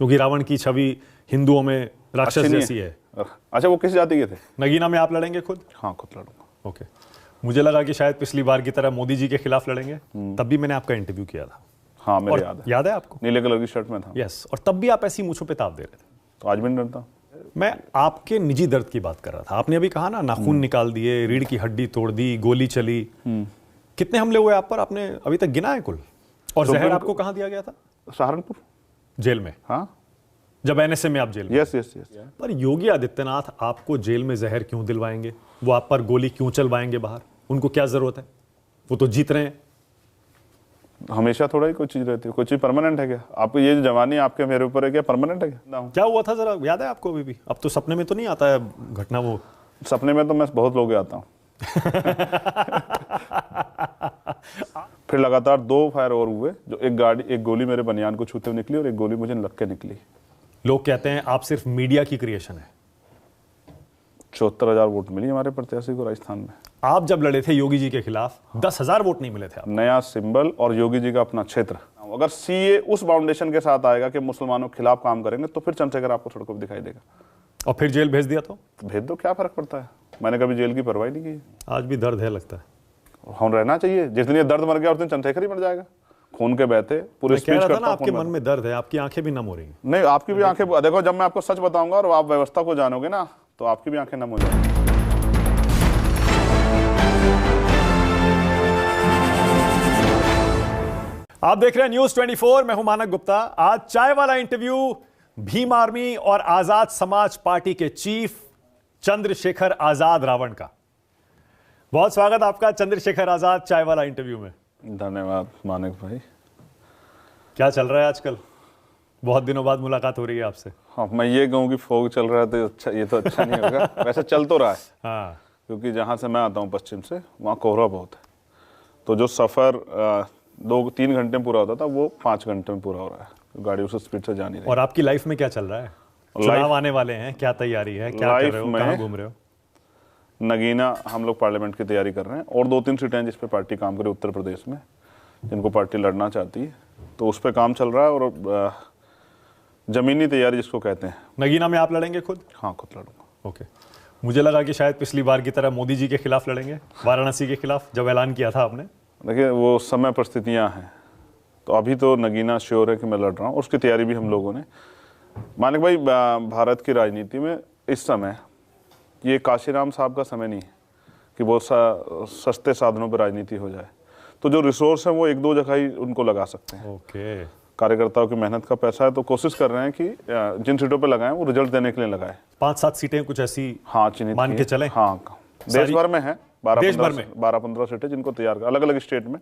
क्योंकि रावण की छवि हिंदुओं में राक्षस जैसी है। अच्छा, वो किस जाति के थे? नगीना में आप लड़ेंगे खुद? हाँ, खुद लड़ूंगा। ओके। मुझे लगा कि शायद पिछली बार की तरह मोदी जी के खिलाफ लड़ेंगे, तब भी मैंने आपका इंटरव्यू किया था। हाँ, मेरे और याद है आपको? नीले कलर की शर्ट में था। यस, और तब भी आप ऐसी मूंछों पे ताप दे रहे थे। तो आज भी नहीं डरता। मैं आपके निजी दर्द की बात कर रहा था। आपने अभी कहा ना, नाखून निकाल दिए, रीढ़ की हड्डी तोड़ दी, गोली चली। कितने हमले हुए आप पर, आपने अभी तक गिना है कुल? और जहर आपको कहां दिया गया था? सहारनपुर जेल में। हाँ, जब एनएसए में आप जेल में? Yes yes yes. पर योगी आदित्यनाथ आपको जेल में जहर क्यों दिलवाएंगे? वो आप पर गोली क्यों चलवाएंगे बाहर? उनको क्या जरूरत है? वो तो जीत रहे हैं। हमेशा थोड़ा ही कोई चीज रहती है, कोई चीज परमानेंट है क्या? आपको ये जो जवानी आपके मेरे ऊपर है, क्या परमानेंट है क्या? क्या हुआ था जरा याद है आपको अभी भी? अब तो सपने में तो नहीं आता है घटना वो? सपने में तो मैं बहुत लोग आता हूँ। फिर लगातार 2 फायर और हुए, जो एक गोली मेरे बनियान को छूते हुए निकली और एक गोली मुझे लग के निकली। लोग कहते हैं आप सिर्फ मीडिया की क्रिएशन है। 74,000 वोट मिली हमारे प्रत्याशी को राजस्थान में। आप जब लड़े थे योगी जी के खिलाफ 10,000 वोट नहीं मिले थे आपको। नया सिंबल और योगी जी का अपना क्षेत्र। अगर सीए उस फाउंडेशन के साथ आएगा कि मुसलमानों के खिलाफ काम करेंगे, तो फिर चंद्रशेखर आपको सड़कों पर दिखाई देगा। और फिर जेल भेज दिया तो? भेज दो, क्या फर्क पड़ता है? मैंने कभी जेल की परवाह नहीं की। आज भी दर्द है लगता है। हम रहना चाहिए। जिस दिन ये दर्द मर गया उस दिन चंद्रशेखर ही मर जाएगा। खून के बहते पूरे कह रहा था ना, आपके मन में दर्द है, आपकी आंखें भी नम हो रही हैं। नहीं, आपकी भी आंखें देखो, जब मैं आपको सच बताऊंगा और आप व्यवस्था को जानोगे ना, तो आपकी भी आंखें नम हो जाएंगी। आप देख रहे हैं न्यूज 24, मैं हूं मानक गुप्ता। आज चाय वाला इंटरव्यू भीम आर्मी और आजाद समाज पार्टी के चीफ चंद्रशेखर आजाद रावण का। बहुत स्वागत आपका चंद्रशेखर आजाद चाय वाला इंटरव्यू में। धन्यवाद मानक भाई। क्या चल रहा है आजकल? बहुत दिनों बाद मुलाकात हो रही है आपसे। हाँ, मैं ये कहूँ कि फोग चल रहा है तो अच्छा, ये तो अच्छा नहीं होगा। वैसे चल तो रहा है। हाँ, क्योंकि जहाँ से मैं आता हूँ पश्चिम से, वहाँ कोहरा बहुत है। तो जो सफ़र 2-3 घंटे में पूरा होता था, वो 5 घंटे में पूरा हो रहा है। गाड़ी उस स्पीड से जा नहीं रही। और आपकी लाइफ में क्या चल रहा है? चुनाव आने वाले हैं, क्या तैयारी है, क्या कर रहे हो, कहाँ घूम रहे हो? नगीना हम लोग पार्लियामेंट की तैयारी कर रहे हैं, और 2-3 सीटें हैं जिस पे पार्टी काम करे उत्तर प्रदेश में, जिनको पार्टी लड़ना चाहती है, तो उस पर काम चल रहा है। और जमीनी तैयारी जिसको कहते हैं। नगीना में आप लड़ेंगे खुद? हाँ, खुद लड़ूंगा। ओके। मुझे लगा कि शायद पिछली बार की तरह मोदी जी के खिलाफ लड़ेंगे, वाराणसी के खिलाफ जब ऐलान किया था आपने। देखिए, वो समय परिस्थितियाँ हैं, तो अभी तो नगीना श्योर है कि मैं लड़ रहा हूँ। उसकी तैयारी भी हम लोगों ने। मानिक भाई, भारत की राजनीति में इस समय ये काशीराम साहब का समय नहीं है कि बहुत सस्ते साधनों पर राजनीति हो जाए। तो जो रिसोर्स है वो 1-2 जगह ही उनको लगा सकते हैं। ओके। कार्यकर्ताओं की मेहनत का पैसा है, तो कोशिश कर रहे हैं कि जिन सीटों पे लगाएं वो रिजल्ट देने के लिए लगाएं। 5-7 सीटें कुछ ऐसी हाँ, चिन्हित मान के चलें। हाँ, देश भर में है 12-15 सीटें जिनको तैयार कर, अलग अलग स्टेट में।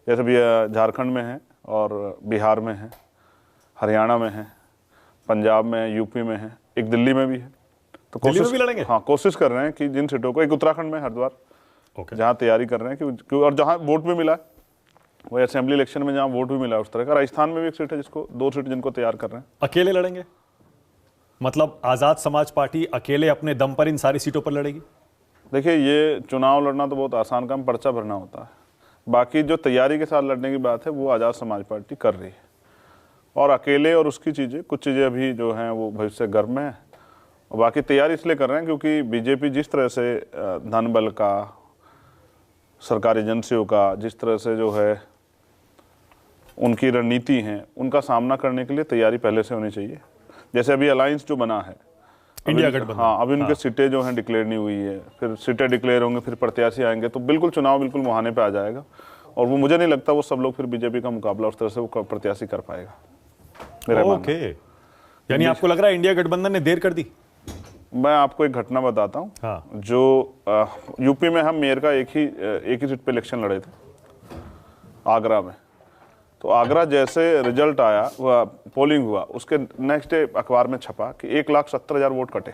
जैसे भी झारखंड में है, और बिहार में है, हरियाणा में है, पंजाब में है, यूपी में है, एक दिल्ली में भी है। तो दिल्ली में भी लड़ेंगे? हाँ, कोशिश कर रहे हैं कि जिन सीटों को, एक उत्तराखंड में हरिद्वार, जहाँ तैयारी कर रहे हैं कि और जहाँ वोट भी मिला है, वो असेंबली इलेक्शन में जहाँ वोट भी मिला है उस तरह का। राजस्थान में भी एक सीट है जिसको, 2 सीट जिनको तैयार कर रहे हैं। अकेले लड़ेंगे? मतलब आजाद समाज पार्टी अकेले अपने दम पर इन सारी सीटों पर लड़ेगी? देखिए, ये चुनाव लड़ना तो बहुत आसान काम, पर्चा भरना होता है। बाकी जो तैयारी के साथ लड़ने की बात है, वो आज़ाद समाज पार्टी कर रही है। और अकेले और उसकी चीज़ें, कुछ चीज़ें अभी जो हैं वो भविष्य गर्भ में है। और बाकी तैयारी इसलिए कर रहे हैं क्योंकि बीजेपी जिस तरह से धन बल का, सरकारी एजेंसियों का, जिस तरह से जो है उनकी रणनीति है, उनका सामना करने के लिए तैयारी पहले से होनी चाहिए। जैसे अभी अलायंस जो बना है, इंडिया गठबंधन। हाँ, अभी उनके सीटें जो हैं डिक्लेयर नहीं हुई है, फिर सीटें डिक्लेयर होंगे, फिर प्रत्याशी आएंगे, तो बिल्कुल चुनाव बिल्कुल मुहाने पे आ जाएगा। और वो मुझे नहीं लगता वो सब लोग फिर बीजेपी का मुकाबला उस तरह से वो प्रत्याशी कर पाएगा, मेरा मानना। ओके, यानी आपको लग रहा है इंडिया गठबंधन ने देर कर दी? मैं आपको एक घटना बताता हूँ। हाँ। जो यूपी में हम मेयर का एक ही सीट पे इलेक्शन लड़े थे, आगरा में। तो आगरा जैसे रिजल्ट आया, पोलिंग हुआ, उसके नेक्स्ट डे अखबार में छपा कि 1,70,000 वोट कटे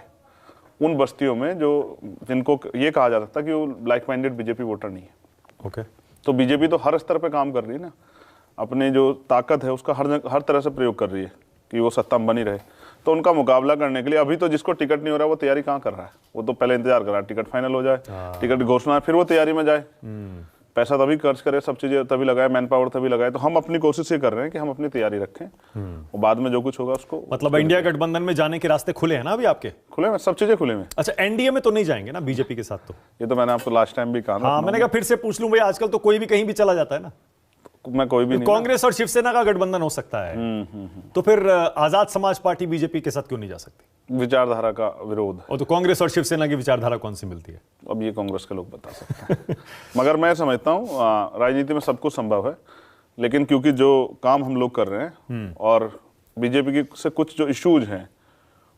उन बस्तियों में जिनको ये कहा जा सकता कि वो लाइक माइंडेड बीजेपी वोटर नहीं है। ओके। तो बीजेपी तो हर स्तर पे काम कर रही है ना, अपनी जो ताकत है उसका हर तरह से प्रयोग कर रही है कि वो सत्ता में बनी रहे। तो उनका मुकाबला करने के लिए अभी तो जिसको टिकट नहीं हो रहा वो तैयारी कहाँ कर रहा है? वो तो पहले इंतजार कर रहा है टिकट फाइनल हो जाए, टिकट की घोषणा, फिर वो तैयारी में जाए। पैसा तभी खर्च करें, सब चीज़ें तभी लगाए, मैन पावर तभी लगाए। तो हम अपनी कोशिश ये कर रहे हैं कि हम अपनी तैयारी रखें और बाद में जो कुछ होगा उसको, मतलब इंडिया गठबंधन में जाने के रास्ते खुले हैं ना अभी आपके? खुले में, सब चीज़ें खुले में। अच्छा, एनडीए में तो नहीं जाएंगे ना बीजेपी के साथ? तो ये तो मैंने आपको लास्ट टाइम भी कहा ना। हाँ, मैंने कहा फिर से पूछ लूं भाई, आजकल तो कोई भी कहीं भी चला जाता है ना। मैं कोई भी नहीं, कांग्रेस और शिवसेना का गठबंधन हो सकता है, तो फिर आजाद समाज पार्टी बीजेपी के साथ क्यों नहीं जा सकती? विचारधारा का विरोध। और तो कांग्रेस और शिवसेना की विचारधारा कौन सी मिलती है? अब ये कांग्रेस के लोग बता सकते हैं। मगर मैं समझता हूँ राजनीति में सब कुछ संभव है, लेकिन क्योंकि जो काम हम लोग कर रहे हैं और बीजेपी से कुछ जो इश्यूज हैं,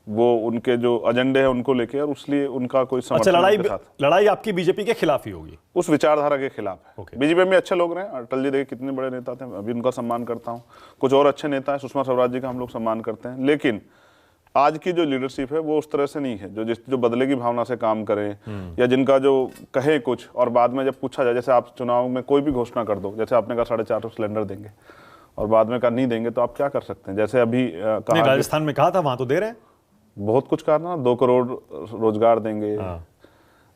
वो उनके जो एजेंडे हैं उनको लेके, और उसलिए उनका कोई समर्थन अच्छा, लड़ाई आपकी बीजेपी के खिलाफ ही होगी? उस विचारधारा के खिलाफ है। Okay. बीजेपी में अच्छे लोग रहे, अटल जी देखिए कितने बड़े नेता थे, अभी उनका सम्मान करता हूँ। कुछ और अच्छे नेता हैं, सुषमा स्वराज जी का हम लोग सम्मान करते हैं, लेकिन आज की जो लीडरशिप है वो उस तरह से नहीं है जो बदले की भावना से काम करे, या जिनका जो कहे कुछ और बाद में जब पूछा जाए, जैसे आप चुनाव में कोई भी घोषणा कर दो, जैसे आपने कहा 450 सिलेंडर देंगे और बाद में कहा नहीं देंगे, तो आप क्या कर सकते हैं? जैसे अभी कहा राजस्थान में कहा था, वहां तो दे रहे हैं, बहुत कुछ करना, 2 करोड़ रोजगार देंगे,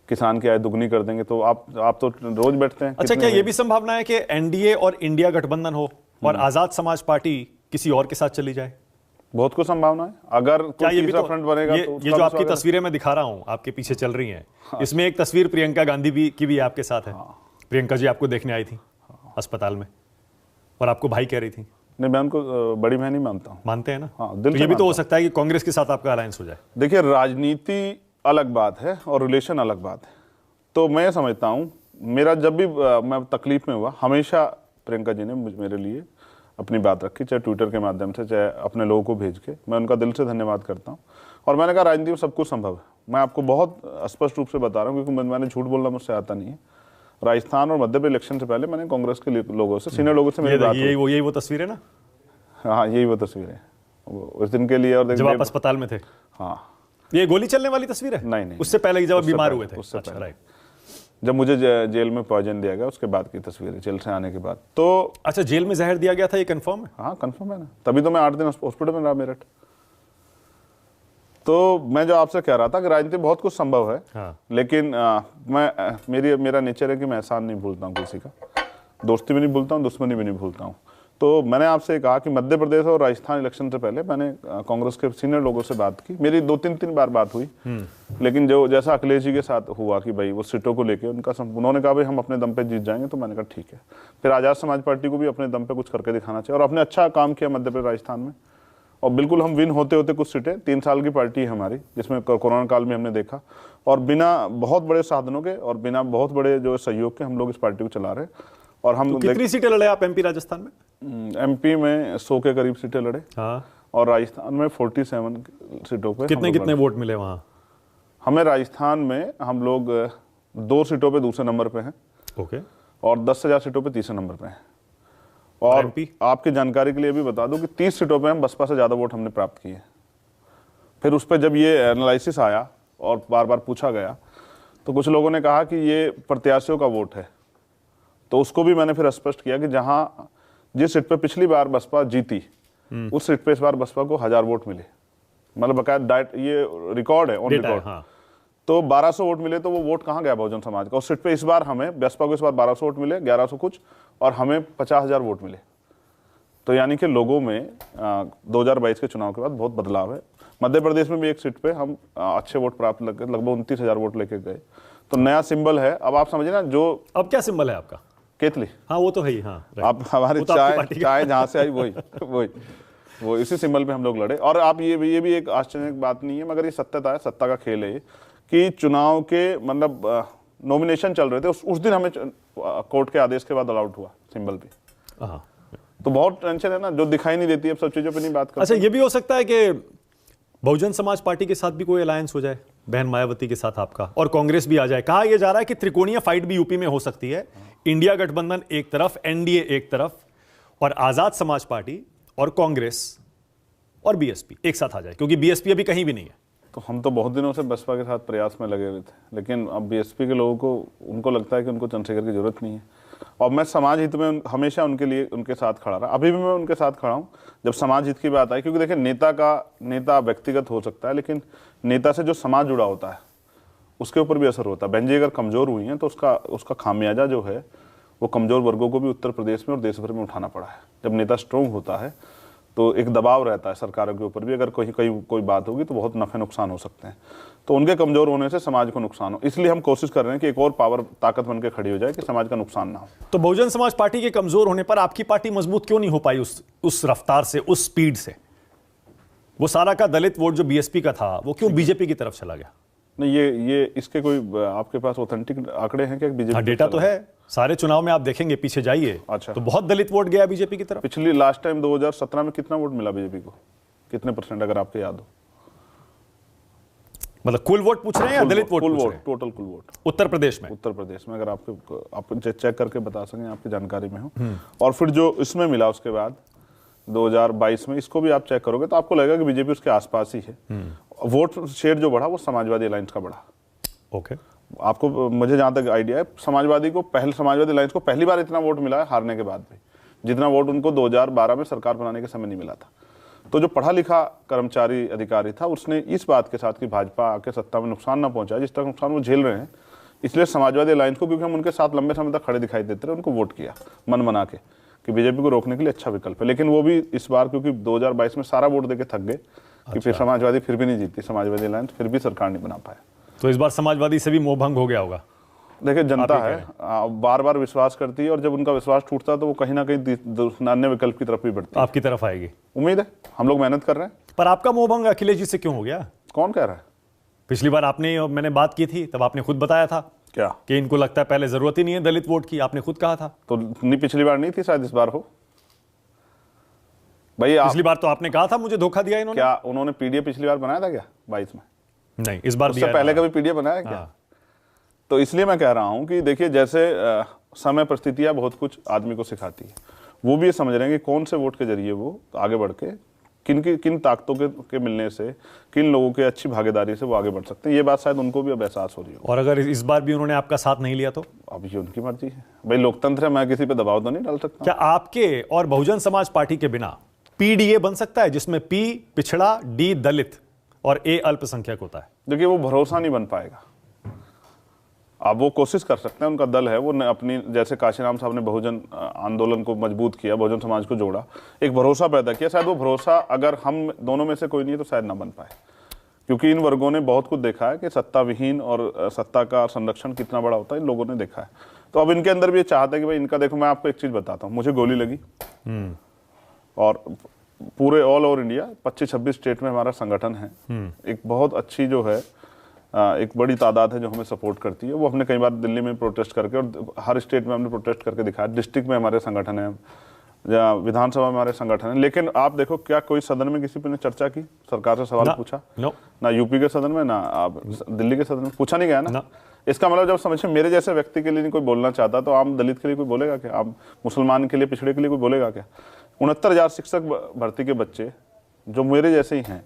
किसान की आय दुगनी कर देंगे, तो आप तो रोज बैठते हैं। अच्छा, क्या ये भी संभावना है कि एनडीए और इंडिया गठबंधन हो और आजाद समाज पार्टी किसी और के साथ चली जाए? बहुत कुछ संभावना है। अगर कोई तीसरा फ्रंट बनेगा तो ये जो आपकी तस्वीरें मैं दिखा रहा हूं, आपके पीछे चल रही हैं, इसमें एक तस्वीर प्रियंका गांधी की भी आपके साथ है। प्रियंका जी आपको देखने आई थी अस्पताल में और आपको भाई कह रही थी। नहीं, मैं उनको बड़ी बहन ही मानता हूँ। मानते हैं ना? हाँ, तो ये भी तो हो सकता है कि कांग्रेस के साथ आपका अलायंस हो जाए। देखिए, राजनीति अलग बात है और रिलेशन अलग बात है। तो मैं समझता हूँ, मेरा जब भी मैं तकलीफ में हुआ, हमेशा प्रियंका जी ने मेरे लिए अपनी बात रखी, चाहे ट्विटर के माध्यम से, चाहे अपने लोगों को भेज के। मैं उनका दिल से धन्यवाद करता हूँ। और मैंने कहा राजनीति में सब कुछ संभव है। मैं आपको बहुत स्पष्ट रूप से बता रहा हूँ, क्योंकि मैंने झूठ बोलना मुझसे आता नहीं है। राजस्थान और मध्य प्रदेश इलेक्शन से पहले मैंने कांग्रेस के लोगों से, सीनियर लोगों से मेरी बात हुई। यही वो तस्वीर है ना? हाँ, यही वो तस्वीर है उस दिन के लिए। और जब आप अस्पताल में थे? हाँ। ये गोली चलने वाली तस्वीर है? नहीं, उससे पहले जब बीमार हुए थे? उससे अच्छा, पहले, जब मुझे जेल में पॉइजन दिया गया, उसके बाद की तस्वीर है, जेल से आने के बाद। तो अच्छा, जेल में जहर दिया गया था, ये कंफर्म है? हाँ, कंफर्म है ना, तभी तो मैं 8 दिन हॉस्पिटल में रहा मेरठ। तो मैं जो आपसे कह रहा था कि राजनीति बहुत कुछ संभव है। हाँ। लेकिन मेरा नेचर है कि मैं एहसान नहीं भूलता हूँ किसी का, दोस्ती भी नहीं भूलता हूँ, दुश्मनी भी नहीं भूलता हूँ। तो मैंने आपसे कहा कि मध्य प्रदेश और राजस्थान इलेक्शन से पहले मैंने कांग्रेस के सीनियर लोगों से बात की, मेरी 2-3 बार बात हुई। लेकिन जो जैसा अखिलेश जी के साथ हुआ कि भाई वो सीटों को लेके उन्होंने कहा भाई हम अपने दम पे जीत जाएंगे, तो मैंने कहा ठीक है। फिर आजाद समाज पार्टी को भी अपने दम पे कुछ करके दिखाना चाहिए, और अपने अच्छा काम किया मध्य प्रदेश राजस्थान में। और बिल्कुल हम विन होते होते कुछ सीटें, 3 साल की पार्टी है हमारी, जिसमें कोरोना काल में हमने देखा, और बिना बहुत बड़े साधनों के और बिना बहुत बड़े जो सहयोग के हम लोग इस पार्टी को चला रहे। और हम तो कितनी सीटें लड़े आप एमपी राजस्थान में? एमपी में 100 के करीब सीटें लड़े। हाँ। और राजस्थान में 47 सीटों पे कितने वोट मिले वहां? हमें राजस्थान में हम लोग 2 सीटों पे दूसरे नंबर पे हैं। ओके। और 10,000 सीटों पे तीसरे नंबर पे हैं। और आपकी जानकारी के लिए भी बता दूं कि 30 सीटों पे हम बसपा से ज्यादा वोट हमने प्राप्त किए। फिर उस पर जब ये एनालिसिस आया और बार बार पूछा गया, तो कुछ लोगों ने कहा कि ये प्रत्याशियों का वोट है। तो उसको भी मैंने फिर स्पष्ट किया कि जिस सीट पे पिछली बार बसपा जीती, उस सीट पे इस बार बसपा को 1000 वोट मिले। मतलब बकायदा ये रिकॉर्ड है, ऑन रिकॉर्ड। हाँ। तो 1200 वोट मिले, तो वो वोट कहाँ गया बहुजन समाज का? उस सीट पे इस बार हमें, बसपा को इस बार 1200 वोट मिले, 1100 कुछ, और हमें 50,000 वोट मिले। तो यानी कि लोगों में 2022 के चुनाव के बाद बहुत बदलाव है। मध्य प्रदेश में भी एक सीट पे हम अच्छे वोट प्राप्त लगभग 29,000 वोट लेके गए। तो नया सिंबल है। अब आप समझिए ना, जो अब क्या सिंबल है आपका? केतली। हाँ, वो तो है ही। हाँ, आप हमारी चाय जहां से आई वो इसी सिंबल पे हम लोग लड़े। और आप ये भी एक आश्चर्य बात नहीं है, मगर ये सत्ता का खेल है कि चुनाव के मतलब नॉमिनेशन चल रहे थे, उस दिन हमें कोर्ट के आदेश के बाद अलाउड हुआ सिंबल पे। तो बहुत टेंशन है ना, जो दिखाई नहीं देती, अब सब चीजों पे नहीं बात करते। अच्छा, ये भी हो सकता है कि बहुजन समाज पार्टी के साथ भी कोई अलायंस हो जाए, बहन मायावती के साथ आपका, और कांग्रेस भी आ जाए। कहा यह जा रहा है कि त्रिकोणीय फाइट भी यूपी में हो सकती है। इंडिया गठबंधन एक तरफ, एनडीए एक तरफ, और आजाद समाज पार्टी और कांग्रेस और बीएसपी एक साथ आ जाए, क्योंकि बीएसपी अभी कहीं भी नहीं है। तो हम तो बहुत दिनों से बसपा के साथ प्रयास में लगे हुए थे, लेकिन अब बीएसपी के लोगों को, उनको लगता है कि उनको चंद्रशेखर की जरूरत नहीं है। और मैं समाज हित में हमेशा उनके साथ खड़ा रहा, अभी भी मैं उनके साथ खड़ा हूं जब समाज हित की बात आई। क्योंकि देखिए, नेता व्यक्तिगत हो सकता है, लेकिन नेता से जो समाज जुड़ा होता है उसके ऊपर भी असर होता है। बेंजी अगर कमजोर हुई हैं तो उसका खामियाजा जो है वो कमज़ोर वर्गों को भी उत्तर प्रदेश में और देश भर में उठाना पड़ा है। जब नेता स्ट्रोंग होता है तो एक दबाव रहता है सरकारों के ऊपर भी, अगर कोई बात होगी तो बहुत नफे नुकसान हो सकते हैं। तो उनके कमज़ोर होने से समाज को नुकसान हो, इसलिए हम कोशिश कर रहे हैं कि एक और पावर ताकत बन के खड़ी हो जाए कि समाज का नुकसान ना हो। तो बहुजन समाज पार्टी के कमजोर होने पर आपकी पार्टी मजबूत क्यों नहीं हो पाई उस रफ्तार से, उस स्पीड से? वो सारा का दलित वोट जो बीएसपी का था वो क्यों बीजेपी की तरफ चला गया? नहीं, ये इसके कोई आपके पास ऑथेंटिक आंकड़े हैं क्या? बीजेपी डेटा तो है, सारे चुनाव में आप देखेंगे, पीछे जाइए। अच्छा, तो बहुत दलित वोट गया बीजेपी की तरफ। पिछली लास्ट टाइम 2017 में कितना वोट मिला बीजेपी को, कितने परसेंट, अगर आपको याद हो? मतलब कुल वोट पूछ रहे हैं या दलित वोट? कुल वोट, टोटल कुल वोट उत्तर प्रदेश में। उत्तर प्रदेश में अगर आप चेक करके बता सकें, आपकी जानकारी में हो। और फिर जो इसमें मिला उसके बाद 2022 में, इसको भी आप चेक करोगे तो आपको लगेगा कि बीजेपी उसके आसपास ही है। वोट शेयर जो बढ़ा वो समाजवादी अलायंस का बढ़ा। ओके, आपको, मुझे जहां तक आइडिया है, समाजवादी अलायंस को पहली बार इतना वोट मिला है हारने के बाद भी, जितना वोट उनको 2012 में सरकार बनाने के समय नहीं मिला था। तो जो पढ़ा लिखा कर्मचारी अधिकारी था उसने इस बात के साथ कि भाजपा आके सत्ता में नुकसान ना पहुंचाए, जिस तरह नुकसान वो झेल रहे हैं, इसलिए समाजवादी अलायंस को, क्योंकि हम उनके साथ लंबे समय तक खड़े दिखाई देते रहे, उनको वोट किया मन बना के कि बीजेपी को रोकने के लिए अच्छा विकल्प है। लेकिन वो भी इस बार क्योंकि 2022 में सारा वोट देके थक गए कि फिर समाजवादी फिर भी नहीं जीती, समाजवादी अलायंस फिर भी सरकार नहीं बना पाया। तो इस बार समाजवादी से भी मोहभंग हो गया होगा। देखिए, जनता है, बार बार विश्वास करती है, और जब उनका विश्वास टूटता है तो वो कहीं ना कहीं अन्य विकल्प की तरफ भी बढ़ती है। आपकी तरफ आएगी, उम्मीद है, हम लोग मेहनत कर रहे हैं। पर आपका मोहभंग अखिलेश जी से क्यों हो गया? कौन कह रहा है? पिछली बार आपने और मैंने बात की थी, तब आपने खुद बताया था क्या कि इनको लगता है पहले जरूरत ही नहीं है दलित वोट की, आपने खुद कहा था। तो नहीं, पिछली बार नहीं थी, शायद इस बार हो भाई। पिछली बार तो आपने कहा था मुझे धोखा दिया इन्होंने। क्या उन्होंने पीडीए पिछली बार बनाया था क्या 22 में? नहीं, इस बार उससे पहले कभी पीडीए बनाया क्या? तो इसलिए मैं कह रहा हूं कि देखिए, जैसे समय परिस्थितियां बहुत कुछ आदमी को सिखाती है, वो भी ये समझ रहे हैं कि कौन से वोट के जरिए वो आगे बढ़ के किन ताकतों के मिलने से, किन लोगों के अच्छी भागीदारी से वो आगे बढ़ सकते हैं। ये बात शायद उनको भी अब एहसास हो रही है। और अगर इस बार भी उन्होंने आपका साथ नहीं लिया तो? अब ये उनकी मर्जी है भाई, लोकतंत्र है, मैं किसी पे दबाव तो नहीं डाल सकता। क्या आपके और बहुजन समाज पार्टी के बिना पीडीए बन सकता है, जिसमें पी पिछड़ा, डी दलित और ए अल्पसंख्यक होता है? देखिए, वो भरोसा नहीं बन पाएगा। अब वो कोशिश कर सकते हैं, उनका दल है, वो अपनी, जैसे काशीराम साहब ने बहुजन आंदोलन को मजबूत किया, बहुजन समाज को जोड़ा, एक भरोसा पैदा किया। शायद वो भरोसा अगर हम दोनों में से कोई नहीं है तो शायद ना बन पाए, क्योंकि इन वर्गों ने बहुत कुछ देखा है कि सत्ता विहीन और सत्ता का संरक्षण कितना बड़ा होता है, इन लोगों ने देखा है। तो अब इनके अंदर भी ये चाहता है कि भाई इनका, देखो मैं आपको एक चीज बताता हूँ, मुझे गोली लगी और पूरे ऑल ओवर इंडिया 25-26 स्टेट में हमारा संगठन है, एक बहुत अच्छी जो है एक बड़ी तादाद है जो हमें सपोर्ट करती है। वो हमने कई बार दिल्ली में प्रोटेस्ट करके, और हर स्टेट में हमने प्रोटेस्ट करके दिखाया, डिस्ट्रिक्ट में हमारे संगठन है, या विधानसभा में हमारे संगठन है। लेकिन आप देखो, क्या कोई सदन में किसी ने चर्चा की, सरकार से सवाल पूछा? ना यूपी के सदन में, ना आप दिल्ली के सदन में, पूछा नहीं गया ना। इसका मतलब, जब समझे, मेरे जैसे व्यक्ति के लिए नहीं कोई बोलना चाहता तो आम दलित के लिए कोई बोलेगा क्या? आम मुसलमान के लिए, पिछड़े के लिए कोई बोलेगा क्या? 69,000 शिक्षक भर्ती के बच्चे जो मेरे जैसे ही हैं,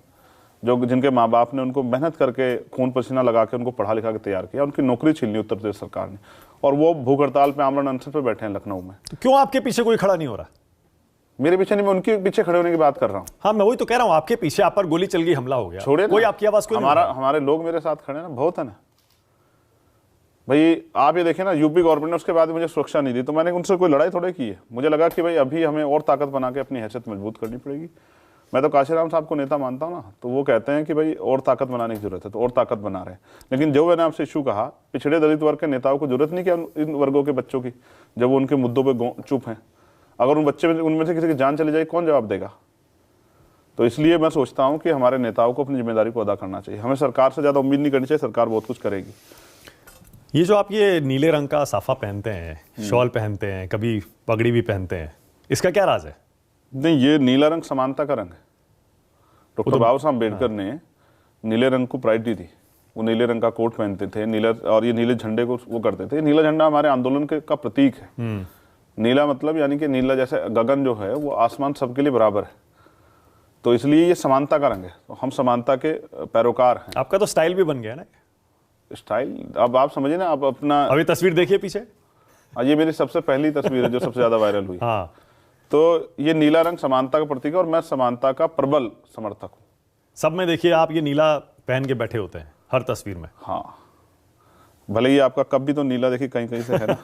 जो जिनके माँ बाप ने उनको मेहनत करके खून पसीना लगा के उनको पढ़ा लिखा के तैयार किया, उनकी नौकरी छीन ली उत्तर प्रदेश सरकार ने, और वो भूख हड़ताल पे, आमरण अनशन पे बैठे हैं लखनऊ में। तो क्यों आपके पीछे कोई खड़ा नहीं हो रहा? मेरे पीछे नहीं, मैं उनके पीछे खड़े होने की बात कर रहा हूँ। हाँ, मैं वही तो कह रहा हूँ, आपके पीछे आप पर गोली चल गई, हमला हो गया, छोड़े, कोई आपकी आवाज क्यों? हमारे लोग मेरे साथ खड़े ना, बहुत है ना भाई। आप ये देखें ना, यूपी गवर्नमेंट ने उसके बाद मुझे सुरक्षा नहीं दी, तो मैंने उनसे कोई लड़ाई थोड़े की है। मुझे लगा कि भाई अभी हमें और ताकत बना के अपनी हैसियत मजबूत करनी पड़ेगी। मैं तो काशीराम साहब को नेता मानता हूँ ना, तो वो कहते हैं कि भाई और ताकत बनाने की जरूरत है, तो और ताकत बना रहे हैं। लेकिन जो मैंने आपसे इशू कहा, पिछड़े दलित वर्ग के नेताओं को जरूरत नहीं क्या इन वर्गों के बच्चों की, जब वो उनके मुद्दों पर चुप हैं? अगर उन बच्चे में, उनमें से किसी की जान चली जाए, कौन जवाब देगा? तो इसलिए मैं सोचता हूँ कि हमारे नेताओं को अपनी जिम्मेदारी को अदा करना चाहिए। हमें सरकार से ज़्यादा उम्मीद नहीं करनी चाहिए, सरकार बहुत कुछ करेगी। ये जो आप ये नीले रंग का साफा पहनते हैं, शॉल पहनते हैं, कभी पगड़ी भी पहनते हैं, इसका क्या राज है? नहीं, ये नीला रंग समानता का रंग है। डॉक्टर बाबा साहब अम्बेडकर ने नीले रंग को प्रायोरिटी दी। वो नीले रंग का कोट पहनते थे, नीला, और ये नीले झंडे को वो करते थे। नीला झंडा हमारे आंदोलन का प्रतीक है। नीला मतलब यानी कि नीला, जैसे गगन जो है वो आसमान सबके लिए बराबर है, तो इसलिए ये समानता का रंग है। तो हम समानता के पैरोकार हैं। आपका तो स्टाइल भी बन गया ना? स्टाइल, अब आप समझिए ना, आप अपना, अभी तस्वीर देखिए पीछे, ये मेरी सबसे पहली तस्वीर है जो सबसे ज्यादा वायरल हुई। हाँ, तो ये नीला रंग समानता का प्रतीक है, और मैं समानता का प्रबल समर्थक हूँ। सब में देखिए आप ये नीला पहन के बैठे होते हैं हर तस्वीर में। हाँ, भले ही आपका कप भी तो नीला देखिए कहीं कहीं से है ना।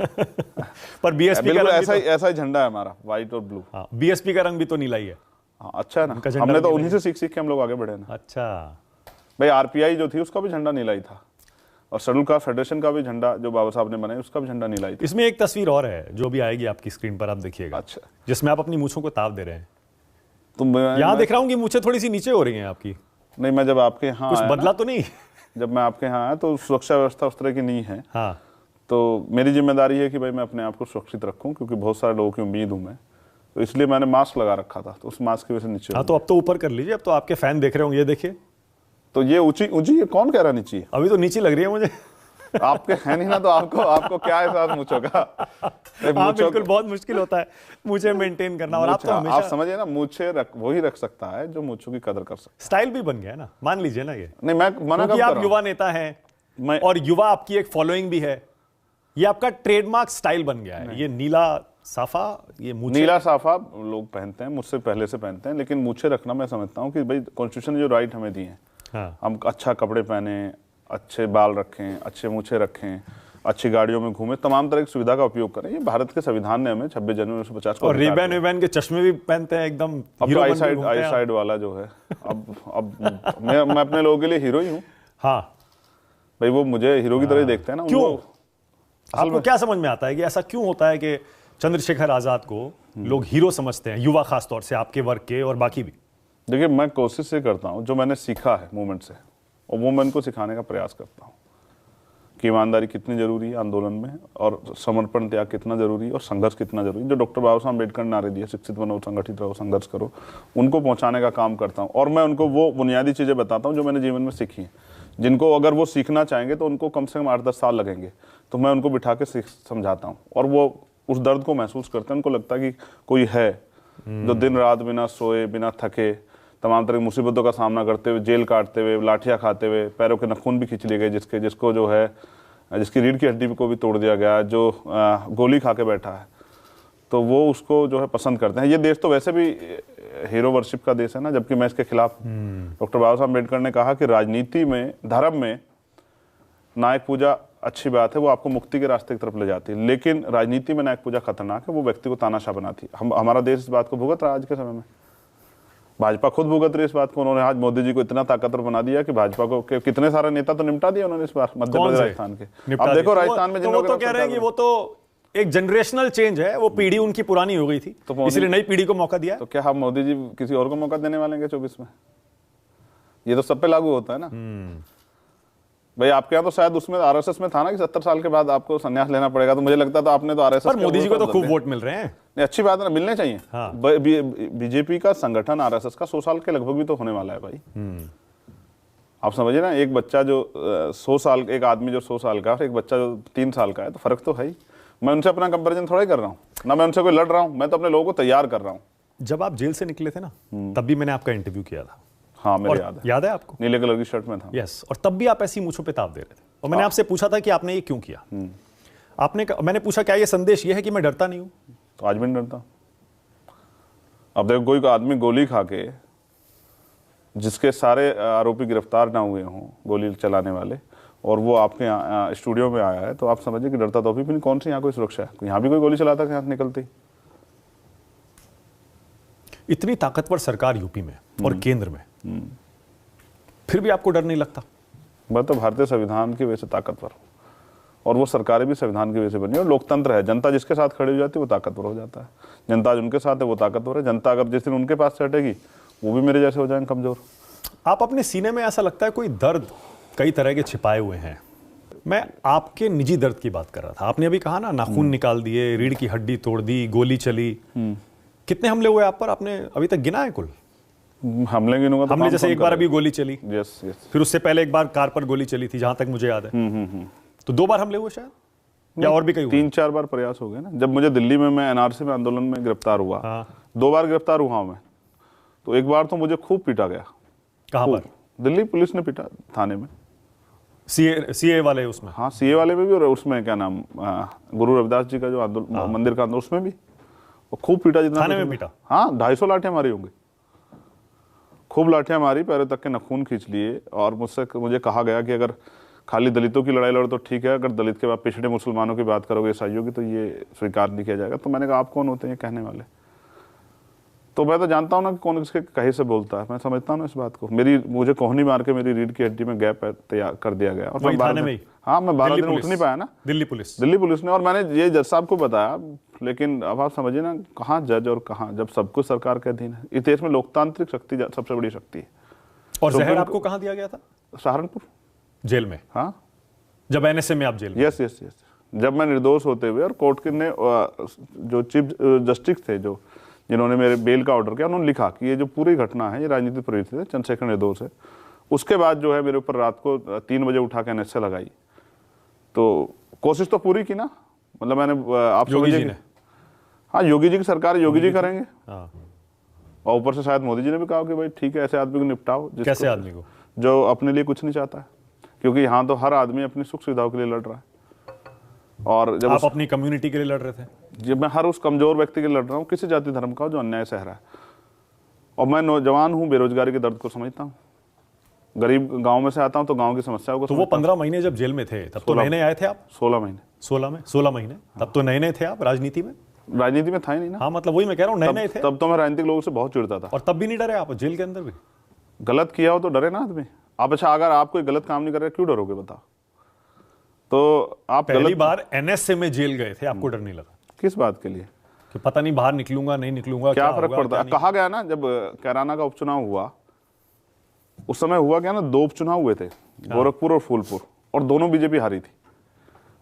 पर बीएसपी का बिल्कुल रंग भी ऐसा ही झंडा है हमारा, व्हाइट और ब्लू। हाँ, बीएसपी का रंग भी तो नीला ही है। हाँ अच्छा है ना, उनका झंडा हमने तो नीला उन्हीं से सीख सीख के हम लोग आगे बढ़े ना। अच्छा, भाई आरपीआई जो थी उसका भी झंडा नीला ही था, और शेड्यूल कास्ट फेडरेशन का भी झंडा जो बाबा साहब ने बनाया उसका भी झंडा नीला ही था। इसमें एक तस्वीर और है जो भी आएगी आपकी स्क्रीन पर, आप देखिएगा। अच्छा, जिसमें आप अपनी मूछों को ताव दे रहे हैं। तो यहाँ देख रहा हूँ कि मूछें थोड़ी सी नीचे हो रही हैं आपकी। नहीं, मैं जब आपके यहाँ कुछ आया बदला ना, तो नहीं? जब मैं आपके यहाँ आया तो सुरक्षा व्यवस्था उस तरह की नहीं है। हाँ, तो मेरी जिम्मेदारी है कि भाई मैं अपने आप को सुरक्षित रखूं, क्योंकि बहुत सारे लोगों की उम्मीद हूं मैं, तो इसलिए मैंने मास्क लगा रखा था, तो उस मास्क की वजह से नीचे हाँ, तो अब तो ऊपर कर लीजिए, अब तो आपके फैन देख रहे होंगे। ये देखिए, तो ये ऊंची ऊंची, ये कौन कह रहा नीची है? अभी तो नीचे लग रही है मुझे। आपके है नहीं ना, तो आपको क्या एहसास मूंछों का? हाँ बिल्कुल, बहुत मुश्किल होता है मुझे मेंटेन करना। और आप तो हमेशा, आप समझिए ना, मूछे वही रख सकता है जो मूछों की कदर कर सकता स्टाइल भी बन गया है ना, मान लीजिए ना। ये नहीं, मैं मना क्योंकि कब कर आप रहा युवा नेता हैं मैं और युवा आपकी एक फॉलोइंग भी है, ये आपका ट्रेडमार्क स्टाइल बन गया है। ये नीला साफा, ये मूछें। नीला साफा लोग पहनते हैं, मुझसे पहले से पहनते हैं, लेकिन मूछे रखना मैं समझता हूँ कि भाई कॉन्स्टिट्यूशन ने जो राइट हमें दिए हैं, हाँ, हम अच्छा कपड़े पहने, अच्छे बाल रखें, अच्छे मूछे रखें, अच्छी गाड़ियों में घूमें, तमाम तरह की सुविधा का उपयोग करें। ये भारत के संविधान ने हमें 26 जनवरी 1950 को और रिबैन के चश्मे भी पहनते हैं एकदम अब हीरो तो बन के घूमते हैं आप। साइड वाला जो है, अब मैं अपने लोगों के लिए हीरो ही हूँ हाँ, भाई, वो मुझे हीरो की तरह ही देखते हैं ना। क्यों? उनको आपको क्या समझ में आता है कि ऐसा क्यों होता है कि चंद्रशेखर आजाद को लोग हीरो समझते हैं, युवा खास तौर से, आपके वर्ग के और बाकी भी? देखिए, मैं कोशिश ये करता हूँ जो मैंने सीखा है मूवमेंट से, और वो मैं उनको सिखाने का प्रयास करता हूँ कि ईमानदारी कितनी जरूरी है आंदोलन में, और समर्पण त्याग कितना जरूरी है, और संघर्ष कितना जरूरी है। जो डॉक्टर बाबा साहब अम्बेडकर ने नारे दिए, शिक्षित बनो, संगठित रहो, संघर्ष करो, उनको पहुंचाने का काम करता हूं। और मैं उनको वो बुनियादी चीजें बताता हूं जो मैंने जीवन में सीखी हैं, जिनको अगर वो सीखना चाहेंगे तो उनको कम से कम 8-10 साल लगेंगे, तो मैं उनको बिठा के समझाता हूँ, और वो उस दर्द को महसूस करते हैं। उनको लगता है कि कोई है जो दिन रात बिना सोए, बिना थके, तमाम तरह की मुसीबतों का सामना करते हुए, जेल काटते हुए, लाठियां खाते हुए, पैरों के नखून भी खींच लिए गए, जिसको जो है, जिसकी रीढ़ की हड्डी को भी तोड़ दिया गया, जो गोली खा के बैठा है, तो वो उसको जो है पसंद करते हैं। ये देश तो वैसे भी हीरो वर्शिप का देश है ना, जबकि मैं इसके खिलाफ। डॉक्टर बाबा साहब अम्बेडकर ने कहा कि राजनीति में, धर्म में नायक पूजा अच्छी बात है, वो आपको मुक्ति के रास्ते की तरफ ले जाती है, लेकिन राजनीति में नायक पूजा खतरनाक है, वो व्यक्ति को तानाशाह बनाती है। हमारा देश इस बात को भुगत रहा है आज के समय में। भाजपा खुद भुगत रही इस बात को। उन्होंने आज मोदी जी को इतना ताकतवर बना दिया कि भाजपा को कितने सारे नेता तो निपटा दिए उन्होंने इस बार मध्य प्रदेश, राजस्थान के। अब देखो राजस्थान में जिन लोगों तो कह रहे हैं कि वो तो एक जनरेशनल चेंज है, वो पीढ़ी उनकी पुरानी हो गई थी, तो इसलिए नई पीढ़ी को मौका दिया। तो क्या हम मोदी जी किसी और को मौका देने वाले हैं 24 में? ये तो सब पे लागू होता है ना भाई। आपके यहाँ तो शायद उसमें आरएसएस में था ना कि 70 साल के बाद आपको संन्यास लेना पड़ेगा, तो मुझे लगता था आपने तो आरएसएस। पर मोदी जी को तो खूब वोट मिल रहे हैं। नहीं, अच्छी बात है ना, मिलने चाहिए। हाँ। बीजेपी का संगठन आरएसएस का 100 साल के लगभग भी तो होने वाला है भाई। आप समझिए ना, एक बच्चा जो 100 साल, एक आदमी जो 100 साल का और एक बच्चा जो 3 साल का है, तो फर्क तो है ही। मैं उनसे अपना कंपैरिजन थोड़ा ही कर रहा हूँ ना, मैं उनसे कोई लड़ रहा हूँ, मैं तो अपने लोगों को तैयार कर रहा हूँ। जब आप जेल से निकले थे ना, तब भी मैंने आपका इंटरव्यू किया था। हाँ, मेरे याद है आपको? नीले कलर की शर्ट में था। यस, और तब भी आप ऐसी मूंछों पे ताव दे रहे थे, और मैंने आपसे पूछा था कि आपने ये क्यों किया। मैंने पूछा क्या ये संदेश ये है कि मैं डरता नहीं हूं? तो आज भी नहीं डरता। अब देखो, कोई आदमी गोली खा के, जिसके सारे आरोपी गिरफ्तार ना हुए हों, गोली चलाने वाले, और वो आपके स्टूडियो में आया है, तो आप समझिए कि डरता तो अभी भी नहीं। कौन सी यहाँ कोई सुरक्षा है? यहाँ भी कोई गोली चलाता है यहाँ निकलती। इतनी ताकतवर सरकार यूपी में और केंद्र में, फिर भी आपको डर नहीं लगता? मैं तो भारतीय संविधान की वजह से ताकतवर हूँ, और वो सरकारें भी संविधान की वजह से बनी है। और लोकतंत्र है, जनता जिसके साथ खड़ी हो जाती है वो ताकतवर हो जाता है। जनता जिनके साथ है वो ताकतवर है। जनता अगर जिस दिन उनके पास से हटेगी, वो भी मेरे जैसे हो जाएंगे कमजोर। आप अपने सीने में, ऐसा लगता है कोई दर्द कई तरह के छिपाए हुए हैं। मैं आपके निजी दर्द की बात कर रहा था। आपने अभी कहा ना, नाखून निकाल दिए, रीढ़ की हड्डी तोड़ दी, गोली चली। कितने हमले हुए आप पर? आपने अभी तक गिना है कुल? हमले गिनूंगा तो हमले जैसे एक बार अभी गोली चली, यस, फिर उससे पहले एक बार कार पर गोली चली थी, जहां तक मुझे याद है। तो 2 बार हमले हुए शायद, या और भी कई हुए? 3-4 बार प्रयास हो गए ना। जब मुझे दिल्ली में, मैं एनआरसी में आंदोलन में गिरफ्तार हुआ, 2 बार गिरफ्तार हुआ मैं। तो एक बार तो मुझे खूब पीटा गया। कहां पर? दिल्ली पुलिस ने पीटा, थाने में। सीए वाले उसमें? हाँ, सीए वाले में भी, और उसमें क्या नाम, गुरु रविदास जी का जो मंदिर का आंदोलन, उसमें भी वो खूब पीटा। जितना थाने में पीटा? हाँ, 250 लाठियां मारी होंगी। खूब लाठियां मारी, पैरों तक के नखून खींच लिए, और मुझे कहा गया कि अगर खाली दलितों की लड़ाई लड़ो तो ठीक है, अगर दलित के बाद पिछड़े मुसलमानों की बात करोगे, ईसाइयों की, तो ये स्वीकार नहीं किया जाएगा। तो मैंने कहा आप कौन होते हैं ये कहने वाले? तो मैं तो जानता हूँ ना कि कौन किसके कहीं से बोलता है, मैं समझता हूँ ना इस बात को। मुझे कोहनी मार के मेरी रीढ़ की हड्डी में गैप तैयार कर दिया गया, और मैं 12 दिन, हाँ मैं 12 दिन उठ नहीं पाया ना, दिल्ली पुलिस ने। और मैंने ये जज साहब को बताया, लेकिन अब आप समझिए ना, कहाँ जज और कहाँ, जब सब कुछ सरकार के अधीन है। इस देश में लोकतांत्रिक शक्ति सबसे बड़ी शक्ति है। और जहर आपको कहाँ दिया गया था? सहारनपुर जेल में। हाँ, जब एनएसए में आप जेल में? यस। जब मैं निर्दोष होते हुए, और कोर्ट के ने जो चीफ जस्टिस थे, जो जिन्होंने मेरे बेल का ऑर्डर किया, उन्होंने लिखा कि ये जो पूरी घटना है ये राजनीतिक प्रेरित है, चंद्रशेखर निर्दोष है। उसके बाद जो है मेरे ऊपर रात को 3 बजे उठा के एनएसए लगाई। तो कोशिश तो पूरी की ना, मतलब मैंने, आप योगी जी ने, हाँ योगी जी की सरकार, योगी जी करेंगे। हाँ। और ऊपर से शायद मोदी जी ने भी कहा कि भाई ठीक है, ऐसे आदमी को निपटाओ। कैसे आदमी को? जो अपने लिए कुछ नहीं चाहता है, क्योंकि यहाँ तो हर आदमी अपनी सुख सुविधाओं के लिए लड़ रहा है। और जब आप अपनी कम्युनिटी के लिए लड़ रहे थे? जब मैं हर उस कमजोर व्यक्ति के लिए लड़ रहा हूँ, किसी जाति धर्म का जो अन्याय सह रहा है। और मैं नौजवान हूँ, बेरोजगारी के दर्द को समझता हूँ, गरीब गांव में से आता हूँ, तो गांव की समस्याओं को। तो वो 15 महीने जब जेल में थे तब तो नए आए थे आप? 16 महीने। 16 महीने, तब तो नए थे आप राजनीति में? राजनीति में था ही नहीं ना। हाँ, मतलब वही मैं कह रहा हूँ, नए थे। तब तो मैं राजनीतिक लोगों से बहुत चिढ़ता था। और तब भी नहीं डरे आप जेल के अंदर भी? गलत किया हो तो डरे ना आदमी। आप, अच्छा अगर आप कोई गलत काम नहीं कर रहे, क्यों डरोगे बताओ? तो आप पहली बार एनएसए में जेल गए थे, आपको डर नहीं लगा? किस बात के लिए? कि पता नहीं बाहर निकलूंगा नहीं निकलूंगा, क्या फर्क पड़ता है? कहा गया ना, जब कैराना का उपचुनाव हुआ, उस समय हुआ क्या ना, 2 उपचुनाव हुए थे, गोरखपुर और फूलपुर, और दोनों बीजेपी हारी थी।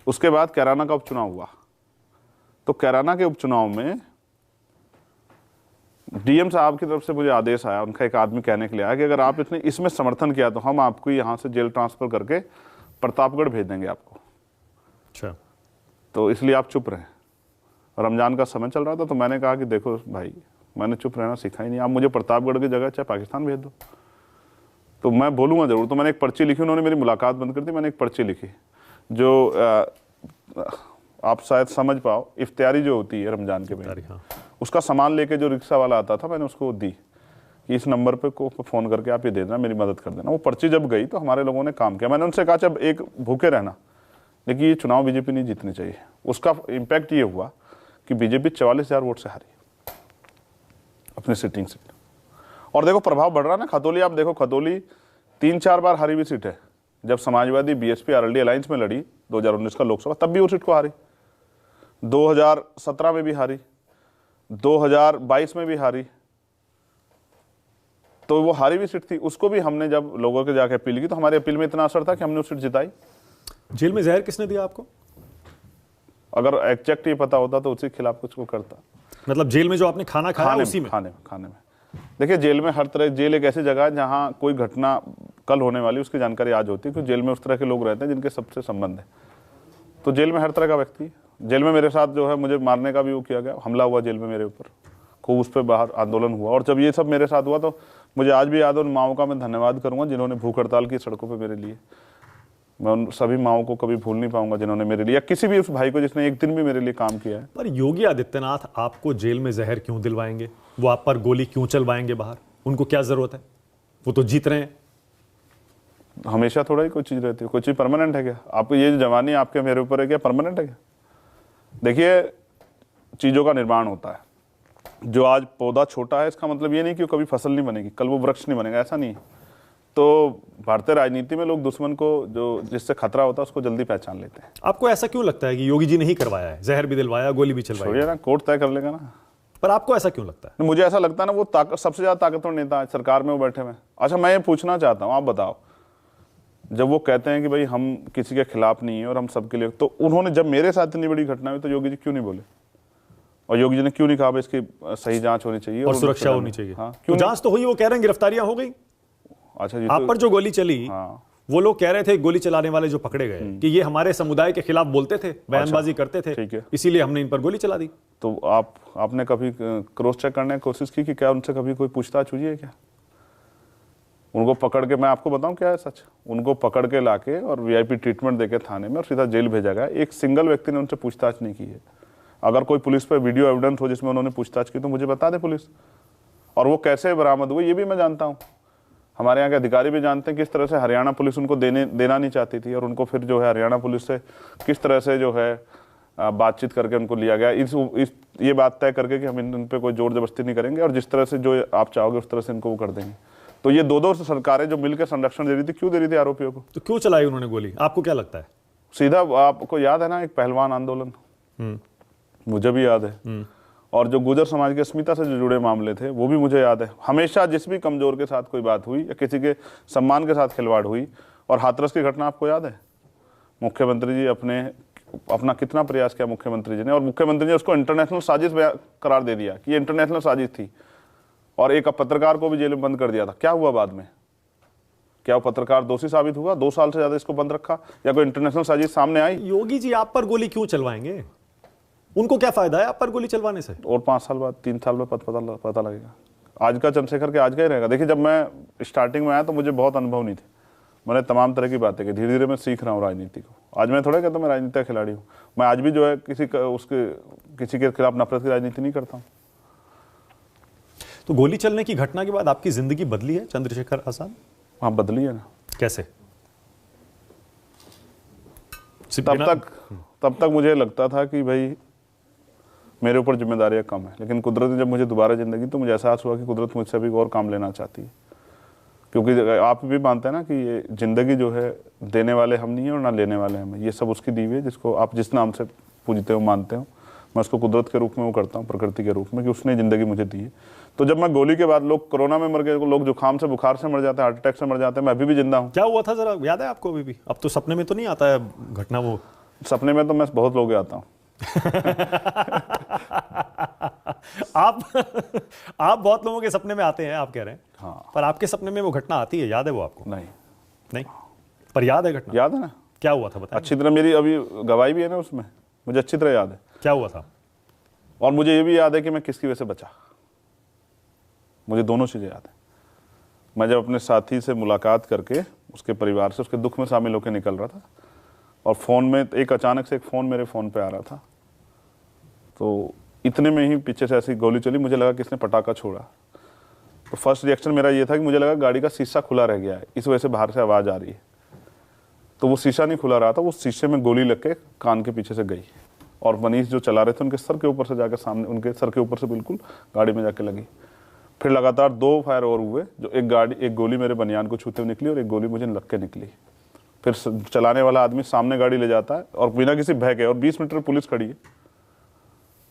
उसके बाद कैराना का उपचुनाव हुआ, तो कैराना के उपचुनाव में डीएम साहब की तरफ से मुझे आदेश आया, उनका एक आदमी कहने के लिए आया कि अगर आप इसमें समर्थन किया तो हम आपको यहाँ से जेल ट्रांसफर करके प्रतापगढ़ भेज देंगे आपको। अच्छा। तो इसलिए आप चुप रहें। रमजान का समय चल रहा था, तो मैंने कहा कि देखो भाई, मैंने चुप रहना सीखा ही नहीं, आप मुझे प्रतापगढ़ की जगह चाहे पाकिस्तान भेज दो, तो मैं बोलूँगा जरूर। तो मैंने एक पर्ची लिखी, उन्होंने मेरी मुलाकात बंद कर दी। मैंने एक पर्ची लिखी जो आप शायद समझ पाओ, इफ्तियारी जो होती है रमजान के महीने, हाँ। उसका सामान लेके जो रिक्शा वाला आता था, मैंने उसको दी कि इस नंबर पे को फ़ोन करके आप ये दे देना, मेरी मदद कर देना। वो पर्ची जब गई तो हमारे लोगों ने काम किया। मैंने उनसे कहा जब एक भूखे रहना, लेकिन ये चुनाव बीजेपी नहीं जीतनी चाहिए। उसका इम्पैक्ट ये हुआ कि बीजेपी 44,000 वोट से हारी अपनी सिटिंग सीट। और देखो प्रभाव बढ़ रहा है ना। खतौली आप देखो, खतौली 3-4 बार हारी हुई सीट है। जब समाजवादी बीएसपी आरएलडी अलायंस में लड़ी 2019 का लोकसभा, तब भी वो सीट को हारी। 2017 में भी हारी, 2022 में भी हारी। तो वो हारी भी सीट थी, उसको भी हमने जब लोगों के जाके अपील की, तो हमारी अपील में इतना असर था कि हमने उस सीट जिताई। जेल में जहर किसने दिया आपको? अगर एग्जैक्ट ये पता होता तो उसके खिलाफ कुछ को करता। मतलब जेल में जो आपने खाना खाया उसी में? खाने में। देखिए जेल में हर तरह, जेल एक ऐसी जगह है जहाँ कोई घटना कल होने वाली उसकी जानकारी आज होती है, क्योंकि जेल में उस तरह के लोग रहते हैं जिनके सबसे संबंध है। तो जेल में हर तरह का व्यक्ति है। जेल में मेरे साथ जो है, मुझे मारने का भी वो किया गया, हमला हुआ जेल में मेरे ऊपर, खूब उस पर बाहर आंदोलन हुआ। और जब ये सब मेरे साथ हुआ तो मुझे आज भी याद है, उन माओं का मैं धन्यवाद करूँगा जिन्होंने भूख हड़ताल की सड़कों पर मेरे लिए। मैं उन सभी माओं को कभी भूल नहीं पाऊंगा जिन्होंने मेरे लिए, या किसी भी उस भाई को जिसने एक दिन भी मेरे लिए काम किया है। पर योगी आदित्यनाथ आपको जेल में जहर क्यों दिलवाएंगे? वो आप पर गोली क्यों चलवाएंगे बाहर? उनको क्या जरूरत है? वो तो जीत रहे हैं। हमेशा थोड़ा ही कोई चीज रहती है, कोई चीज परमानेंट है क्या? आपको ये जवानी आपके मेरे ऊपर है क्या, परमानेंट है क्या? देखिए चीजों का निर्माण होता है। जो आज पौधा छोटा है, इसका मतलब ये नहीं कि कभी फसल नहीं बनेगी, कल वो वृक्ष नहीं बनेगा, ऐसा नहीं है। तो भारतीय राजनीति में लोग दुश्मन को, जो जिससे खतरा होता है, उसको जल्दी पहचान लेते हैं। आपको ऐसा क्यों लगता है कि योगी जी ने ही करवाया है? जहर भी दिलवाया, गोली भी चलवाई? छोड़िए ना, कोर्ट तय कर लेगा ना। पर आपको ऐसा क्यों लगता है? मुझे ऐसा लगता है ना, वो सबसे ज्यादा ताकतवर नेता है सरकार में, वो बैठे हुए। अच्छा मैं ये पूछना चाहता हूँ, आप बताओ, जब वो कहते हैं कि भाई हम किसी के खिलाफ नहीं है और हम सबके लिए, तो उन्होंने जब मेरे साथ इतनी बड़ी घटना हुई तो योगी जी क्यों नहीं बोले? और योगी जी ने क्यों नहीं कहा इसकी सही जांच होनी चाहिए और सुरक्षा होनी चाहिए? हाँ, क्यों? जांच तो हुई, वो कह रहे हैं गिरफ्तारियां हो गई। अच्छा जी, आप पर जो गोली चली, हाँ, वो लोग कह रहे थे, गोली चलाने वाले जो पकड़े गए, कि ये हमारे समुदाय के खिलाफ बोलते थे, बयानबाजी करते थे, ठीक है, इसीलिए हमने इन पर गोली चला दी। तो आपने कभी क्रॉस चेक करने की कोशिश की कि क्या उनसे कभी कोई पूछताछ हुई है क्या? उनको पकड़ के, मैं आपको बताऊं क्या है सच, उनको पकड़ के लाके और वीआईपी ट्रीटमेंट देके थाने में और सीधा जेल भेजा गया। एक सिंगल व्यक्ति ने उनसे पूछताछ नहीं की है। अगर कोई पुलिस पर वीडियो एविडेंस हो जिसमें उन्होंने पूछताछ की तो मुझे बता दे पुलिस, और वो कैसे बरामद हुए ये भी मैं जानता हूँ। हमारे यहाँ के अधिकारी भी जानते हैं किस तरह से हरियाणा पुलिस उनको देना नहीं चाहती थी, और उनको फिर जो है हरियाणा पुलिस से किस तरह से जो है बातचीत करके उनको लिया गया, इस ये बात तय करके कि हम इन पे कोई जोर जबरदस्ती नहीं करेंगे और जिस तरह से जो आप चाहोगे उस तरह से इनको वो कर देंगे। तो ये दो सरकारें जो मिलकर संरक्षण दे रही थी, क्यों दे रही थी आरोपियों को? तो क्यों चलाई उन्होंने गोली, आपको क्या लगता है? सीधा, आपको याद है ना एक पहलवान आंदोलन, मुझे भी याद है, और जो गुर्जर समाज की अस्मिता से जो जुड़े मामले थे वो भी मुझे याद है। हमेशा जिस भी कमजोर के साथ कोई बात हुई या किसी के सम्मान के साथ खिलवाड़ हुई, और हाथरस की घटना आपको याद है, मुख्यमंत्री जी अपना कितना प्रयास किया मुख्यमंत्री जी ने, और मुख्यमंत्री ने उसको इंटरनेशनल साजिश करार दे दिया कि ये इंटरनेशनल साजिश थी, और एक पत्रकार को भी जेल में बंद कर दिया था। क्या हुआ बाद में? क्या वो पत्रकार दोषी साबित हुआ? 2 साल से ज्यादा इसको बंद रखा, या कोई इंटरनेशनल साजिश सामने आई? योगी जी आप पर गोली क्यों चलवाएंगे? उनको क्या फायदा है आप पर गोली चलवाने से? और 5 साल बाद, 3 साल बाद पता लगेगा। आज का चंद्रशेखर के आज का ही रहेगा। देखिए, जब मैं स्टार्टिंग में आया तो मुझे बहुत अनुभव नहीं थे, मैंने तमाम तरह की बातें की, धीरे धीरे मैं सीख रहा हूँ राजनीति को। आज मैं थोड़ा कहता हूँ मैं राजनीति का खिलाड़ी हूँ, मैं आज भी जो है किसी के खिलाफ नफरत की राजनीति नहीं करता हूँ। तो गोली चलने की घटना के बाद आपकी जिंदगी बदली है चंद्रशेखर आजाद? हाँ, बदली है ना। कैसे? तब तक मुझे लगता था कि भाई मेरे ऊपर जिम्मेदारियां कम है, लेकिन कुदरत ने जब मुझे दोबारा जिंदगी, तो मुझे एहसास हुआ कि कुदरत मुझसे भी और काम लेना चाहती है। क्योंकि आप भी मानते हैं ना कि ये जिंदगी जो है देने वाले हम नहीं है और ना लेने वाले हम, ये सब उसकी दी हुई है जिसको आप जिस नाम से पूजते हो, मानते हो। मैं उसको कुदरत के रूप में वो करता हूँ, प्रकृति के रूप में, कि उसने ज़िंदगी मुझे दी है। तो जब मैं गोली के बाद, लोग कोरोना में मर गए, लोग जुकाम से, बुखार से मर जाते हैं, हार्ट अटैक से मर जाते हैं, मैं अभी भी जिंदा हूँ। क्या हुआ था जरा याद है आपको अभी भी? अब तो सपने में तो नहीं आता है घटना वो? सपने में तो मैं बहुत लोग आता हूँ। आप बहुत लोगों के सपने में आते हैं, आप कह रहे हैं। हाँ। पर आपके सपने में वो घटना आती है, याद है वो आपको? नहीं, पर याद है घटना? याद है ना। क्या हुआ था बताएं? अच्छी तरह, मेरी अभी गवाही भी है ना उसमें, मुझे अच्छी तरह याद है क्या हुआ था। और मुझे ये भी याद है कि मैं किसकी वजह से बचा, मुझे दोनों चीज़ें याद है। मैं जब अपने साथी से मुलाकात करके उसके परिवार से उसके दुख में शामिल होकर निकल रहा था, और फ़ोन में अचानक से एक फ़ोन मेरे फ़ोन पे आ रहा था, तो इतने में ही पीछे से ऐसी गोली चली, मुझे लगा कि इसने पटाखा छोड़ा। तो फर्स्ट रिएक्शन मेरा ये था कि मुझे लगा गाड़ी का शीशा खुला रह गया है, इस वजह से बाहर से आवाज़ आ रही है। तो वो शीशा नहीं खुला रहा था, वो शीशे में गोली लग के कान के पीछे से गई, और मनीष जो चला रहे थे उनके सर के ऊपर से जाकर सामने, उनके सर के ऊपर से बिल्कुल गाड़ी में जाके लगी। फिर लगातार 2 फायर और हुए, जो एक गोली मेरे बनियान को छूते हुए निकली और एक गोली मुझे लग के निकली। फिर चलाने वाला आदमी सामने गाड़ी ले जाता है और बिना किसी भय के, और 20 मीटर पुलिस खड़ी है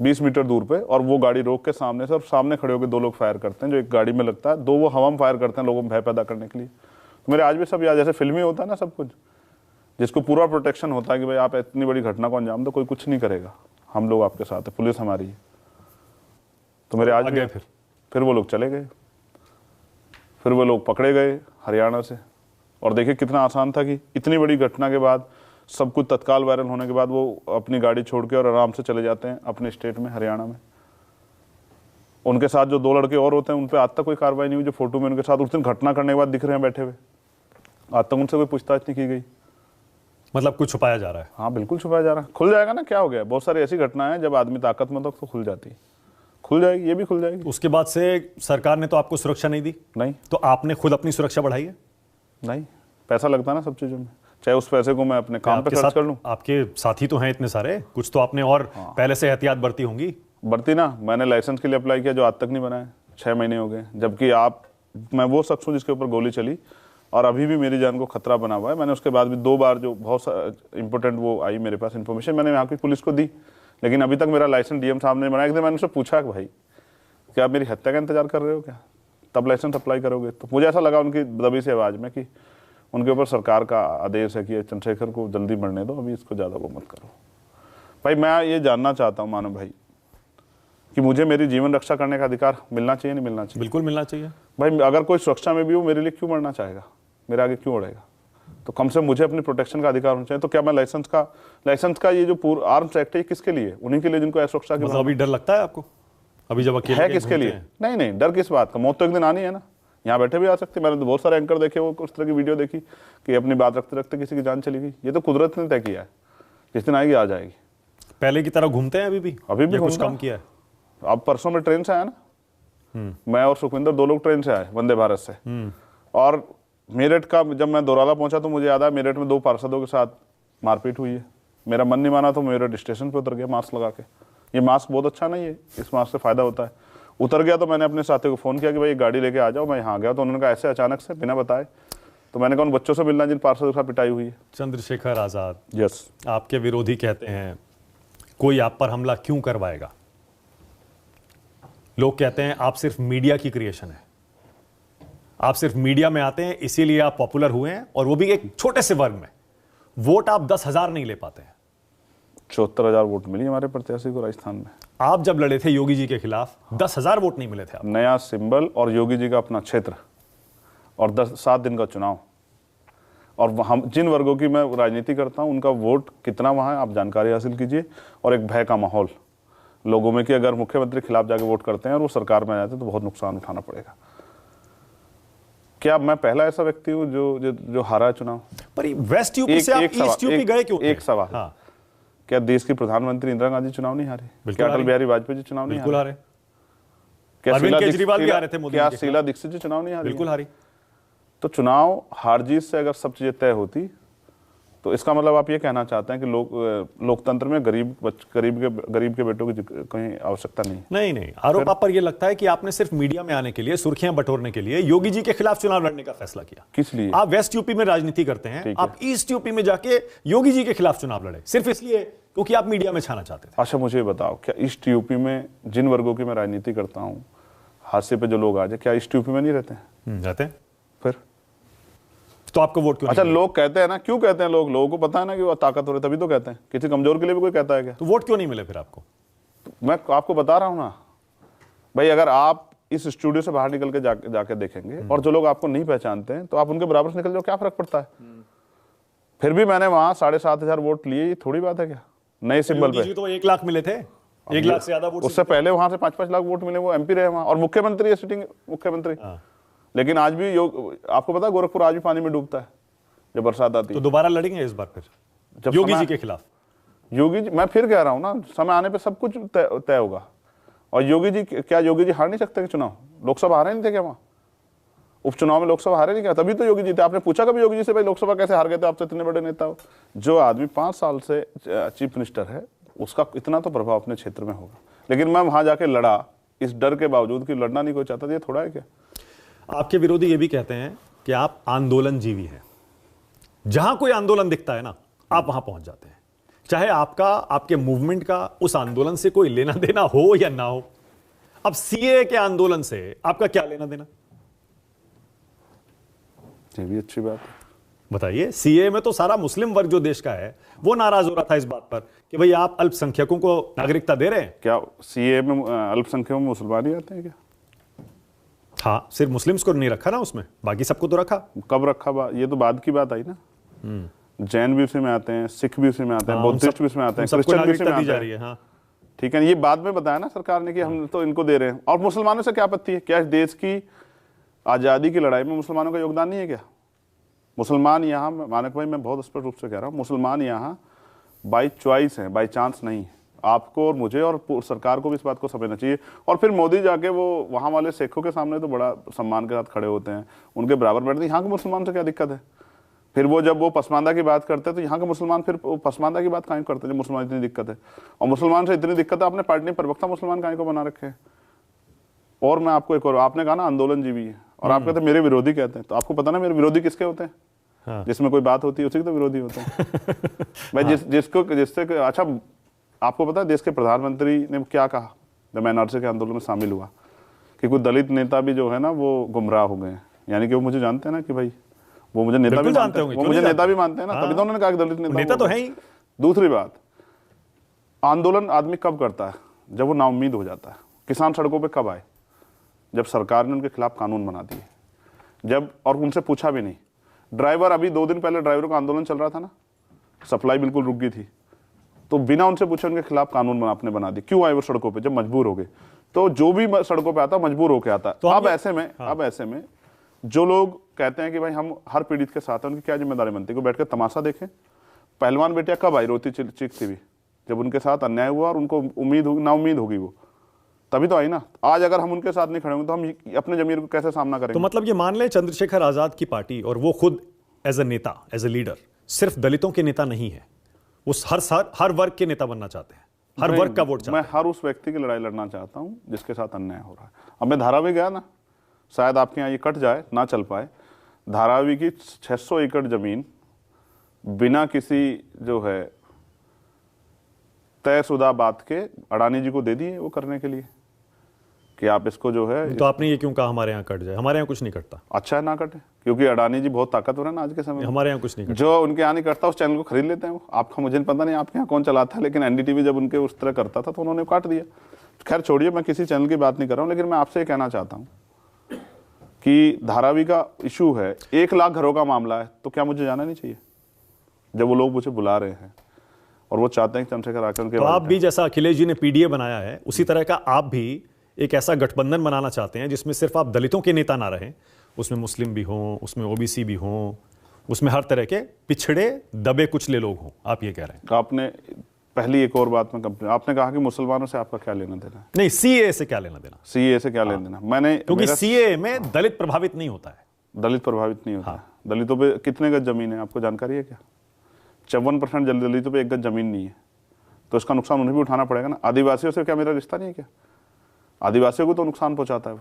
20 मीटर दूर पे, और वो गाड़ी रोक के सामने से, और सामने खड़े होकर 2 लोग फायर करते हैं, जो एक गाड़ी में लगता है, 2 वो हवा में फायर करते हैं लोगों में भय पैदा करने के लिए। तो मेरे आज भी सब याद, जैसे फिल्मी होता है ना सब कुछ, जिसको पूरा प्रोटेक्शन होता है कि भाई आप इतनी बड़ी घटना को अंजाम दो, कोई कुछ नहीं करेगा, हम लोग आपके साथ है, पुलिस हमारी है। तो मेरे आज भी फिर वो लोग चले गए, फिर वो लोग पकड़े गए हरियाणा से। और देखिए कितना आसान था कि इतनी बड़ी घटना के बाद, सब कुछ तत्काल वायरल होने के बाद, वो अपनी गाड़ी छोड़ के और आराम से चले जाते हैं अपने स्टेट में, हरियाणा में। उनके साथ जो 2 लड़के और होते हैं उन पर आज तक कोई कार्रवाई नहीं हुई, जो फोटो में उनके साथ उस दिन घटना करने के बाद दिख रहे हैं बैठे हुए, आज तक उनसे कोई पूछताछ नहीं की गई। मतलब कुछ छुपाया जा रहा है? हाँ, बिल्कुल छुपाया जा रहा है। खुल जाएगा ना, क्या हो गया, बहुत सारी ऐसी घटनाएं हैं जब आदमी ताकतमंद हो तो खुल जाती है, खुल जाएगी, ये भी खुल जाएगी। उसके बाद से सरकार ने तो आपको सुरक्षा नहीं दी? नहीं। तो आपने खुद अपनी सुरक्षा बढ़ाई है? नहीं, पैसा लगता है ना सब चीज़ों में, चाहे उस पैसे को मैं अपने काम पे खर्च कर लूँ। आपके साथी तो हैं इतने सारे, कुछ तो आपने और पहले से एहतियात बरती होंगी। बरती ना, मैंने लाइसेंस के लिए अप्लाई किया जो आज तक नहीं बनाया, 6 महीने हो गए, जबकि मैं वो शख्स हूँ जिसके ऊपर गोली चली और अभी भी मेरी जान को खतरा बना हुआ है। मैंने उसके बाद भी 2 बार जो बहुत इंपॉर्टेंट वो आई मेरे पास इन्फॉर्मेशन, मैंने यहाँ की पुलिस को दी, लेकिन अभी तक मेरा लाइसेंस डीएम साहब ने बनाया। एक दिन मैंने उससे पूछा कि भाई क्या आप मेरी हत्या का इंतजार कर रहे हो क्या, तब लाइसेंस अप्लाई करोगे? तो मुझे ऐसा लगा उनकी दबी से आवाज़ में कि उनके ऊपर सरकार का आदेश है कि चंद्रशेखर को जल्दी मरने दो, अभी इसको ज़्यादा वो मत करो। भाई मैं ये जानना चाहता हूँ मानव भाई कि मुझे मेरी जीवन रक्षा करने का अधिकार मिलना चाहिए, नहीं मिलना चाहिए? बिल्कुल मिलना चाहिए भाई। अगर कोई सुरक्षा में भी हो, मेरे लिए क्यों मरना चाहेगा, मेरे आगे क्यों उड़ेगा? तो कम से कम मुझे अपनी प्रोटेक्शन का अधिकार होना चाहिए। तो क्या मैं लाइसेंस का ये जो पूरा आर्म्स एक्ट है किसके लिए? उन्हीं के लिए जिनको सुरक्षा की। मतलब अभी डर लगता है आपको अभी जब अकेले है? किसके लिए? नहीं, डर किस बात का, मौत तो एक दिन आनी है ना, यहाँ बैठे भी आ सकते। मैंने तो बहुत सारे एंकर देखे, वो उस तरह की वीडियो देखी कि अपनी बात रखते रखते किसी की जान चली गई। ये तो कुदरत ने तय किया है, जिस दिन आएगी आ जाएगी। पहले की तरह घूमते हैं अभी भी कुछ कम किया है? अब परसों में ट्रेन से आया ना, मैं और सुखविंदर 2 लोग ट्रेन से आए, वंदे भारत से। और मेरठ का जब मैं दोराला पहुंचा तो मुझे याद आया मेरठ में 2 पार्षदों के साथ मारपीट हुई है। मेरा मन नहीं माना तो मेरठ स्टेशन पे उतर गया मास्क लगा के। ये मास्क बहुत अच्छा नहीं है, इस मास्क से फायदा होता है। उतर गया तो मैंने अपने साथी को फ़ोन किया कि भाई गाड़ी लेके आ जाओ, मैं यहाँ गया। तो उन्होंने कहा ऐसे अचानक से बिना बताए। तो मैंने कहा उन बच्चों से मिलना जिन पार्षदों के साथ पिटाई हुई है। चंद्रशेखर आजाद, यस, आपके विरोधी कहते हैं कोई आप पर हमला क्यों करवाएगा। लोग कहते हैं आप सिर्फ मीडिया की क्रिएशन है, आप सिर्फ मीडिया में आते हैं इसीलिए आप पॉपुलर हुए हैं, और वो भी एक छोटे से वर्ग में। वोट आप 10,000 नहीं ले पाते हैं। 74,000 वोट मिली हमारे प्रत्याशी को राजस्थान में। आप जब लड़े थे योगी जी के खिलाफ 10,000 वोट नहीं मिले थे। आप नया सिंबल और योगी जी का अपना क्षेत्र और 7 दिन का चुनाव, और हम जिन वर्गों की मैं राजनीति करता हूं उनका वोट कितना वहां है आप जानकारी हासिल कीजिए। और एक भय का माहौल लोगों में कि अगर मुख्यमंत्री खिलाफ जाके वोट करते हैं और वो सरकार में आ जाते हैं तो बहुत नुकसान उठाना पड़ेगा। क्या मैं पहला ऐसा व्यक्ति हूं जो हारा है चुनाव? पर वेस्ट यूपी से आप ईस्ट यूपी गए क्यों? एक सवाल, हाँ। क्या देश की प्रधानमंत्री इंदिरा गांधी चुनाव नहीं हारी? क्या अटल बिहारी वाजपेयी जी चुनाव नहीं हारे? क्या अरविंद केजरीवाल भी हारे थे मोदी? क्या शीला दीक्षित जी चुनाव नहीं हारी? बिल्कुल हारी। तो चुनाव हार जीत से अगर सब चीजें तय होती तो इसका मतलब आप ये कहना चाहते हैं कि लोकतंत्र में गरीब के बेटों की कहीं आवश्यकता नहीं? नहीं। आरोप आप पर यह लगता है कि आपने सिर्फ मीडिया में आने के लिए, सुर्खियां बटोरने के लिए योगी जी के खिलाफ चुनाव लड़ने का फैसला किया। किस लिए? आप वेस्ट यूपी में राजनीति करते हैं, आप ईस्ट यूपी में जाके योगी जी के खिलाफ चुनाव लड़े सिर्फ इसलिए क्योंकि आप मीडिया में छाना चाहते थे। अच्छा मुझे बताओ, क्या ईस्ट यूपी में जिन वर्गों की मैं राजनीति करता हूँ, हादसे पे जो लोग आ जाए, क्या ईस्ट यूपी में नहीं रहते हैं? रहते हैं। फिर तो आपको वोट क्यों? अच्छा, लोग कहते हैं ना, क्यों कहते हैं लोगों को पता है ना कि वो ताकतवर है, तभी तो कहते हैं। किसी कमजोर के लिए भी कोई कहता है क्या? तो वोट क्यों नहीं मिले फिर आपको? तो मैं आपको बता रहा हूं ना भाई, अगर आप इस स्टूडियो से बाहर निकल के जाके देखेंगे और जो लोग आपको नहीं पहचानते हैं तो आप उनके बराबर से निकल जाओ, क्या फर्क पड़ता है? फिर भी मैंने वहां 7,500 वोट लिए, ये थोड़ी बात है क्या? नए सिंबल पे तो 1 लाख मिले थे, 1 लाख से ज्यादा वोट। उससे पहले वहां से 5-5 लाख वोट मिले, वो एमपी रहे वहां, और मुख्यमंत्री है, सिटिंग मुख्यमंत्री। लेकिन आज भी आपको पता है गोरखपुर आज भी पानी में डूबता है जब बरसात आती है। तो दोबारा लड़ेंगे इस बार फिर जब योगी जी के खिलाफ? योगी जी, मैं फिर कह रहा हूं ना, समय आने पे सब कुछ तय होगा। और योगी जी, क्या योगी जी हार नहीं सकते चुनाव? लोकसभा हारे नहीं थे क्या वहां? उपचुनाव में लोकसभा हारे नहीं क्या? तभी तो योगी जी थे। आपने पूछा कभी योगी जी से भाई लोकसभा कैसे हार गए थे, आपसे इतने बड़े नेता हो? जो आदमी 5 साल से चीफ मिनिस्टर है उसका इतना तो प्रभाव अपने क्षेत्र में होगा। लेकिन मैं वहां जाके लड़ा इस डर के बावजूद कि लड़ना नहीं कोई चाहता, ये थोड़ा है क्या? आपके विरोधी ये भी कहते हैं कि आप आंदोलन जीवी हैं, जहां कोई आंदोलन दिखता है ना आप वहां पहुंच जाते हैं, चाहे आपके मूवमेंट का उस आंदोलन से कोई लेना देना हो या ना हो। अब सीए के आंदोलन से आपका क्या लेना देना? ये भी अच्छी बात है, बताइए। सीए में तो सारा मुस्लिम वर्ग जो देश का है वो नाराज हो रहा था इस बात पर कि भाई आप अल्पसंख्यकों को नागरिकता दे रहे हैं। क्या सीए में अल्पसंख्यकों में मुसलमान ही आते हैं क्या? हाँ, सिर्फ मुस्लिम्स को नहीं रखा ना उसमें, बाकी सबको तो रखा। कब रखा? ये तो बाद की बात आई ना। जैन भी उसी में आते हैं, सिख भी उसी में आते हैं, बौद्धिस्ट भी उसमें आते हैं, क्रिश्चियन भी उसमें आते हैं। हाँ। ठीक है, ये बाद में बताया ना सरकार ने कि हम तो इनको दे रहे हैं। और मुसलमानों से क्या आपत्ति है? क्या देश की आज़ादी की लड़ाई में मुसलमानों का योगदान नहीं है क्या? मुसलमान यहाँ, मानक भाई मैं बहुत स्पष्ट रूप से कह रहा हूँ, मुसलमान यहाँ बाई चॉइस है, बाई चांस नहीं है। आपको और मुझे और सरकार को भी इस बात को समझना चाहिए। और फिर मोदी जाके वो वहाँ वाले शेखों के सामने तो बड़ा सम्मान के साथ खड़े होते हैं, उनके बराबर बैठते हैं। यहाँ के मुसलमान से क्या दिक्कत है? फिर वो जब वो पसमानदा की बात करते हैं तो यहाँ के मुसलमान फिर पसमानदा की बात काहे करते हैं जब मुसलमान इतनी दिक्कत है? और मुसलमान से इतनी दिक्कत है, आपने पार्टी ने प्रवक्ता मुसलमान काहे को बना रखे हैं? और मैं आपको एक और, आपने कहा ना आंदोलन जीवी है, और आप कहते हैं मेरे विरोधी कहते हैं, तो आपको पता ना मेरे विरोधी किसके होते हैं? हाँ। जिसमें कोई बात होती है उसी के तो विरोधी होते हैं। मैं जिससे अच्छा, आपको पता है देश के प्रधानमंत्री ने क्या कहा जब मैं एनआरसी के आंदोलन में शामिल हुआ? कि कुछ दलित नेता भी जो है ना वो गुमराह हो गए हैं। यानी कि वो मुझे जानते हैं ना कि भाई वो मुझे नेता भी मानते हैं, वो मुझे नेता भी मानते हैं ना, तभी तो उन्होंने कहा कि दलित नेता तो है ही। दूसरी बात, आंदोलन आदमी कब करता है? जब वो नाउम्मीद हो जाता है। किसान सड़कों पे कब आए? जब सरकार ने उनके खिलाफ कानून बना दिए, जब और उनसे पूछा भी नहीं। ड्राइवर, अभी 2 दिन पहले ड्राइवरों का आंदोलन चल रहा था ना, सप्लाई बिल्कुल रुक गई थी, तो बिना उनसे पूछे उनके खिलाफ कानून आपने बना दिया। क्यों आए वो सड़कों पे? जब मजबूर हो गए। तो जो भी सड़कों पे आता मजबूर होकर आता। तो अब ऐसे में जो लोग कहते हैं कि भाई हम हर पीड़ित के साथ हैं, उनकी क्या जिम्मेदारी बनती है? को बैठकर तमाशा देखें? पहलवान बेटियां कब आई रोती चीखती हुई? जब उनके साथ अन्याय हुआ और उनको उम्मीद होगी, ना उम्मीद होगी वो तभी तो आई ना। आज अगर हम उनके साथ नहीं खड़े होंगे तो हम अपने जमीर को कैसे सामना तो करेंगे? मतलब ये मान लें चंद्रशेखर आजाद की पार्टी और वो खुद एज ए नेता, एज ए लीडर, सिर्फ दलितों के नेता नहीं है, वो हर वर्ग के नेता बनना चाहते हैं, हर वर्ग का वोट चाहते मैं हर उस व्यक्ति की लड़ाई लड़ना चाहता हूं जिसके साथ अन्याय हो रहा है। अब मैं धारावी गया ना, शायद आपके यहाँ ये कट जाए, ना चल पाए। धारावी की 600 एकड़ जमीन बिना किसी जो है तयशुदा बात के अडानी जी को दे दिए वो करने के लिए कि आप इसको जो है। तो आपने ये क्यों कहा हमारे यहाँ कट जाए? हमारे यहाँ कुछ नहीं कटता। अच्छा है ना कटे, क्योंकि अडानी जी बहुत ताकतवर है ना आज के समय में। हमारे यहाँ कुछ नहीं कटता। जो उनके यहाँ नहीं करता उस चैनल को खरीद लेते हैं वो। आपका मुझे पता नहीं आपके यहाँ कौन चलाता है, लेकिन एनडीटीवी जब उनके उस तरह करता था तो उन्होंने काट दिया। खैर छोड़िए, मैं किसी चैनल की बात नहीं कर रहा हूँ, लेकिन मैं आपसे ये कहना चाहता हूँ कि धारावी का इशू है, 1 लाख घरों का मामला है, तो क्या मुझे जाना नहीं चाहिए जब वो लोग मुझे बुला रहे हैं और वो चाहते हैं कि चंद्रशेखर आकर के? तो आप भी जैसा अखिलेश जी ने पीडीए बनाया है उसी तरह का आप भी एक ऐसा गठबंधन बनाना चाहते हैं जिसमें सिर्फ आप दलितों के नेता ना रहें, उसमें मुस्लिम भी हों, उसमें ओबीसी भी हों, उसमें हर तरह के पिछड़े दबे कुचले लोग हों, आप ये कह रहे हैं? आपने पहली एक और बात में आपने कहा कि मुसलमानों से आपका क्या लेना देना है? नहीं, सीए से क्या लेना देना? सीए से क्या लेना देना? मैंने, क्योंकि सीए में दलित प्रभावित नहीं होता है। दलित प्रभावित नहीं होता है। दलितों पे कितने गज जमीन है आपको जानकारी है क्या? 54% दलितों पे 1 गज जमीन नहीं है, तो इसका नुकसान उन्हें भी उठाना पड़ेगा ना। आदिवासियों से क्या मेरा रिश्ता नहीं है क्या? आदिवासियों को तो नुकसान पहुंचाता है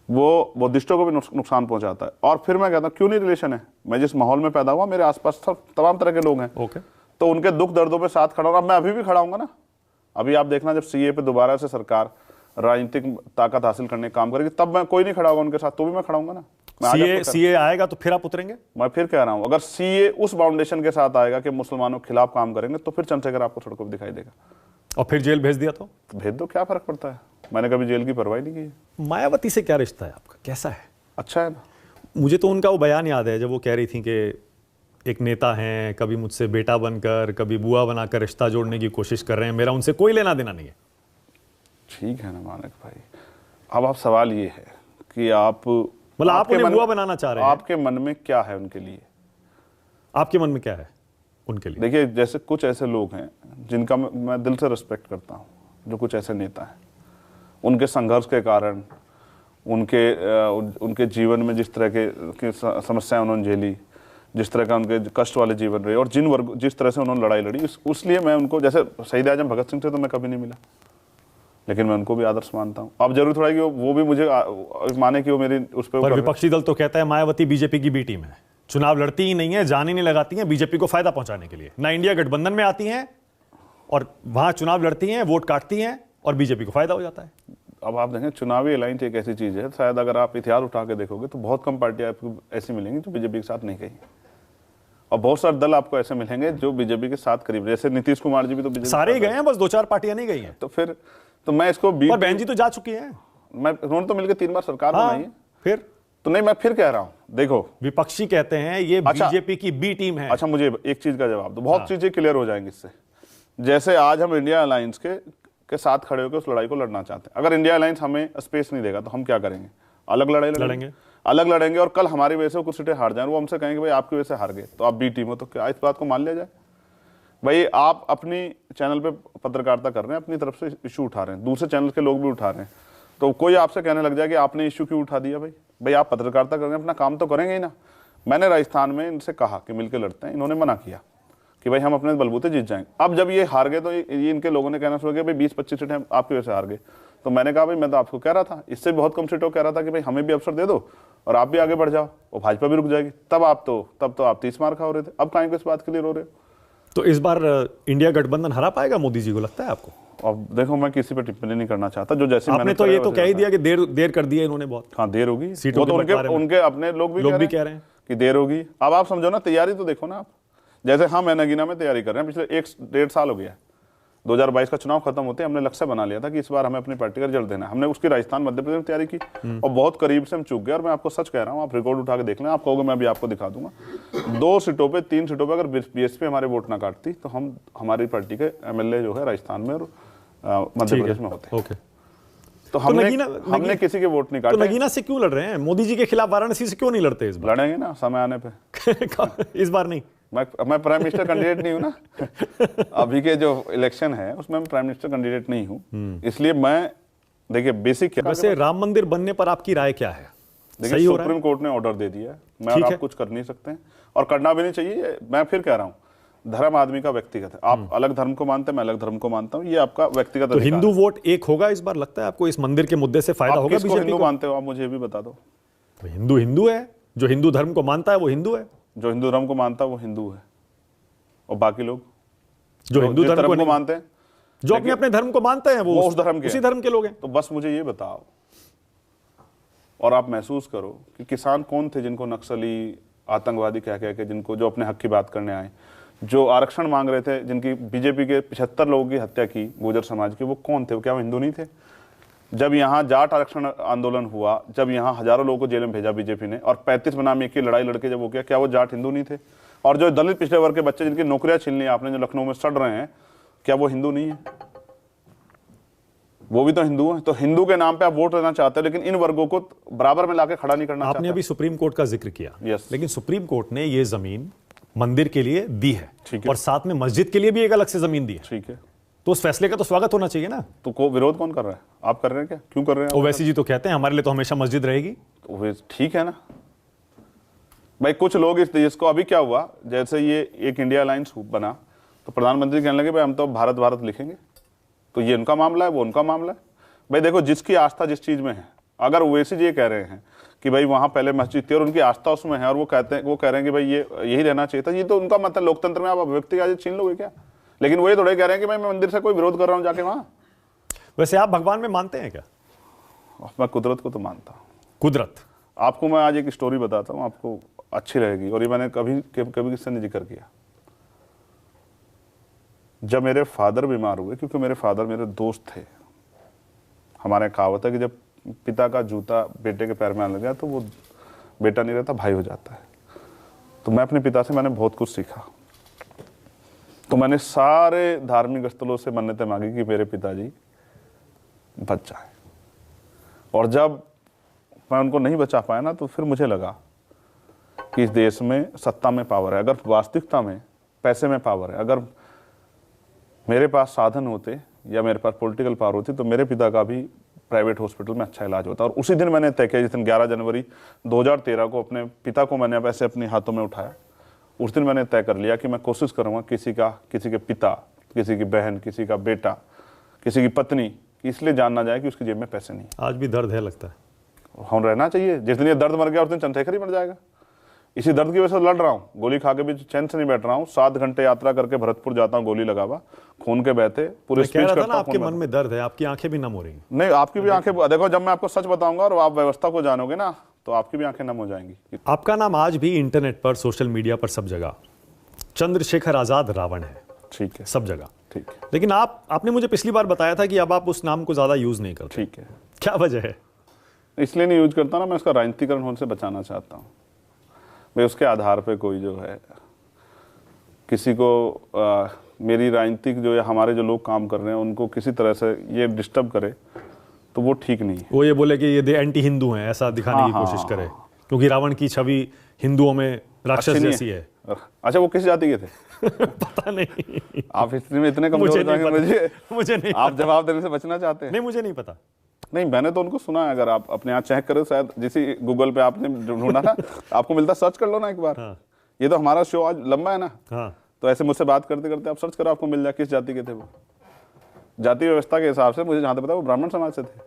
वो बुद्धिस्टों को भी नुकसान पहुंचाता है। और फिर मैं कहता हूं क्यों नहीं रिलेशन है? मैं जिस माहौल में पैदा हुआ, मेरे आसपास तमाम तरह के लोग हैं। ओके, तो उनके दुख दर्दों पे साथ खड़ा हूं। मैं अभी भी खड़ा हूंगा ना। अभी आप देखना, जब सीए पे दोबारा से सरकार राजनीतिक ताकत हासिल करने का काम करेगी, तब मैं कोई नहीं खड़ा होगा उनके साथ, तो भी मैं खड़ा हूंगा ना। सीए आएगा तो फिर आप उतरेंगे? मैं फिर कह रहा हूं, अगर सीए उस फाउंडेशन के साथ आएगा कि मुसलमानों के खिलाफ काम करेंगे, तो फिर चंद्रशेखर आपको सड़कों पर दिखाई देगा। और फिर जेल भेज दिया तो भेज दो, क्या फर्क पड़ता है? मैंने कभी जेल की परवाह नहीं की है। मायावती से क्या रिश्ता है आपका, कैसा है? अच्छा है ना। मुझे तो उनका वो बयान याद है जब वो कह रही थी कि एक नेता हैं, कभी मुझसे बेटा बनकर, कभी बुआ बनाकर रिश्ता जोड़ने की कोशिश कर रहे हैं, मेरा उनसे कोई लेना देना नहीं है। ठीक है ना मानक भाई, अब आप सवाल ये है कि आप मतलब आप उन्हें बुआ बनाना चाह रहे हैं? आपके मन में क्या है उनके लिए? आपके मन में क्या है उनके लिए? देखिए, जैसे कुछ ऐसे लोग हैं जिनका मैं दिल से रिस्पेक्ट करता हूँ, जो कुछ ऐसे नेता हैं, उनके संघर्ष के कारण, उनके जीवन में जिस तरह के समस्याएं उन्होंने झेली, जिस तरह का उनके कष्ट वाले जीवन रहे, और जिस तरह से उन्होंने लड़ाई लड़ी, उसलिए मैं उनको, जैसे शहीद आजम भगत सिंह से तो मैं कभी नहीं मिला, लेकिन मैं उनको भी आदर्श मानता हूँ। अब जरूर थोड़ा कि वो भी मुझे माने कि वो मेरी उस पर विपक्षी दल तो कहता है मायावती बीजेपी की बी टीम है, चुनाव लड़ती ही नहीं है, जान ही नहीं लगाती हैं बीजेपी को फायदा पहुंचाने के लिए, ना इंडिया गठबंधन में आती हैं और वहां चुनाव लड़ती हैं, वोट काटती हैं और बीजेपी को फायदा हो जाता है। अब आप देखें, चुनावी अलायंस एक ऐसी चीज है, शायद अगर आप इतिहास उठा के देखोगे तो बहुत कम पार्टियां आपको ऐसी मिलेंगी जो बीजेपी के साथ नहीं गई, और बहुत सारे दल आपको ऐसे मिलेंगे जो बीजेपी के साथ करीब, जैसे नीतीश कुमार जी भी तो बीजेपी सारे ही गए हैं, बस 2-4 पार्टियां नहीं गई हैं। तो फिर तो मैं इसको और बहन जी तो जा चुकी है, उन्होंने तो मिलकर 3 बार सरकार बनाई है। फिर तो नहीं, मैं फिर कह रहा हूं, देखो विपक्षी कहते हैं ये बीजेपी की बी टीम है। अच्छा, मुझे एक चीज का जवाब दो, बहुत चीजें क्लियर हो जाएंगी इससे। जैसे आज हम इंडिया अलायंस के साथ खड़े होकर उस लड़ाई को लड़ना चाहते हैं, अगर इंडिया अलायंस हमें स्पेस नहीं देगा तो हम क्या करेंगे? अलग लड़ाई लड़ेंगे, अलग लड़ेंगे, और कल हमारी वजह से कुछ सीटें हार जाए, वो हमसे कहेंगे भाई आपकी वजह से हार गए, तो आप बी टीम हो, तो क्या इस बात को मान लिया जाए? भाई आप अपनी चैनल पे पत्रकारिता कर रहे हैं, अपनी तरफ से इशू उठा रहे हैं, दूसरे चैनल के लोग भी उठा रहे हैं, तो कोई आपसे कहने लग जाए कि आपने इशू क्यों उठा दिया? भाई आप पत्रकारिता कर रहे हैं, अपना काम तो करेंगे ही ना। मैंने राजस्थान में इनसे कहा कि मिलकर लड़ते हैं, इन्होंने मना किया कि भाई हम अपने बलबूते जीत जाएंगे। अब जब ये हार गए तो ये इनके लोगों ने कहना शुरू किया भाई 20-25 सीटें आपकी वजह से हार गए। तो मैंने कहा भाई मैं तो आपको कह रहा था, इससे बहुत कम सीटों कह रहा था कि भाई हमें भी अवसर दे दो और आप भी आगे बढ़ जाओ, और भाजपा भी रुक जाएगी। तब आप 30 मार खा रहे थे, अब कहीं को इस बात के लिए रो रहे हो? तो इस बार इंडिया गठबंधन हरा पाएगा मोदी जी को, लगता है आपको? अब देखो, मैं किसी पे टिप्पणी नहीं करना चाहता, जो जैसे आपने तो ये तो कह ही दिया कि देर कर दी है इन्होंने बहुत। हाँ, देर होगी, सीटों तो उनके अपने लोग भी कह रहे हैं कि देर होगी। अब आप समझो ना, तैयारी तो देखो ना आप, जैसे हम नगीना में तैयारी कर रहे हैं, पिछले 1-1.5 साल हो गया। 2022 का चुनाव खत्म होते हमने लक्ष्य बना लिया था कि इस बार हमें अपनी पार्टी का रिजल्ट देना है। हमने उसकी राजस्थान मध्य प्रदेश में तैयारी की और बहुत करीब से हम चूक गए। और मैं आपको सच कह रहा हूँ, आप रिकॉर्ड उठा के देख लें, आप कहोगे मैं भी आपको दिखा दूंगा। 2 सीटों पे 3 सीटों पे अगर बीएसपी हमारे वोट ना काटती तो हम हमारी पार्टी के एमएलए जो है राजस्थान में और मध्य प्रदेश में होते। ओके, तो हमने किसी के वोट नहीं काटे। तो नगीना से क्यों लड़ रहे हैं? मोदी जी के खिलाफ वाराणसी से क्यों नहीं लड़ते इस बार? लड़ेंगे ना समय आने पे। इस बार नहीं, मैं प्राइम मिनिस्टर कैंडिडेट नहीं हूं ना। अभी के जो इलेक्शन है उसमें मैं प्राइम मिनिस्टर कैंडिडेट नहीं हूं, इसलिए मैं देखिए बेसिक वैसे राम मंदिर बनने पर आपकी राय क्या है? देखिए सही हो रहा है? सुप्रीम कोर्ट ने ऑर्डर दे दिया है, मैं ठीक और है। आप कुछ कर नहीं सकते हैं और करना भी नहीं चाहिए। मैं फिर कह रहा हूं धर्म आदमी का व्यक्तिगत है, आप अलग धर्म को मानते हैं, मैं अलग धर्म को मानता हूं, ये आपका व्यक्तिगत तो अधिकार हिंदू है। वोट एक होगा इस बार, लगता है आपको इस मंदिर के मुद्दे से फायदा आप होगा किसको बीजेपी हिंदू को? मानते हो आप मुझे ये भी बता दो। तो हिंदू हिंदू है, जो हिंदू धर्म को मानता है वो हिंदू है, जो हिंदू धर्म को मानता है वो हिंदू है, और बाकी लोग जो हिंदू जिस धर्म को नहीं, मानते हैं जो अपने अपने धर्म को मानते हैं वो उस धर्म के उसी हैं। धर्म के लोग हैं। तो बस मुझे ये बताओ और आप महसूस करो कि किसान कौन थे जिनको नक्सली आतंकवादी कह के जिनको जो अपने हक की बात करने आए, जो आरक्षण मांग रहे थे, जिनकी बीजेपी के 75 लोगों की हत्या की गुर्जर समाज की, वो कौन थे? क्या वो हिंदू नहीं थे? जब यहाँ जाट आरक्षण आंदोलन हुआ, जब यहाँ हजारों लोगों को जेल में भेजा बीजेपी ने और 35 बनाम 1 की लड़ाई लड़के जब वो किया, क्या वो जाट हिंदू नहीं थे? और जो दलित पिछड़े वर्ग के बच्चे जिनकी नौकरियां छीन ली आपने, जो लखनऊ में सड़ रहे हैं, क्या वो हिंदू नहीं है? वो भी तो हिंदू हैं। तो हिंदू के नाम पे आप वोट लेना चाहते हैं, लेकिन इन वर्गों को बराबर में लाके खड़ा नहीं करना आपने चाहते। अभी सुप्रीम कोर्ट का जिक्र किया, यस। लेकिन सुप्रीम कोर्ट ने ये जमीन मंदिर के लिए दी है, ठीक है। और साथ में मस्जिद के लिए भी एक अलग से जमीन दी है, ठीक है, तो उस फैसले का तो स्वागत होना चाहिए ना। तो विरोध कौन कर रहा है? आप कर रहे हैं क्या? क्यों कर रहे हैं? ओवैसी जी तो कहते हैं हमारे लिए तो हमेशा मस्जिद रहेगी। तो ठीक है ना भाई। कुछ लोग इस देश को, अभी क्या हुआ, जैसे ये एक इंडिया अलायंस बना तो प्रधानमंत्री कहने लगे भाई हम तो भारत भारत लिखेंगे, तो ये उनका मामला है, वो उनका मामला है। भाई देखो, जिसकी आस्था जिस चीज में है, अगर ओवैसी जी ये कह रहे हैं कि भाई वहां पहले मस्जिद थी और उनकी आस्था उसमें है और वो कह रहे हैं कि भाई ये यही रहना चाहिए था, ये तो उनका मतलब लोकतंत्र में आप अभिव्यक्ति का छीन लोगे क्या? लेकिन वो ये थोड़े कह रहे हैं कि भाई मैं मंदिर से कोई विरोध कर रहा हूं जाके वहां। वैसे आप भगवान में मानते हैं क्या? मैं कुदरत को तो मानता हूं। कुदरत? आपको मैं आज एक स्टोरी बताता हूं, आपको अच्छी रहेगी, और ये मैंने कभी किससे नहीं जिक्र किया। जब मेरे फादर बीमार हुए, क्योंकि मेरे फादर मेरे दोस्त थे, हमारे कहावत है कि जब पिता का जूता बेटे के पैर में आने लग गया तो वो बेटा नहीं रहता, भाई हो जाता है। तो मैं अपने पिता से मैंने बहुत कुछ सीखा। तो मैंने सारे धार्मिक स्थलों से मन्नतें मांगी कि मेरे पिताजी बच जाए, और जब मैं उनको नहीं बचा पाया ना, तो फिर मुझे लगा कि इस देश में सत्ता में पावर है, अगर वास्तविकता में पैसे में पावर है, अगर मेरे पास साधन होते या मेरे पास पॉलिटिकल पावर होती, तो मेरे पिता का भी प्राइवेट हॉस्पिटल में अच्छा इलाज होता। और उसी दिन मैंने तय किया, जिस दिन 11 जनवरी 2013 को अपने पिता को मैंने ऐसे अपने हाथों में उठाया, उस दिन मैंने तय कर लिया कि मैं कोशिश करूंगा किसी के पिता, किसी की बहन, किसी का बेटा, किसी की पत्नी इसलिए जान ना जाए कि उसकी जेब में पैसे नहीं। आज भी दर्द है लगता है। हम रहना चाहिए, जिस दिन ये दर्द मर गया उस दिन चंद्रशेखर ही मर जाएगा। इसी दर्द की वजह से लड़ रहा हूँ, गोली खा के भी चैन से नहीं बैठ रहा हूँ। 7 घंटे यात्रा करके भरतपुर जाता हूँ, गोली लगावा, खून के बहते, पूरे स्पीच करता हूँ। आपके मन में दर्द है, आपकी आंखें भी नम हो रही हैं। नहीं, आपकी भी आंखें, देखो जब मैं आपको सच बताऊंगा और आप व्यवस्था को जानोगे ना, तो आपकी भी आंखें नम हो जाएंगी। आपका नाम आज भी इंटरनेट पर, सोशल मीडिया पर, सब जगह चंद्रशेखर आजाद रावण है। ठीक है, सब जगह। ठीक है। लेकिन आपने मुझे पिछली बार बताया था कि अब आप उस नाम को ज्यादा यूज नहीं करते। ठीक है। क्या वजह है? इसलिए नहीं यूज करता ना, मैं इसका राजनीतिकरण होने से बचाना चाहता हूँ। भाई उसके आधार पे कोई जो है किसी को मेरी राजनीतिक जो है, हमारे जो लोग काम कर रहे हैं उनको किसी तरह से ये डिस्टर्ब करे, तो वो ठीक नहीं है। वो ये बोले कि ये एंटी हिंदू हैं, ऐसा दिखाने की कोशिश करे, क्योंकि रावण की छवि हिंदुओं में राक्षस जैसी है। अच्छा, वो किस जाति के थे? पता नहीं। आप हिस्ट्री में इतने कमजोर हैं, मुझे नहीं। आप जवाब देने से बचना चाहते हैं? नहीं, मुझे नहीं पता। नहीं, मैंने तो उनको सुना है। अगर आप अपने यहाँ चेक करो, शायद जिसी गूगल पे आपने ढूंढा ना, आपको मिलता, सर्च कर लो ना एक बार। हाँ। ये तो हमारा शो आज लंबा है ना। हाँ। तो ऐसे मुझसे बात करते करते आप सर्च करो, आपको मिल जाए किस जाति के थे वो। जाति व्यवस्था के हिसाब से मुझे जहां तक पता है वो ब्राह्मण समाज से थे।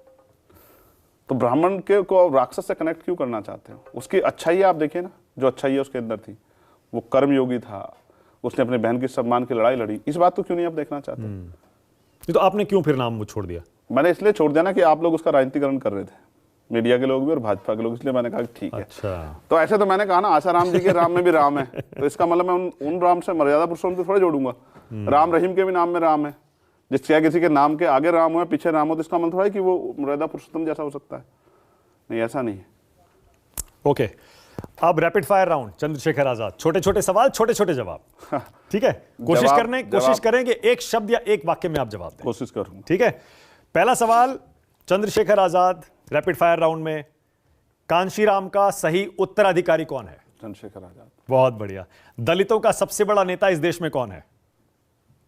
तो ब्राह्मण के को राक्षस से कनेक्ट क्यों करना चाहते हो? उसकी अच्छाई आप देखिए ना, जो अच्छाई उसके अंदर थी, वो कर्मयोगी था, उसने अपने बहन के सम्मान की लड़ाई लड़ी। इस बात को क्यों नहीं आप देखना चाहते? तो आपने क्यों फिर नाम छोड़ दिया? मैंने इसलिए छोड़ दिया ना कि आप लोग उसका राजनीतिकरण कर रहे थे, मीडिया के लोग भी और भाजपा के लोग, इसलिए मैंने कहा ठीक है। अच्छा। तो ऐसे तो मैंने कहा ना, आसाराम जी के राम में भी राम है, तो इसका मतलब मैं उन राम से मर्यादा पुरुषोत्तम थोड़े जोड़ूंगा। राम रहीम के भी नाम में राम है, जिसके किसी के नाम के आगे राम हो पीछे राम हो, तो इसका मतलब थोड़ा है कि वो मर्यादा पुरुषोत्तम जैसा हो सकता है। नहीं, ऐसा नहीं है। ओके, अब rapid fire round, Chandrashekhar Azad, छोटे छोटे सवाल, छोटे छोटे जवाब। ठीक है, कोशिश करेंगे एक शब्द या एक वाक्य में आप जवाब दें। कोशिश करूंगा। ठीक है, पहला सवाल, Chandrashekhar Azad, rapid fire round में कांशीराम का सही उत्तराधिकारी कौन है? चंद्रशेखर आजाद। बहुत बढ़िया। दलितों का सबसे बड़ा नेता इस देश में कौन है?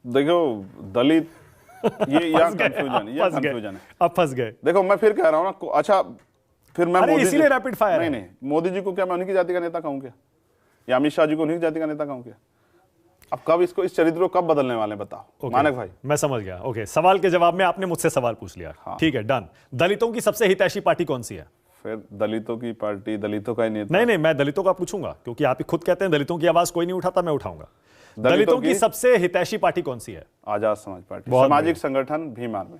देखो दलित ये यहाँ फंस गए, कंफ्यूजन है। अब फंस गए। देखो मैं फिर कह रहा हूँ ना, अच्छा फिर मैं अरे मोदी इसीलिए रैपिड फायर है। नहीं मोदी जी को क्या मैं उन्हीं की जाति का नेता कहूँ क्या, या अमित शाह जी को उन्हीं की जाति का नेता कहूँ क्या? अब कब इसको, इस चरित्र को कब बदलने वाले हैं बताओ मानक भाई। मैं समझ गया। ओके, सवाल के जवाब में आपने मुझसे सवाल पूछ लिया। हाँ। ठीक है, डन। दलितों की सबसे हितैषी पार्टी कौन सी है? फिर दलितों की पार्टी, दलितों का ही नेता। नहीं, मैं दलितों का पूछूंगा क्योंकि आप ही खुद कहते हैं दलितों की आवाज कोई नहीं उठाता, मैं उठाऊंगा। दलितों की सबसे हितैषी पार्टी कौन सी है? आजाद समाज पार्टी। बहुत सामाजिक संगठन भीम आर्मी।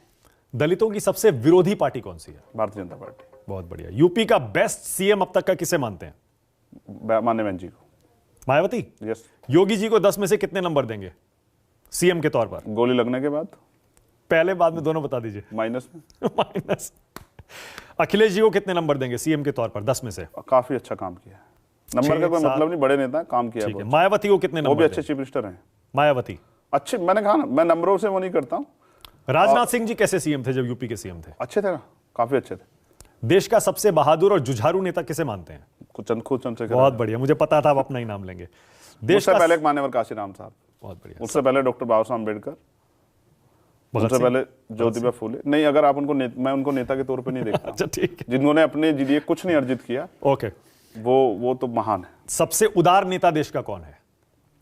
दलितों की सबसे विरोधी पार्टी कौन सी है? भारतीय जनता पार्टी। बहुत बढ़िया। यूपी का बेस्ट सीएम अब तक का किसे मानते हैं? माननीय बहन जी को। मायावती। यस। योगी जी को 10 में से कितने नंबर देंगे सीएम के तौर पर? गोली लगने के बाद पहले बाद में दोनों बता दीजिए। माइनस में। माइनस। अखिलेश जी को कितने नंबर देंगे सीएम के तौर पर 10 में से? काफी अच्छा काम किया है। नंबर का कोई मतलब नहीं, बड़े नेता है, काम किया है। मायावती को कितने नंबर? वो भी अच्छे चीफ मिनिस्टर हैं मायावती। अच्छे, मैंने कहा ना मैं नंबरों से वो नहीं करता हूं। राजनाथ सिंह जी कैसे सीएम थे जब यूपी के सीएम थे? अच्छे थे ना, काफी अच्छे थे। देश का सबसे बहादुर और जुझारू नेता किसे मानते हैं? खुद चंद्रशेखर। बहुत बढ़िया, मुझे पता था आप अपना ही नाम लेंगे। देश उससे पहले एक मान्यवर काशीराम साहब। बहुत बढ़िया। उससे पहले डॉक्टर बाबा साहब अम्बेडकर। उससे पहले ज्योतिबा फूले। नहीं, अगर आप उनको मैं उनको नेता के तौर पे नहीं देखता। अच्छा ठीक है। जिन्होंने अपने लिए कुछ नहीं अर्जित किया, ओके, वो तो महान है। सबसे उदार नेता देश का कौन है?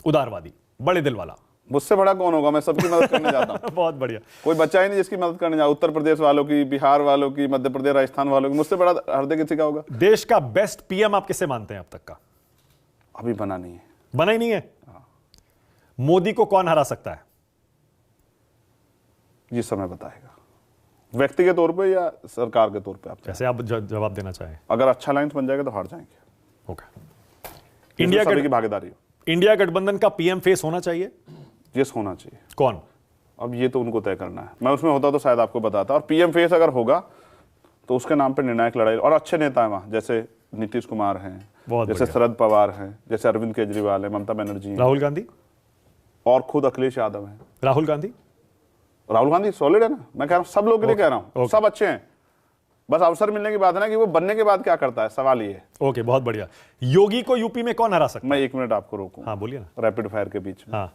उदारवादी, बड़े दिल वाला। मुझसे बड़ा कौन होगा, मैं सबकी मदद करने जाता हूँ। बहुत बढ़िया। कोई बच्चा ही नहीं जिसकी मदद करने जाए। उत्तर प्रदेश वालों की, बिहार वालों की, मध्य प्रदेश, राजस्थान वालों की। मुझसे बड़ा हृदय किसी का होगा? देश का बेस्ट पीएम आप किसे मानते हैं अब तक का? अभी बना नहीं है। बना ही नहीं है। मोदी को कौन हरा सकता है? ये समय बताएगा, व्यक्ति के तौर पे या सरकार के तौर पे। आप जैसे आप जवाब देना चाहें। अगर अच्छा अलायंस बन जाएगा तो हार जाएंगे। ओके। इंडिया की भागीदारी हो। इंडिया गठबंधन का पीएम फेस होना चाहिए? यस, होना चाहिए। कौन? अब ये तो उनको तय करना है। मैं उसमें होता तो शायद आपको बताता। और पीएम फेस अगर होगा तो उसके नाम पे निर्णायक लड़ाई, और अच्छे नेता है वहां, जैसे नीतीश कुमार हैं, जैसे शरद पवार हैं, जैसे अरविंद केजरीवाल है, ममता बनर्जी, राहुल गांधी, और खुद अखिलेश यादव हैं। राहुल गांधी सॉलिड है ना। मैं कह रहा हूँ सब लोग के लिए कह रहा हूँ, सब अच्छे हैं। बस अवसर मिलने की बात है ना, कि वो बनने के बाद क्या करता है, सवाल ये है। ओके, बहुत बढ़िया। योगी को यूपी में कौन हरा सकता है? मैं 1 मिनट आपको रोकूं। हाँ बोलिए ना। रैपिड फायर के बीच में। हाँ।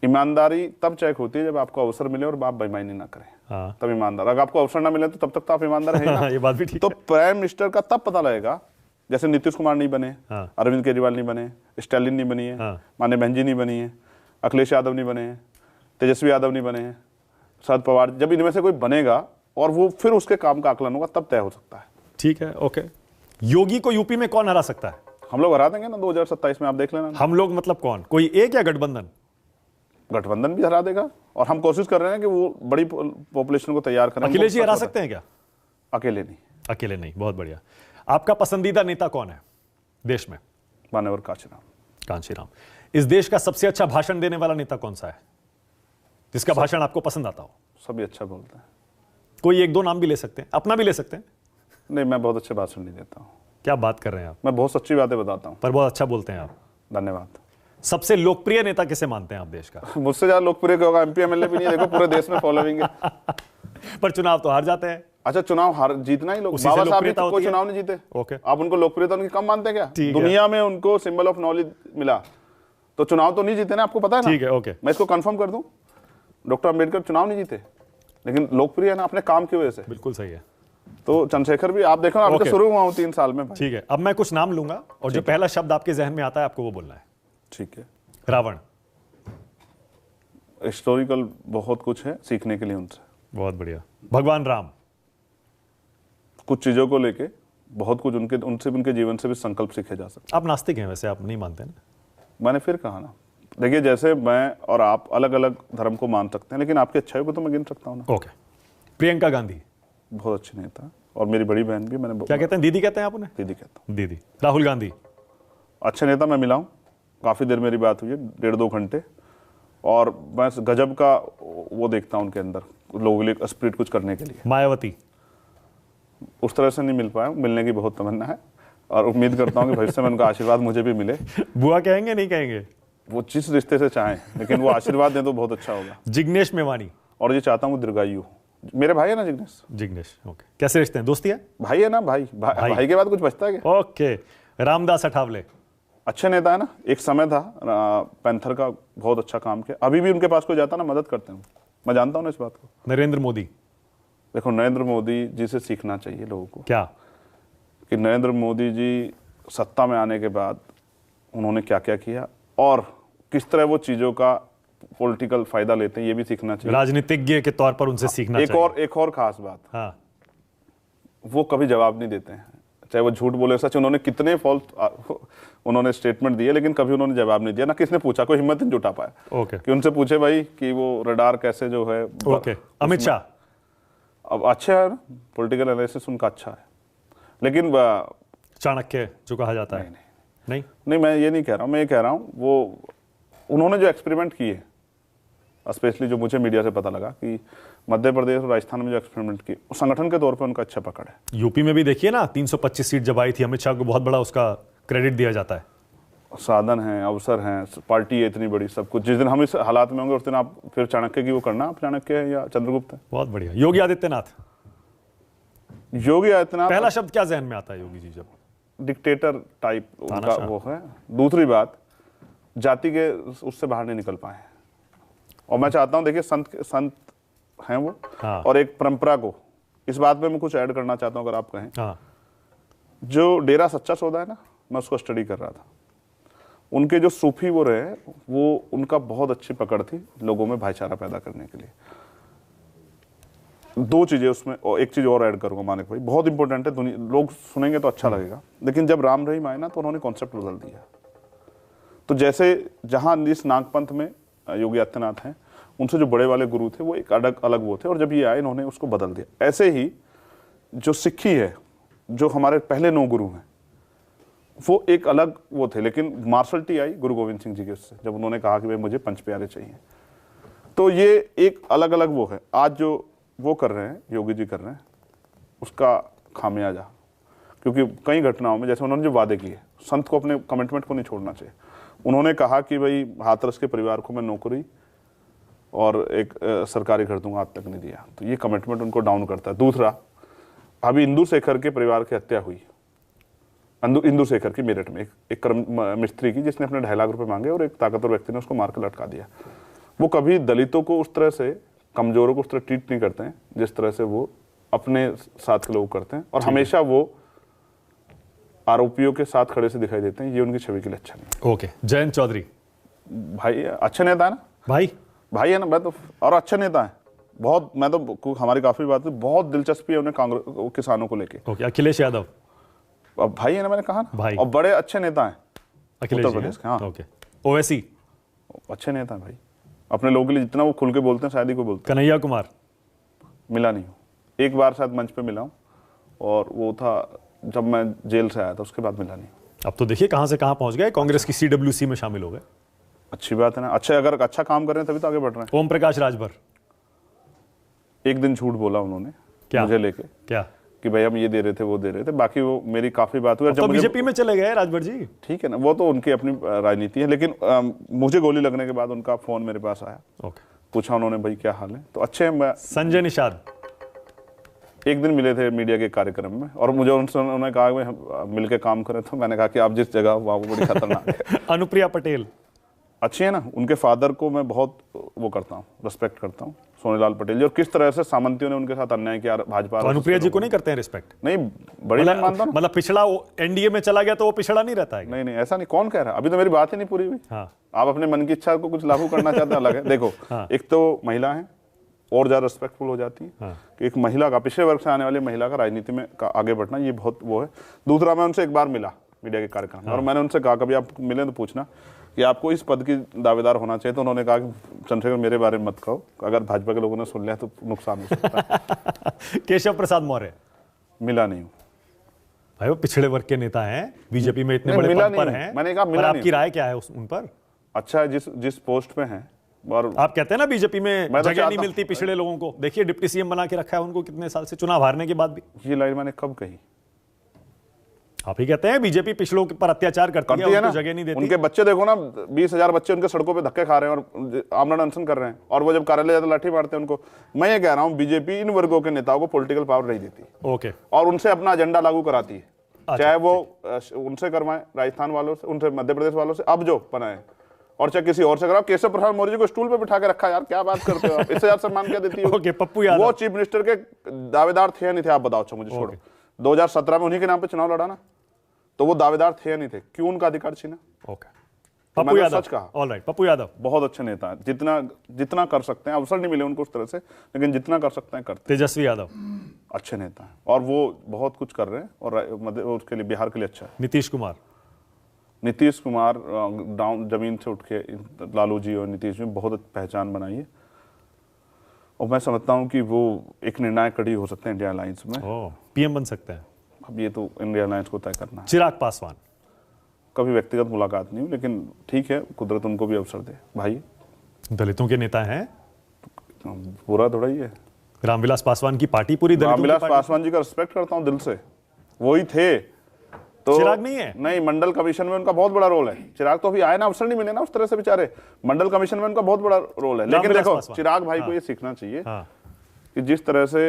ईमानदारी तब चेक होती है जब आपको अवसर मिले और आप बेईमानी ना करें। हाँ। तब ईमानदार। अगर आपको अवसर ना मिले तो तब तक तो आप ईमानदार हैं ना। ये बात भी ठीक तो प्राइम मिनिस्टर का तब पता लगेगा, जैसे नीतीश कुमार नहीं बने, हाँ। अरविंद केजरीवाल नहीं बने, स्टालिन नहीं बनी है, हाँ। माननीय बहन जी नहीं बनी है, अखिलेश यादव नहीं बने हैं, तेजस्वी यादव नहीं बने हैं, शरद पवार। जब इनमें से कोई बनेगा और वो फिर उसके काम का आकलन होगा, तब तय हो सकता है। ठीक है। ओके। योगी को यूपी में कौन हरा सकता है? हम लोग हरा देंगे ना 2027 में, आप देख लेना। हम लोग मतलब कौन? कोई एक या गठबंधन? गठबंधन भी हरा देगा, और हम कोशिश कर रहे हैं कि वो बड़ी पॉपुलेशन को तैयार करें। अखिलेश जी हरा सकते हैं क्या? अकेले नहीं। अकेले नहीं। बहुत बढ़िया। आपका पसंदीदा नेता कौन है देश में? मान्यवर कांशीराम। इस देश का सबसे अच्छा भाषण देने वाला नेता कौन सा है, जिसका भाषण आपको पसंद आता हो? सभी अच्छा बोलते हैं। कोई एक दो नाम भी ले सकते हैं, अपना भी ले सकते हैं। नहीं, मैं बहुत अच्छे भाषण नहीं देता हूँ। क्या बात कर रहे हैं आप? मैं बहुत सच्ची बातें बताता हूँ। पर बहुत अच्छा बोलते हैं आप। धन्यवाद। सबसे लोकप्रिय नेता किसे मानते हैं आप देश का? मुझसे ज्यादा लोकप्रिय होगा एमपी एमएलए भी नहीं है। देखो पूरे देश में फॉलोइंग है। पर चुनाव तो हार जाते हैं। अच्छा, चुनाव हार जीतना ही लोग। बाबा साहब भी तो कोई चुनाव नहीं जीते। ओके। आप उनको लोकप्रियता उनकी कम मानते हैं क्या? दुनिया में उनको सिंबल ऑफ नॉलेज मिला, तो चुनाव तो नहीं जीते ना, आपको पता है ना। ठीक है। ओके, मैं इसको कंफर्म कर दूं, डॉक्टर अंबेडकर चुनाव नहीं जीते, लेकिन लोकप्रिय है ना अपने काम की वजह से। बिल्कुल सही है। तो चंद्रशेखर भी आप देखो ना, अभी तो शुरू हुआ हूं 3 साल में। ठीक है, अब मैं कुछ नाम लूंगा और जो पहला शब्द आपके जहन में आता है आपको वो बोलना है। ठीक है। रावण। हिस्टोरिकल बहुत कुछ है सीखने के लिए उनसे। बहुत बढ़िया। भगवान राम। कुछ चीजों को लेके बहुत कुछ उनसे उनके जीवन से भी संकल्प सीखे जा सकते। आप नास्तिक हैं वैसे, आप नहीं मानते ना? मैंने फिर कहा ना, देखिए जैसे मैं और आप अलग अलग धर्म को मान सकते हैं, लेकिन आपकी अच्छाई को तो मैं गिन सकता हूँ ना। ओके। प्रियंका गांधी। बहुत अच्छी नेता, और मेरी बड़ी बहन भी। मैंने क्या कहते हैं, दीदी कहते हैं आप उन्हें? दीदी कहता हूँ। दीदी। राहुल गांधी। अच्छे नेता, मैं मिला हूँ, काफी देर मेरी बात हुई है, 1.5-2 घंटे, और मैं गजब का वो देखता हूँ उनके अंदर, लोगों के लिए स्पिरिट कुछ करने के लिए। मायावती। उस तरह से नहीं मिल पाया, मिलने की बहुत तमन्ना है, और उम्मीद करता हूँ कि भविष्य में उनका आशीर्वाद मुझे भी मिले। बुआ कहेंगे नहीं कहेंगे? वो जिस रिश्ते से चाहें, लेकिन वो आशीर्वाद दें तो बहुत अच्छा होगा। जिग्नेश मेवानी। और ये चाहता हूँ दीर्घायु। मेरे भाई है ना जिग्नेश। ओके। कैसे रिश्ते हैं, दोस्ती है? भाई है ना, भाई के बाद कुछ बचता है क्या? ओके। रामदास अठावले। अच्छे नेता है ना। एक समय था पैंथर का बहुत अच्छा काम किया, अभी भी उनके पास कोई जाता ना मदद करते हैं, मैं जानता हूँ ना इस बात को। नरेंद्र मोदी, देखो नरेंद्र मोदी जी से सीखना चाहिए लोगों को क्या कि नरेंद्र मोदी जी सत्ता में आने के बाद उन्होंने क्या क्या किया और किस तरह वो चीज़ों का पॉलिटिकल फायदा लेते हैं, ये भी सीखना चाहिए। राजनीतिज्ञ के तौर पर उनसे सीखना चाहिए। एक और खास बात, हाँ, वो कभी जवाब नहीं देते हैं, चाहे वो झूठ बोले सच। उन्होंने कितने फॉल्स उन्होंने स्टेटमेंट दिए, लेकिन कभी उन्होंने जवाब नहीं दिया, ना किसने पूछा, कोई हिम्मत नहीं जुटा पाया ओके कि उनसे पूछे भाई कि वो रडार कैसे जो है। ओके, अमित शाह अब अच्छा है ना, पॉलिटिकल एनालिसिस उनका अच्छा है, लेकिन चाणक्य जो कहा जाता है। नहीं, नहीं मैं ये नहीं कह रहा हूँ, मैं ये कह रहा हूँ वो उन्होंने जो एक्सपेरिमेंट किए, स्पेशली जो मुझे मीडिया से पता लगा कि मध्य प्रदेश और राजस्थान में जो एक्सपेरिमेंट किए, संगठन के तौर पर उनका अच्छा पकड़ है। यूपी में भी देखिए ना, 325 सीट जब आई थी, अमित शाह को बहुत बड़ा उसका क्रेडिट दिया जाता है। साधन है, अवसर हैं, पार्टी है इतनी बड़ी, सब कुछ। जिस दिन हम इस हालात में होंगे उस दिन आप फिर चाणक्य की वो करना, आप चाणक्य है या चंद्रगुप्त है। बहुत बढ़िया। योगी आदित्यनाथ, योगी आदित्यनाथ पहला शब्द क्या जहन में आता है योगी जी जब? डिक्टेटर टाइप उनका वो है। दूसरी बात, जाति के उससे बाहर नहीं निकल पाए, और मैं चाहता हूं देखिए संत हैं वो। हाँ। और एक परंपरा को, इस बात में मैं कुछ ऐड करना चाहता हूं अगर आप कहें। हाँ, जो डेरा सच्चा सौदा है ना, मैं उसको स्टडी कर रहा था। उनके जो सूफी वो रहे, वो उनका बहुत अच्छी पकड़ थी लोगों में भाईचारा पैदा करने के लिए। दो चीजें उसमें, और एक चीज और ऐड करूंगा मानिक भाई, बहुत इंपॉर्टेंट है, दुनिया लोग सुनेंगे तो अच्छा लगेगा, लेकिन जब राम रहीम आए ना तो उन्होंने कॉन्सेप्ट बदल दिया। तो जैसे जहां इस नागपंथ में योगी आदित्यनाथ हैं, उनसे जो बड़े वाले गुरु थे वो एक अलग वो थे, और जब ये आए इन्होंने उसको बदल दिया। ऐसे ही जो सिक्खी है, जो हमारे पहले 9 गुरु हैं, वो एक अलग वो थे, लेकिन मार्शलिटी आई गुरु गोविंद सिंह जी के उससे, जब उन्होंने कहा कि भाई मुझे पंच प्यारे चाहिए। तो ये एक अलग अलग वो है। आज जो वो कर रहे हैं, योगी जी कर रहे हैं, उसका खामियाजा, क्योंकि कई घटनाओं में जैसे उन्होंने जो वादे किए, संत को अपने कमिटमेंट को नहीं छोड़ना चाहिए। उन्होंने कहा कि भाई हाथरस के परिवार को मैं नौकरी और एक सरकारी घर दूंगा, आज तक नहीं दिया, तो ये कमिटमेंट उनको डाउन करता है। दूसरा, अभी इंदु शेखर के परिवार की हत्या हुई, इंदु शेखर की मेरठ में एक मिस्त्री की, जिसने अपने 2.5 लाख रुपए मांगे और एक ताकतवर व्यक्ति ने उसको मार कर लटका दिया। वो कभी दलितों को उस तरह से, कमजोरों को उस तरह ट्रीट नहीं करते हैं जिस तरह से वो अपने साथ के लोग करते हैं, और हमेशा वो आरोपियों के साथ खड़े से दिखाई देते हैं। ये उनकी छवि के लिए अच्छा नहीं। ओके, जयंत चौधरी भाई अच्छे नेता है ना, भाई है ना, मैं तो, और अच्छे नेता है बहुत। मैं तो, हमारी काफी बात है, बहुत दिलचस्पी है उन्हें कांग्रेस किसानों को लेके। ओके, अखिलेश यादव, अब भाई है ना, मैंने कहा ना भाई, और बड़े अच्छे नेता हैं अखिलेश उत्तर प्रदेश के। हाँ, ओके, ओवैसी, अच्छे नेता है भाई, अपने लोगों के लिए जितना वो खुल के बोलते हैं शायद ही कोई बोलते कन्हैया कुमार, मिला नहीं हूँ, एक बार शायद मंच पे मिला हूँ, और वो था जब मैं जेल से आया था, उसके बाद मिला नहीं। अब तो देखिए कहां से कहां पहुंच गए, कांग्रेस की CWC में शामिल हो गए। अच्छी बात है ना, अच्छे, अगर अच्छा काम कर रहे हैं तभी तो आगे बढ़ रहे हैं। ओम प्रकाश राजभर, एक दिन झूठ बोला उन्होंने क्या? मुझे लेके, क्या कि भाई हम ये दे रहे थे, वो दे रहे थे, बाकी वो मेरी काफी बात हुई। तो बीजेपी में चले गए राजभर जी। ठीक है ना, वो तो उनकी अपनी राजनीति है, लेकिन मुझे गोली लगने के बाद उनका फोन मेरे पास आया। ओके, पूछा उन्होंने भाई क्या हाल है, तो अच्छे हैं। संजय निषाद, एक दिन मिले थे मीडिया के कार्यक्रम में, और मुझे उन्होंने कहा कि हम मिलके काम करें, तो मैंने कहा कि आप जिस जगह वहाँ वो बड़ी खतरनाक है। अनुप्रिया पटेल, अच्छी है ना, उनके फादर को मैं बहुत वो करता हूँ, रिस्पेक्ट करता हूँ, सोनीलाल पटेल जी, और किस तरह से सामंतियों ने उनके साथ अन्याय किया भाजपा। अनुप्रिया जी को नहीं करते हैं रिस्पेक्ट? नहीं, बड़ी बात मानता हूँ। मतलब पिछड़ा एनडीए में चला गया तो वो पिछड़ा नहीं रहता है? नहीं, ऐसा नहीं, कौन कह रहा है, अभी तो मेरी बात ही नहीं पूरी हुई। हाँ, आप अपने मन की इच्छा को कुछ लागू करना चाहते हैं, अलग है। देखो, एक तो महिला है, और ज्यादा रिस्पेक्टफुल हो जाती है कि एक महिला का, पिछड़े वर्ग से आने वाली महिला का राजनीति में आगे बढ़ना, ये बहुत वो है। दूसरा, मैं उनसे एक बार मिला मीडिया के कार्यक्रम में, और मैंने उनसे कहा कभी आप मिले तो पूछना कि आपको इस पद की दावेदार होना चाहिए। तो उन्होंने कहा कि चंद्रशेखर मेरे बारे में मत कहो, अगर भाजपा के लोगों ने सुन लिया तो नुकसान हो सकता है। केशव प्रसाद मौर्य, मिला नहीं हूँ भाई, वो पिछड़े वर्ग के नेता हैं, बीजेपी में इतने बड़े पद पर हैं। मैंने कहा मिला नहीं। आपकी राय क्या है उन पर? अच्छा, जिस पोस्ट पे हैं, और आप कहते हैं ना बीजेपी में जगह नहीं मिलती पिछड़े लोगों को, देखिए डिप्टी सीएम बना के रखा है उनको कितने साल से, चुनाव हारने के बाद भी। ये लाइन मैंने कब कही? आप ही कहते हैं बीजेपी पिछड़ों पर अत्याचार करती है, उनको जगह नहीं देती। उनके बच्चे देखो ना, 20,000 बच्चे उनके सड़कों पे धक्के खा रहे हैं और आमरण अनशन कर रहे हैं, और वो जब कार्यालय जाते लाठी मारते हैं उनको। मैं ये कह रहा हूं, बीजेपी इन वर्गों के नेताओं को पॉलिटिकल पावर नहीं देती, ओके, और उनसे अपना एजेंडा लागू कराती है। चाहे वो उनसे करवाएं, राजस्थान वालों से, उनसे मध्य प्रदेश वालों से, अब जो बनाए, और चाहे किसी और से कराओ। केशव प्रसाद मौर्य जी को स्टूल पे बिठा के रखा, यार क्या बात करते हो आप, इससे ज्यादा सम्मान क्या देती हो? ओके, पप्पू यादव वो चीफ मिनिस्टर के दावेदार थे या नहीं थे, आप बताओ। मुझे छोड़ो, 2017 में उन्हीं के नाम पे चुनाव लड़ा ना, तो वो दावेदार थे या नहीं थे? क्यों उनका अधिकार छीना? ओके, पप्पू यादव, सच कहा। ऑलराइट, पप्पू यादव बहुत अच्छे नेता हैं, जितना कर सकते हैं, अवसर नहीं मिले उनको उस तरह से, लेकिन जितना कर सकते हैं करते हैं। तेजस्वी यादव अच्छे नेता हैं और वो बहुत कुछ कर रहे हैं, और उसके लिए, बिहार के लिए अच्छा है। नीतीश कुमार डाउन जमीन से उठ के लालू जी और नीतीश में बहुत पहचान बनाई है, और मैं समझता हूं कि वो एक निर्णायक कड़ी हो सकते हैं इंडिया अलायंस में। पीएम बन सकते हैं। अब ये तो इंडिया अलायंस को तय करना है। चिराग पासवान, कभी व्यक्तिगत मुलाकात नहीं हुई, लेकिन ठीक है, कुदरत उनको भी अवसर दे। भाई दलितों के नेता हैं, पूरा थोड़ा ही है। रामविलास पासवान की पार्टी पूरी दलितों की रामविलास पार्टी। पासवान जी का रिस्पेक्ट करता हूं दिल से, वही थे। तो चिराग नहीं है? नहीं, मंडल कमीशन में उनका बहुत बड़ा रोल है। चिराग तो अभी आए ना, अवसर नहीं मिले ना उस तरह से बेचारे। मंडल कमीशन में उनका बहुत बड़ा रोल है। लेकिन देखो, चिराग भाई को ये सीखना चाहिए कि जिस तरह से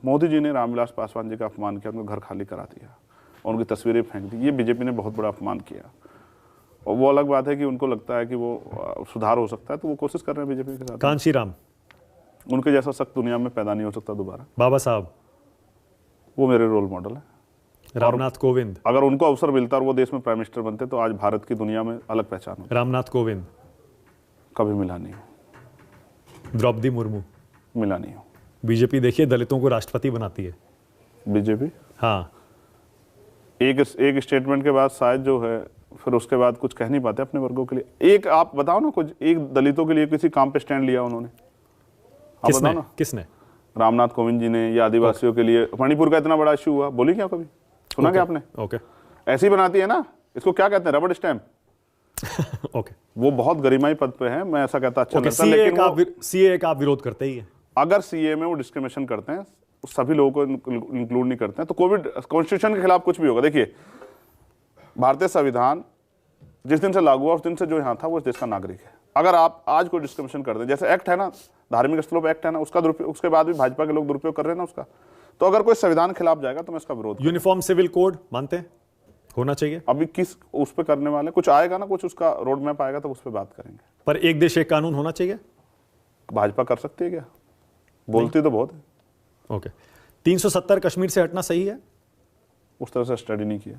मोदी जी ने रामविलास पासवान जी का अपमान किया, उनको घर खाली करा दिया और उनकी तस्वीरें फेंक दी, ये बीजेपी ने बहुत बड़ा अपमान किया। और वो अलग बात है कि उनको लगता है कि वो सुधार हो सकता है, तो वो कोशिश कर रहे हैं बीजेपी के साथ। कांशी राम, उनके जैसा सख्त दुनिया में पैदा नहीं हो सकता दोबारा। बाबा साहब, वो मेरे रोल मॉडल है। रामनाथ कोविंद, अगर उनको अवसर मिलता और वो देश में प्राइम मिनिस्टर बनते, तो आज भारत की दुनिया में अलग पहचान होती। रामनाथ कोविंद, कभी मिला नहीं हो। द्रौपदी मुर्मू, मिला नहीं हो। बीजेपी देखिए दलितों को राष्ट्रपति बनाती है। बीजेपी हाँ, एक स्टेटमेंट के बाद शायद जो है, फिर उसके बाद कुछ कह नहीं पाते अपने वर्गों के लिए। एक आप बताओ ना, कुछ एक दलितों के लिए किसी काम पे स्टैंड लिया उन्होंने? आप बताओ ना। किसने? रामनाथ कोविंद जी ने, या आदिवासियों के लिए मणिपुर का इतना बड़ा इश्यू हुआ, बोली क्या कभी? सुना क्या आपने? ओके, ऐसी बनाती है ना, इसको क्या कहते हैं, रबड़ स्टैम्प। ओके, वो बहुत गरिमाई पद पे है, मैं ऐसा कहता अच्छा लगता है। लेकिन सीए का आप विरोध करते ही है। अगर सीए में वो डिस्क्रिमिनेशन करते हैं, सभी लोगों को इंक्लूड नहीं करते हैं, तो कोविड कॉन्स्टिट्यूशन के खिलाफ कुछ भी होगा। देखिए, भारतीय संविधान जिस दिन से लागू हुआ, उस दिन से जो यहाँ था वो इस देश का नागरिक है। अगर आप आज कोई डिस्क्रिमिनेशन कर दें, जैसे एक्ट है ना, धार्मिक स्थलों पर एक्ट है ना, उसका दुरुपयोग, उसके बाद भी भाजपा के लोग दुरुपयोग कर रहे हैं ना उसका, तो अगर कोई संविधान खिलाफ जाएगा तो मैं इसका विरोध। यूनिफॉर्म सिविल कोड मानते हैं होना चाहिए? अभी किस उस पर करने वाले, कुछ आएगा ना, कुछ उसका रोड मैप आएगा तो उस पर बात करेंगे। पर एक देश एक कानून होना चाहिए? भाजपा कर सकती है क्या? बोलती तो बहुत है। ओके, 370 कश्मीर से हटना सही है? उस तरह से स्टडी नहीं किया।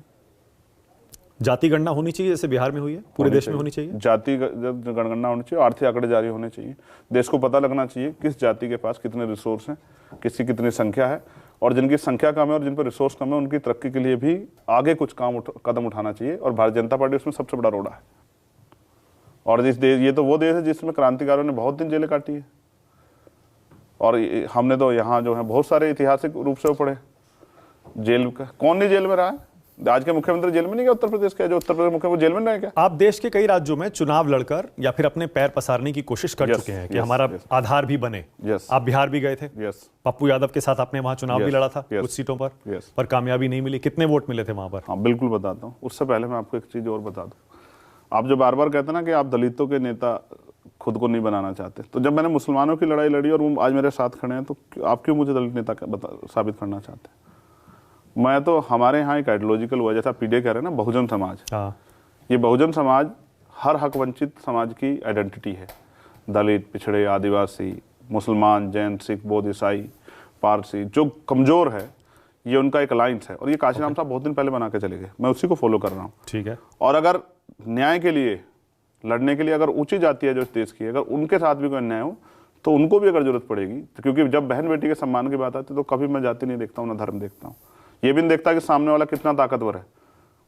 जाति गणना होनी चाहिए जैसे बिहार में हुई है, पूरे देश में होनी चाहिए। जाति जनगणना होनी चाहिए, आर्थिक आंकड़े जारी होने चाहिए, देश को पता लगना चाहिए किस जाति के पास कितने रिसोर्स हैं, किसकी कितनी संख्या है, और जिनकी संख्या कम है और जिन पर रिसोर्स कम है, उनकी तरक्की के लिए भी आगे कुछ कदम उठाना चाहिए। और भारतीय जनता पार्टी उसमें सबसे बड़ा रोड़ा है। और ये तो वो देश है जिसमें क्रांतिकारियों ने बहुत दिन जेलें काटी है, और हमने तो यहाँ जो है बहुत सारे ऐतिहासिक रूप से पढ़े। जेल का कौन नहीं जेल में रहा है? आज के मुख्यमंत्री जेल में नहीं गया उत्तर प्रदेश के? जो उत्तर प्रदेश मुख्यमंत्री जेल में नहीं क्या? आप देश के कई राज्यों में चुनाव लड़कर या फिर अपने पैर पसारने की कोशिश कर चुके हैं कि हमारा आधार भी बने। आप बिहार भी गए थे, पप्पू यादव के साथ आपने वहां चुनाव भी लड़ा था कुछ सीटों पर कामयाबी नहीं मिली। कितने वोट मिले थे वहां पर? हाँ, बिल्कुल बताता हूँ। उससे पहले मैं आपको एक चीज और बता दूं। आप जो बार बार कहते हैं ना कि आप दलितों के नेता खुद को नहीं बनाना चाहते, तो जब मैंने मुसलमानों की लड़ाई लड़ी और वो आज मेरे साथ खड़े हैं, तो आप क्यों मुझे दलित नेता साबित करना चाहते हैं? मैं तो, हमारे यहाँ एक आइडियोलॉजिकल हुआ, जैसा पीडे कह रहे हैं ना, बहुजन समाज। ये बहुजन समाज हर हक वंचित समाज की आइडेंटिटी है। दलित, पिछड़े, आदिवासी, मुसलमान, जैन, सिख, बौद्ध, ईसाई, पारसी, जो कमजोर है, ये उनका एक अलायंस है। और ये काशीराम साहब बहुत दिन पहले बना के चले गए, मैं उसी को फॉलो कर रहा हूँ। ठीक है। और अगर न्याय के लिए लड़ने के लिए अगर ऊंची जाति है जो इस देश की, अगर उनके साथ भी कोई अन्याय हो तो उनको भी अगर जरूरत पड़ेगी, तो क्योंकि जब बहन बेटी के सम्मान की बात आती है तो कभी मैं जाति नहीं देखता हूँ, ना धर्म देखता हूँ। ये भी नहीं देखता कि सामने वाला कितना ताकतवर है,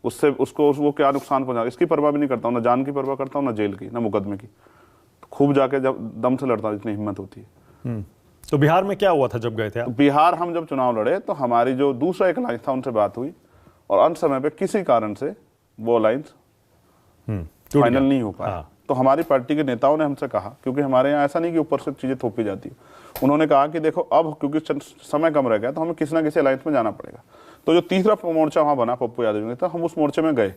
उससे उसको वो क्या नुकसान पहुंचा, इसकी परवाह भी नहीं करता हूँ। ना जान की परवाह करता हूँ, ना जेल की, ना मुकदमे की। तो खूब जाके जब दम से लड़ता हूँ, इतनी हिम्मत होती है। तो बिहार में क्या हुआ था जब गए थे आप? बिहार हम जब चुनाव लड़े तो हमारी जो दूसरा एक अलायंस था उनसे बात हुई, और अंत समय पे किसी कारण से वो अलायंस फाइनल नहीं हो पाया। तो हमारी पार्टी के नेताओं ने हमसे कहा, क्योंकि हमारे यहाँ ऐसा नहीं कि ऊपर से चीजें थोपी जाती है, उन्होंने कहा कि देखो अब क्योंकि समय कम रह गया तो हमें किसी ना किसी अलायंस में जाना पड़ेगा। तो जो तीसरा मोर्चा वहां बना पप्पू यादव ने, तो हम उस मोर्चे में गए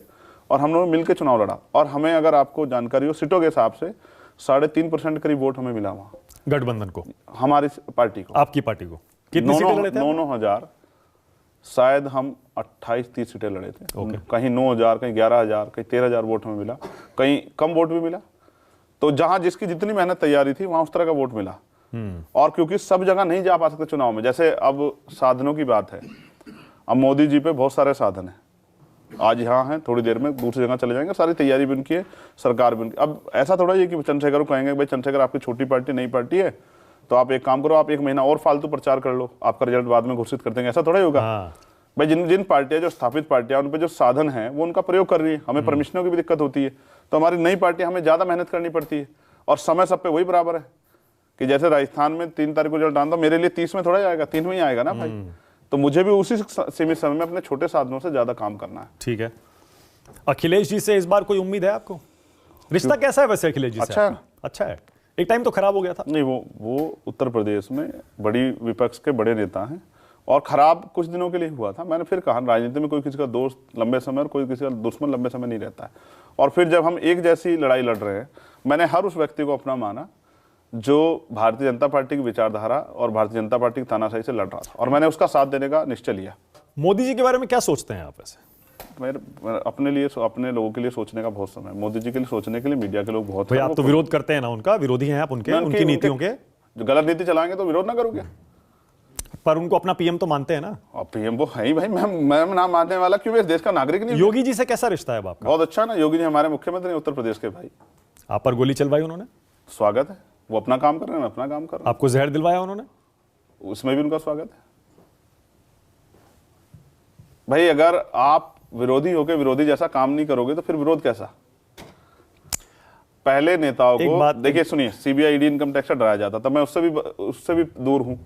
और हम लोग मिलकर चुनाव लड़ा। और हमें, अगर आपको जानकारी हो, सीटों के हिसाब से 3.5% करीब वोट हमें मिला वहां, गठबंधन को, हमारी पार्टी को। आपकी पार्टी को कितनी सीटें लड़े थे? 9,000 शायद हम 28-30 सीटें लड़े थे। कहीं 9,000, कहीं 11,000, कहीं 13,000 वोट हमें मिला, कहीं कम वोट भी मिला। तो जहां जिसकी जितनी मेहनत तैयारी थी वहां उस तरह का वोट मिला। और क्योंकि सब जगह नहीं जा पा सकते चुनाव में, जैसे अब साधनों की बात है, अब मोदी जी पे बहुत सारे साधन हैं, आज यहाँ हैं, थोड़ी देर में दूसरी जगह चले जाएंगे, सारी तैयारी भी उनकी है, सरकार भी उनकी। अब ऐसा थोड़ा ही कि चंद्रशेखर को कहेंगे भाई चंद्रशेखर आपकी छोटी पार्टी नई पार्टी है, तो आप एक काम करो, आप 1 महीना और फालतू प्रचार कर लो, आपका रिजल्ट बाद में घोषित कर देंगे, ऐसा थोड़ा ही होगा। भाई जिन पार्टियां जो स्थापित पार्टियां उन पे जो साधन है वो उनका प्रयोग कर रही है, हमें परमिशनों की भी दिक्कत होती है, तो हमारी नई पार्टी हमें ज्यादा मेहनत करनी पड़ती है। और समय सब पे वही बराबर है कि जैसे राजस्थान में 3 तारीख को रिजल्ट आना, मेरे लिए 30 में थोड़ा ही आएगा, 3 में ही आएगा ना भाई। तो मुझे भी उसी सीमित समय में अपने छोटे साधनों से ज्यादा काम करना है। ठीक है, अखिलेश जी से इस बार कोई उम्मीद है आपको? रिश्ता कैसा है वैसे अखिलेश जी से? अच्छा है। एक टाइम तो खराब हो गया था। नहीं, वो उत्तर प्रदेश में बड़ी विपक्ष के बड़े नेता हैं, और खराब कुछ दिनों के लिए हुआ था। मैंने फिर कहा, राजनीति में कोई किसी का दोस्त लंबे समय और कोई किसी का दुश्मन लंबे समय नहीं रहता है। और फिर जब हम एक जैसी लड़ाई लड़ रहे हैं, मैंने हर उस व्यक्ति को अपना माना जो भारतीय जनता पार्टी की विचारधारा और भारतीय जनता पार्टी की तानाशाही से लड़ रहा था, और मैंने उसका साथ देने का निश्चय लिया। मोदी जी के बारे में क्या सोचते हैं आप वैसे? मेरे अपने लिए, अपने लोगों के लिए सोचने का बहुत समय, मोदी जी के लिए सोचने के लिए मीडिया के लोग बहुत। भाई आप तो विरोध करते हैं ना उनका, विरोधी हैं आप उनकी नीतियों के। जो गलत नीति चलाएंगे तो विरोध ना करोगे? पर उनको अपना पीएम तो मानते हैं ना? और पीएम वो है ही भाई, मैं ना मानने वाला क्यों? इस देश का नागरिक नहीं? योगी जी से कैसा रिश्ता है आपका? बहुत अच्छा ना, योगी जी हमारे मुख्यमंत्री हैं उत्तर प्रदेश के भाई। आप पर गोली चलवाई उन्होंने? स्वागत है, वो अपना काम कर रहे हैं, मैं अपना काम कर रहा हूं। आपको जहर दिलवाया उन्होंने? उसमें भी उनका स्वागत है भाई। अगर आप विरोधी होकर विरोधी जैसा काम नहीं करोगे तो फिर विरोध कैसा? पहले नेताओं को देखिए, सुनिए, सीबीआई ईडी इनकम टैक्स से डराया जाता था, मैं उससे भी दूर हूं।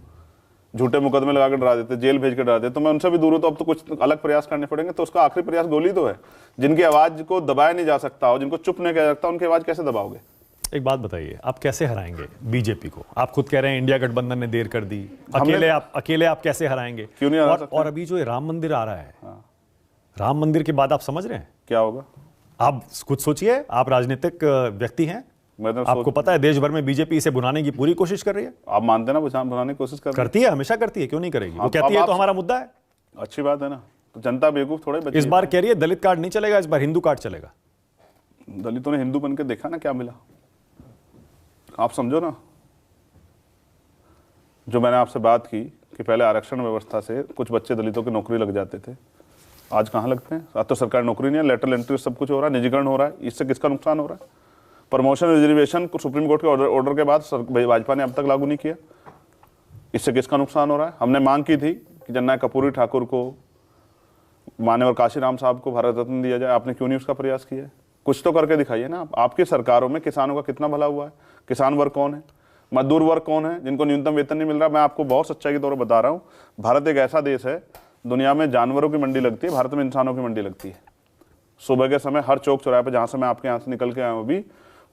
झूठे मुकदमे लगा कर डरा देते, जेल भेज कर डरा देते, तो मैं उनसे भी दूर हूं। तो अब तो कुछ अलग प्रयास करने पड़ेंगे। तो उसका आखिरी प्रयास गोली तो है। जिनकी आवाज को दबाया नहीं जा सकता और जिनको चुप नहीं किया जा सकता, उनकी आवाज कैसे दबाओगे? एक बात बताइए, आप कैसे हराएंगे बीजेपी को? आप खुद कह रहे हैं इंडिया गठबंधन ने देर कर दी, अकेले आप कैसे हराएंगे? क्यों नहीं हरा सकते? और अभी जो राम मंदिर आ रहा है, राम मंदिर के बाद आप समझ रहे हैं क्या होगा? आप खुद सोचिए, आप राजनीतिक व्यक्ति हैं, आपको पता है देश भर में बीजेपी इसे बुनाने की पूरी कोशिश कर रही है। आप मानते हैं ना बुनाने की कोशिश करती है, हमेशा करती है, क्यों नहीं करेगी? वो कहती है तो हमारा मुद्दा है। अच्छी बात है ना, तो जनता बेवकूफ थोड़े बची। इस बार कह रही है दलित कार्ड नहीं चलेगा, इस बार हिंदू कार्ड चलेगा। दलितों ने हिंदू बन के देखा ना क्या मिला, आप समझो ना। जो मैंने आपसे बात की कि पहले आरक्षण व्यवस्था से कुछ बच्चे दलितों की नौकरी लग जाते थे, आज कहाँ लगते हैं? आज तो सरकारी नौकरी नहीं है, लेटरल एंट्री सब कुछ हो रहा है, निजीकरण हो रहा है। इससे किसका नुकसान हो रहा है? प्रमोशन रिजर्वेशन को सुप्रीम कोर्ट के ऑर्डर के बाद भाजपा ने अब तक लागू नहीं किया, इससे किसका नुकसान हो रहा है? हमने मांग की थी कि जननायक कर्पूरी ठाकुर को, मान्यवर काशीराम साहब को भारत रत्न दिया जाए, आपने क्यों नहीं उसका प्रयास किया? कुछ तो करके दिखाइए ना। आपकी सरकारों में किसानों का कितना भला हुआ है? किसान वर्ग कौन है? मजदूर वर्ग कौन है जिनको न्यूनतम वेतन नहीं मिल रहा? मैं आपको बहुत सच्चाई के तौर पर बता रहा हूँ, भारत एक ऐसा देश है, दुनिया में जानवरों की मंडी लगती है, भारत में इंसानों की मंडी लगती है। सुबह के समय हर चौक चौराहे पर, जहां से मैं आपके यहाँ से निकल के आया हूँ अभी,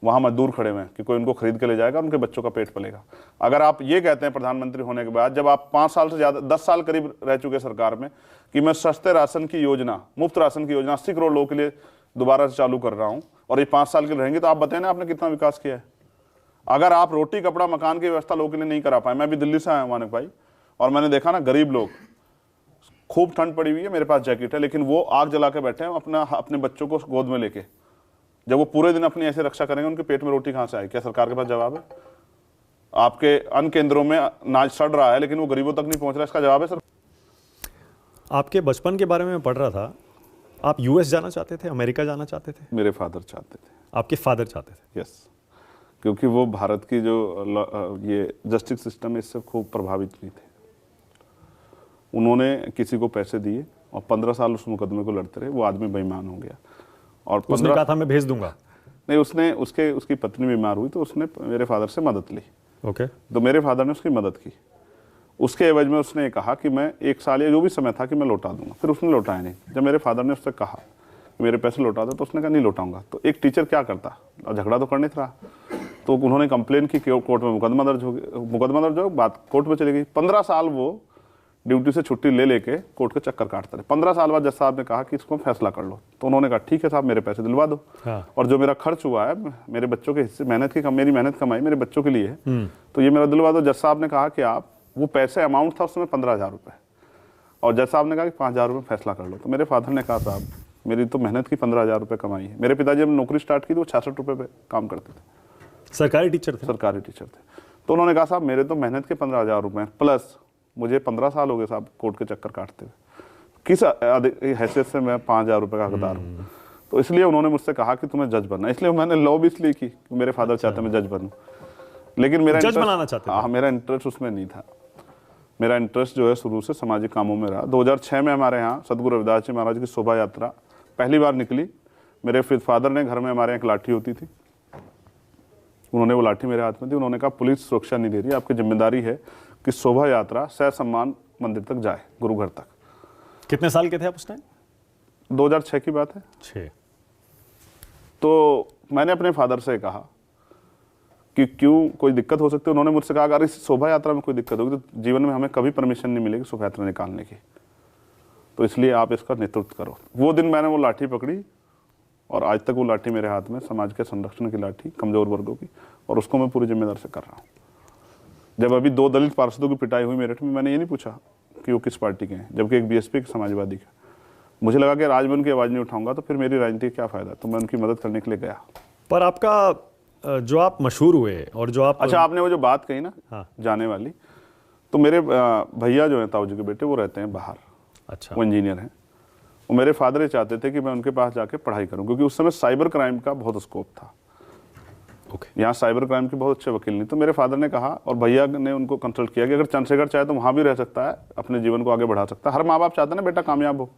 वहां मजदूर खड़े हुए हैं कि कोई उनको खरीद के ले जाएगा, उनके बच्चों का पेट पलेगा। अगर आप ये कहते हैं प्रधानमंत्री होने के बाद, जब आप 5 साल से ज्यादा, 10 साल करीब रह चुके सरकार में, कि मैं सस्ते राशन की योजना, मुफ्त राशन की योजना 80 करोड़ लोगों के लिए दोबारा से चालू कर रहा हूं, और ये 5 साल के रहेंगे, तो आप बताएं ना आपने कितना विकास किया है। अगर आप रोटी कपड़ा मकान की व्यवस्था लोगों के लिए नहीं करा पाए, मैं भी दिल्ली से आया हूं मानक भाई, और मैंने देखा ना गरीब लोग, खूब ठंड पड़ी हुई है, मेरे पास जैकेट है, लेकिन वो आग जला के बैठे हैं अपने बच्चों को गोद में लेके। जब वो पूरे दिन अपनी ऐसे रक्षा करेंगे, उनके पेट में रोटी कहां से आएगी? क्या सरकार के पास जवाब है? आपके अन्न केंद्रों में अनाज सड़ रहा है, लेकिन वो गरीबों तक नहीं पहुंच रहा, इसका जवाब है सर? आपके बचपन के बारे में पढ़ रहा था, आप यूएस जाना चाहते थे, अमेरिका जाना चाहते थे? मेरे फादर चाहते थे। आपके फादर चाहते थे? यस, क्योंकि वो भारत की जो ये जस्टिस सिस्टम है इससे खूब प्रभावित हुए थे। उन्होंने किसी को पैसे दिए और 15 साल उस मुकदमे को लड़ते रहे, वो आदमी बेईमान हो गया। और उसने कहा था मैं भेज दूंगा? नहीं, उसकी पत्नी बीमार हुई तो उसने मेरे फादर से मदद ली। ओके। तो मेरे फादर ने उसकी मदद की, उसके एवज में उसने कहा कि मैं 1 साल या जो भी समय था कि मैं लौटा दूंगा। फिर उसने लौटाया नहीं। जब मेरे फादर ने उससे कहा मेरे पैसे लौटा दो, तो उसने कहा नहीं लौटाऊंगा। तो एक टीचर क्या करता, झगड़ा तो करने था। तो उन्होंने कंप्लेन की, कोर्ट में मुकदमा दर्ज हो, बात कोर्ट में चली गई। 15 साल वो ड्यूटी से छुट्टी ले लेके कोर्ट के चक्कर काटते रहे। 15 साल बाद जज साहब ने कहा कि इसको फैसला कर लो, तो उन्होंने कहा ठीक है साहब, मेरे पैसे दिलवा दो। और जो मेरा खर्च हुआ है, मेरे बच्चों के हिस्से, मेरी मेहनत कमाई मेरे बच्चों के लिए है, तो ये मेरा दिलवा दो। जज साहब ने कहा कि आप, वो पैसे अमाउंट था उसमें 15,000 रुपये, और जज साहब ने कहा कि 5,000 रुपये फैसला कर लो। तो मेरे फादर ने कहा साहब मेरी तो मेहनत की 15,000 रुपये कमाई है। मेरे पिताजी जब नौकरी स्टार्ट की तो वो 66 रुपये पे काम करते थे, सरकारी टीचर थे? सरकारी टीचर थे। तो उन्होंने कहा साहब मेरे तो मेहनत के 15,000 रुपये हैं, प्लस मुझे 15 साल हो गए साहब कोर्ट के चक्कर काटते हुए, किस हैसियत से मैं 5,000 रुपये का हकदार हूँ। तो इसलिए उन्होंने मुझसे कहा कि तुम्हें जज बनना। इसलिए मैंने लॉ भी इसलिए की, मेरे फादर चाहते मैं जज बनूं, लेकिन मेरा जज बनाना चाहते थे? हाँ, मेरा इंटरेस्ट उसमें नहीं था। मेरा इंटरेस्ट जो है शुरू से सामाजिक कामों में रहा। 2006 में हमारे यहाँ सदगुरु रविदास जी महाराज की शोभा यात्रा पहली बार निकली। मेरे फादर ने घर में हमारे यहाँ एक लाठी होती थी, उन्होंने वो लाठी मेरे हाथ में दी। उन्होंने कहा पुलिस सुरक्षा नहीं दे रही, आपकी जिम्मेदारी है कि शोभा यात्रा सह सम्मान मंदिर तक जाए, गुरु घर तक। कितने साल के थे आप उस टाइम? 2006 की बात है। 6। तो मैंने अपने फादर से कहा कि क्यों कोई दिक्कत हो सकती है। उन्होंने मुझसे कहा अगर इस शोभा यात्रा में कोई दिक्कत होगी तो जीवन में हमें कभी परमिशन नहीं मिलेगी शोभा यात्रा निकालने की, तो इसलिए आप इसका नेतृत्व करो। वो दिन मैंने वो लाठी पकड़ी और आज तक वो लाठी मेरे हाथ में, समाज के संरक्षण की लाठी, कमजोर वर्गों की, और उसको मैं पूरी जिम्मेदारी से कर रहा हूँ। जब अभी 2 दलित पार्षदों की पिटाई हुई मेरठ में, मैंने ये नहीं पूछा कि वो किस पार्टी के हैं, जबकि एक बीएसपी के समाजवादी का। मुझे लगा कि आज मैं उनकी आवाज़ नहीं उठाऊंगा तो फिर मेरी राजनीति का क्या फ़ायदा, तो मैं उनकी मदद करने के लिए गया। पर आपका जो आप मशहूर हुए और जो आप अच्छा, आपने वो जो बात कही ना, हाँ, जाने वाली, तो मेरे भैया जो हैं ताऊ जी के बेटे, वो रहते हैं बाहर। अच्छा। वो इंजीनियर हैं। वो मेरे फादर ये चाहते थे कि मैं उनके पास जाके पढ़ाई करूं, क्योंकि उस समय साइबर क्राइम का बहुत स्कोप था। ओके। यहाँ साइबर क्राइम के बहुत अच्छे वकील नहीं। तो मेरे फादर ने कहा और भैया ने उनको कंसल्ट किया कि अगर चंद्रशेखर चाहे तो वहाँ भी रह सकता है, अपने जीवन को आगे बढ़ा सकता है। हर माँ बाप चाहते हैं ना बेटा कामयाब हो।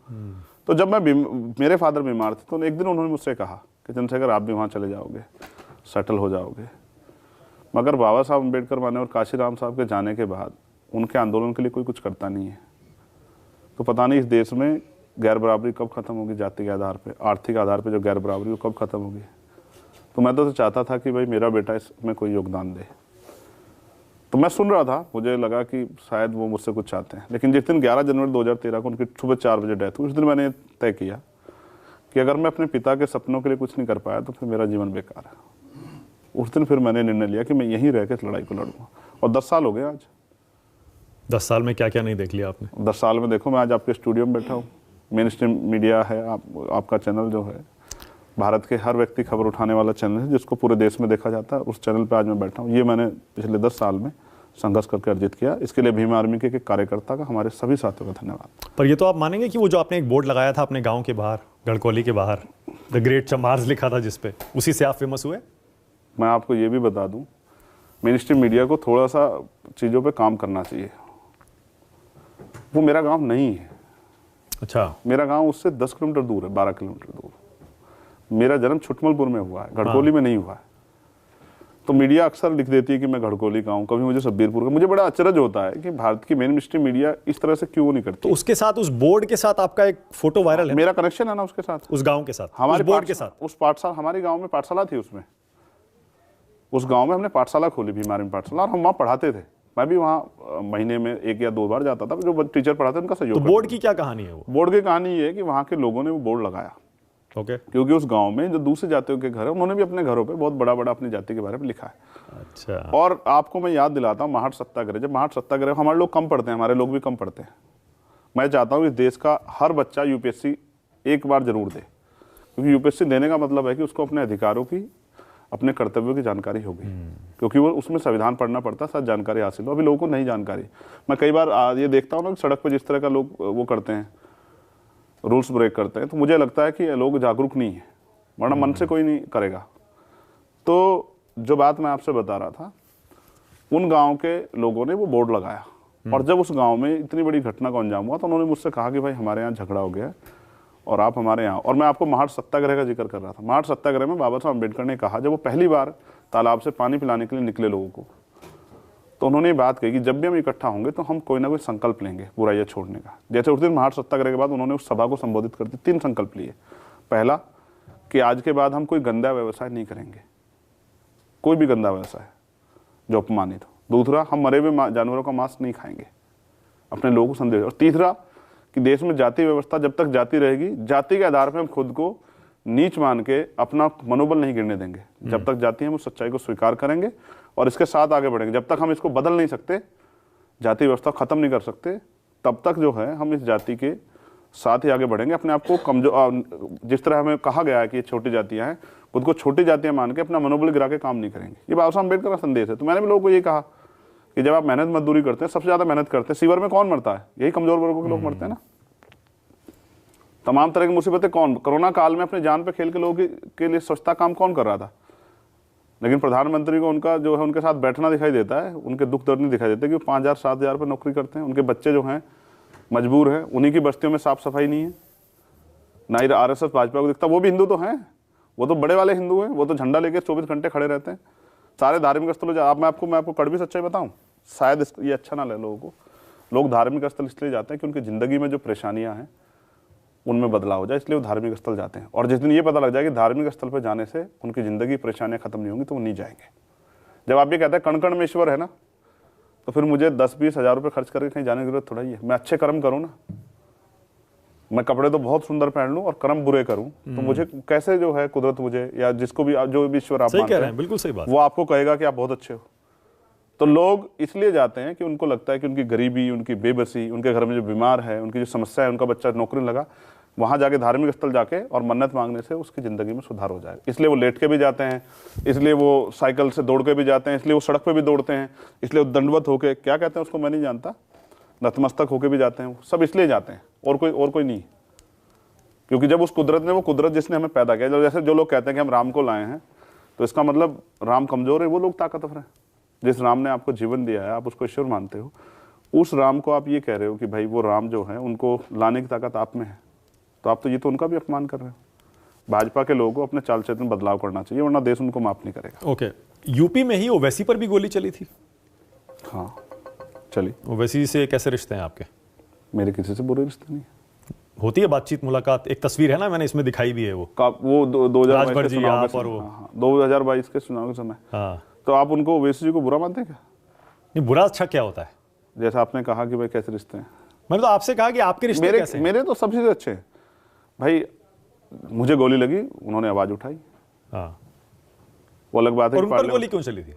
तो जब मेरे फादर बीमार थे तो एक दिन उन्होंने मुझसे कहा कि चंद्रशेखर आप भी वहाँ चले जाओगे, सेटल हो जाओगे। मगर बाबा साहब अम्बेडकर माने और काशीराम साहब के जाने के बाद उनके आंदोलन के लिए कोई कुछ करता नहीं है। तो पता नहीं इस देश में गैर बराबरी कब खत्म होगी, जाति के आधार पे, आर्थिक आधार पे जो गैर बराबरी वो कब खत्म होगी। तो मैं तो चाहता था कि भाई मेरा बेटा इसमें कोई योगदान दे। तो मैं सुन रहा था, मुझे लगा कि शायद वो मुझसे कुछ चाहते हैं। लेकिन जिस दिन 11 जनवरी 2013 को उनकी सुबह 4 बजे डेथ हुई, उस दिन मैंने तय किया कि अगर मैं अपने पिता के सपनों के लिए कुछ नहीं कर पाया तो फिर मेरा जीवन बेकार है। उस दिन फिर मैंने निर्णय लिया कि मैं यहीं रह के इस लड़ाई को लड़ूंगा। और 10 साल हो गए आज। 10 साल में क्या क्या नहीं देख लिया आपने? 10 साल में देखो, मैं आज आपके स्टूडियो में बैठा हूँ, मेन स्ट्रीम मीडिया है, आपका चैनल जो है भारत के हर व्यक्ति खबर उठाने वाला चैनल है जिसको पूरे देश में देखा जाता है, उस चैनल पे आज मैं बैठा हूँ। ये मैंने पिछले 10 साल में संघर्ष करके अर्जित किया। इसके लिए भीम आर्मी के कार्यकर्ता का, हमारे सभी साथियों का धन्यवाद। पर ये तो आप मानेंगे कि वो जो आपने एक बोर्ड लगाया था अपने गांव के बाहर, गढ़कोली के बाहर, द ग्रेट चमार्स लिखा था जिसपे, उसी से आप फेमस हुए? मैं आपको ये भी बता दूं, मेन स्ट्रीम मीडिया को थोड़ा सा चीज़ों पे काम करना चाहिए। वो मेरा गांव नहीं है। अच्छा। मेरा गांव उससे 10 किलोमीटर दूर है, 12 किलोमीटर दूर। मेरा जन्म छुटमलपुर में हुआ है, गढ़कोली में नहीं हुआ है। तो मीडिया अक्सर लिख देती है कि मैं गढ़कोली का हूँ, कभी मुझे शब्बीरपुर का। मुझे बड़ा अचरज होता है कि भारत की मेन स्ट्रीम मीडिया इस तरह से क्यों नहीं करती। तो उसके साथ, उस बोर्ड के साथ आपका एक फोटो वायरल है? मेरा कनेक्शन है ना उसके साथ, उस गांव के साथ, हमारे बोर्ड के साथ। उस पाठशाला, हमारे गाँव में पाठशाला थी, उसमें उस गांव में हमने पाठशाला खोली, भीम आर्मी पाठशाला, और हम वहाँ पढ़ाते थे। मैं भी वहाँ महीने में 1 या 2 बार जाता था। जो टीचर पढ़ाते उनका सहयोग। तो बोर्ड की क्या कहानी है वो? बोर्ड की कहानी ये है कि वहाँ के लोगों ने वो बोर्ड लगाया। ओके। क्योंकि उस गांव में जो दूसरी जातियों के घर है, उन्होंने भी अपने घरों पे बहुत बड़ा बड़ा अपनी जाति के बारे में लिखा है। अच्छा। और आपको मैं याद दिलाता हूँ, महाट सत्याग्रह, जब महाट सत्याग्रह, हमारे लोग कम पढ़ते हैं, हमारे लोग भी कम पढ़ते हैं। मैं चाहता हूँ इस देश का हर बच्चा यूपीएससी एक बार जरूर दे, क्योंकि यूपीएससी देने का मतलब है कि उसको अपने अधिकारों की, अपने कर्तव्यों की जानकारी होगी। क्योंकि वो उसमें संविधान पढ़ना पड़ता है, साथ जानकारी हासिल हो। अभी लोगों को नहीं जानकारी। मैं कई बार ये देखता हूँ ना, सड़क पर जिस तरह का लोग वो करते हैं, रूल्स ब्रेक करते हैं, तो मुझे लगता है कि लोग जागरूक नहीं है, वरना मन से कोई नहीं करेगा। तो जो बात मैं आपसे बता रहा था, उन गांव के लोगों ने वो बोर्ड लगाया। और जब उस गांव में इतनी बड़ी घटना को अंजाम हुआ तो उन्होंने मुझसे कहा कि भाई हमारे यहाँ झगड़ा हो गया और आप हमारे यहाँ। और मैं आपको महाट सत्याग्रह का जिक्र कर रहा था। महाट सत्याग्रह में बाबा साहब अम्बेडकर ने कहा, जब वो पहली बार तालाब से पानी पिलाने के लिए निकले लोगों को, तो उन्होंने ये बात कही कि जब भी हम इकट्ठा होंगे तो हम कोई ना कोई संकल्प लेंगे बुराइयां छोड़ने का। जैसे उस दिन महाट सत्याग्रह के बाद उन्होंने उस सभा को संबोधित करते 3 संकल्प लिए। पहला कि आज के बाद हम कोई गंदा व्यवसाय नहीं करेंगे, कोई भी गंदा व्यवसाय जो अपमानित हो। दूसरा, हम मरे हुए जानवरों का मांस नहीं खाएंगे, अपने लोगों को संदेश। और तीसरा कि देश में जाति व्यवस्था जब तक जाति रहेगी, जाति के आधार पर हम खुद को नीच मान के अपना मनोबल नहीं गिरने देंगे। जब तक जाति हम उस सच्चाई को स्वीकार करेंगे और इसके साथ आगे बढ़ेंगे। जब तक हम इसको बदल नहीं सकते, जाति व्यवस्था खत्म नहीं कर सकते, तब तक जो है हम इस जाति के साथ ही आगे बढ़ेंगे। अपने आप को कमजोर, जिस तरह हमें कहा गया है कि ये छोटी जातियां हैं, खुद को छोटी जातियां मान के अपना मनोबल गिरा के काम नहीं करेंगे। ये बाबा साहब अम्बेडकर का संदेश है। तो मैंने भी लोगों को ये कहा कि जब आप मेहनत मजदूरी करते हैं, सबसे ज्यादा मेहनत करते हैं, सीवर में कौन मरता है? यही कमजोर वर्गों के लोग मरते हैं ना। तमाम तरह की मुसीबतें कौन, कोरोना काल में अपने जान पे खेल के लोगों के लिए स्वच्छता काम कौन कर रहा था? लेकिन प्रधानमंत्री को उनका जो है उनके साथ बैठना दिखाई देता है, उनके दुख दर्द नहीं दिखाई देते कि 5,000-7,000 पर नौकरी करते हैं। उनके बच्चे जो हैं मजबूर हैं, उन्हीं की बस्तियों में साफ सफाई नहीं है। ना ही RSS भाजपा को दिखता। वो भी हिंदू तो हैं, वो तो बड़े वाले हिंदू हैं, वो तो झंडा लेके 24 घंटे खड़े रहते हैं सारे धार्मिक स्थलों। आप मैं आपको कड़वी सच्चाई बताऊं, शायद ये अच्छा ना लगे लोगों को। लोग धार्मिक स्थल इसलिए जाते हैं कि उनकी ज़िंदगी में जो परेशानियां हैं उनमें बदलाव हो जाए, इसलिए वो धार्मिक स्थल जाते हैं। और जिस दिन ये पता लग जाए कि धार्मिक स्थल पर जाने से उनकी ज़िंदगी परेशानियां खत्म नहीं होंगी, तो वो नहीं जाएंगे। जब आप ये कहते हैं कण कण में ईश्वर है ना, तो फिर मुझे 10-20 हज़ार रुपये खर्च करके कहीं जाने की जरूरत थोड़ा ही है। मैं अच्छे कर्म करूँ ना, मैं कपड़े तो बहुत सुंदर पहन लूं और कर्म बुरे करूं, तो मुझे कैसे जो है कुदरत मुझे, या जिसको भी जो भी ईश्वर आप मानते हैं, बिल्कुल सही बात, वो आपको कहेगा कि आप बहुत अच्छे हो। तो लोग इसलिए जाते हैं कि उनको लगता है कि उनकी गरीबी, उनकी बेबसी, उनके घर में जो बीमार है, उनकी जो समस्या है, उनका बच्चा नौकरी लगा, वहां जाके धार्मिक स्थल जाके और मन्नत मांगने से उसकी जिंदगी में सुधार हो जाएगा। इसलिए वो लेट के भी जाते हैं, इसलिए वो साइकिल से दौड़ के भी जाते हैं, इसलिए वो सड़क पे भी दौड़ते हैं, इसलिए वो दंडवत होके, क्या कहते हैं उसको मैं नहीं जानता, नतमस्तक होके भी जाते हैं। वो सब इसलिए जाते हैं, और कोई नहीं। क्योंकि जब उस कुदरत ने, वो कुदरत जिसने हमें पैदा किया, जैसे जो लोग कहते हैं कि हम राम को लाए हैं, तो इसका मतलब राम कमजोर है, वो लोग ताकतवर हैं। जिस राम ने आपको जीवन दिया है, आप उसको ईश्वर मानते हो, उस राम को आप ये कह रहे हो कि भाई वो राम जो है उनको लाने की ताकत आप में है, तो आप तो ये तो उनका भी अपमान कर रहे हो। भाजपा के लोगों को अपने चाल चलन में बदलाव करना चाहिए, वरना देश उनको माफ नहीं करेगा। ओके, यूपी में ही ओवैसी पर भी गोली चली थी। हाँ चली। ओवैसी से कैसे रिश्ते हैं आपके? मेरे किसी से बुरे रिश्ते नहीं। होती है बातचीत, मुलाकात? एक तस्वीर है ना, मैंने इसमें दिखाई भी है वो 2022 जी आप और वो 2022 के चुनाव के समय। हाँ, तो आप उनको ओवैसी जी को बुरा मानते हैं क्या? नहीं, बुरा अच्छा क्या होता है? जैसा आपने कहा कि भाई कैसे रिश्ते हैं, मैंने तो आपसे कहा कि आपके रिश्ते कैसे हैं? मेरे तो सबसे अच्छे हैं भाई। मुझे गोली लगी, उन्होंने आवाज उठाई, हाँ, वो अलग बात है। और उन पर गोली क्यों चली थी?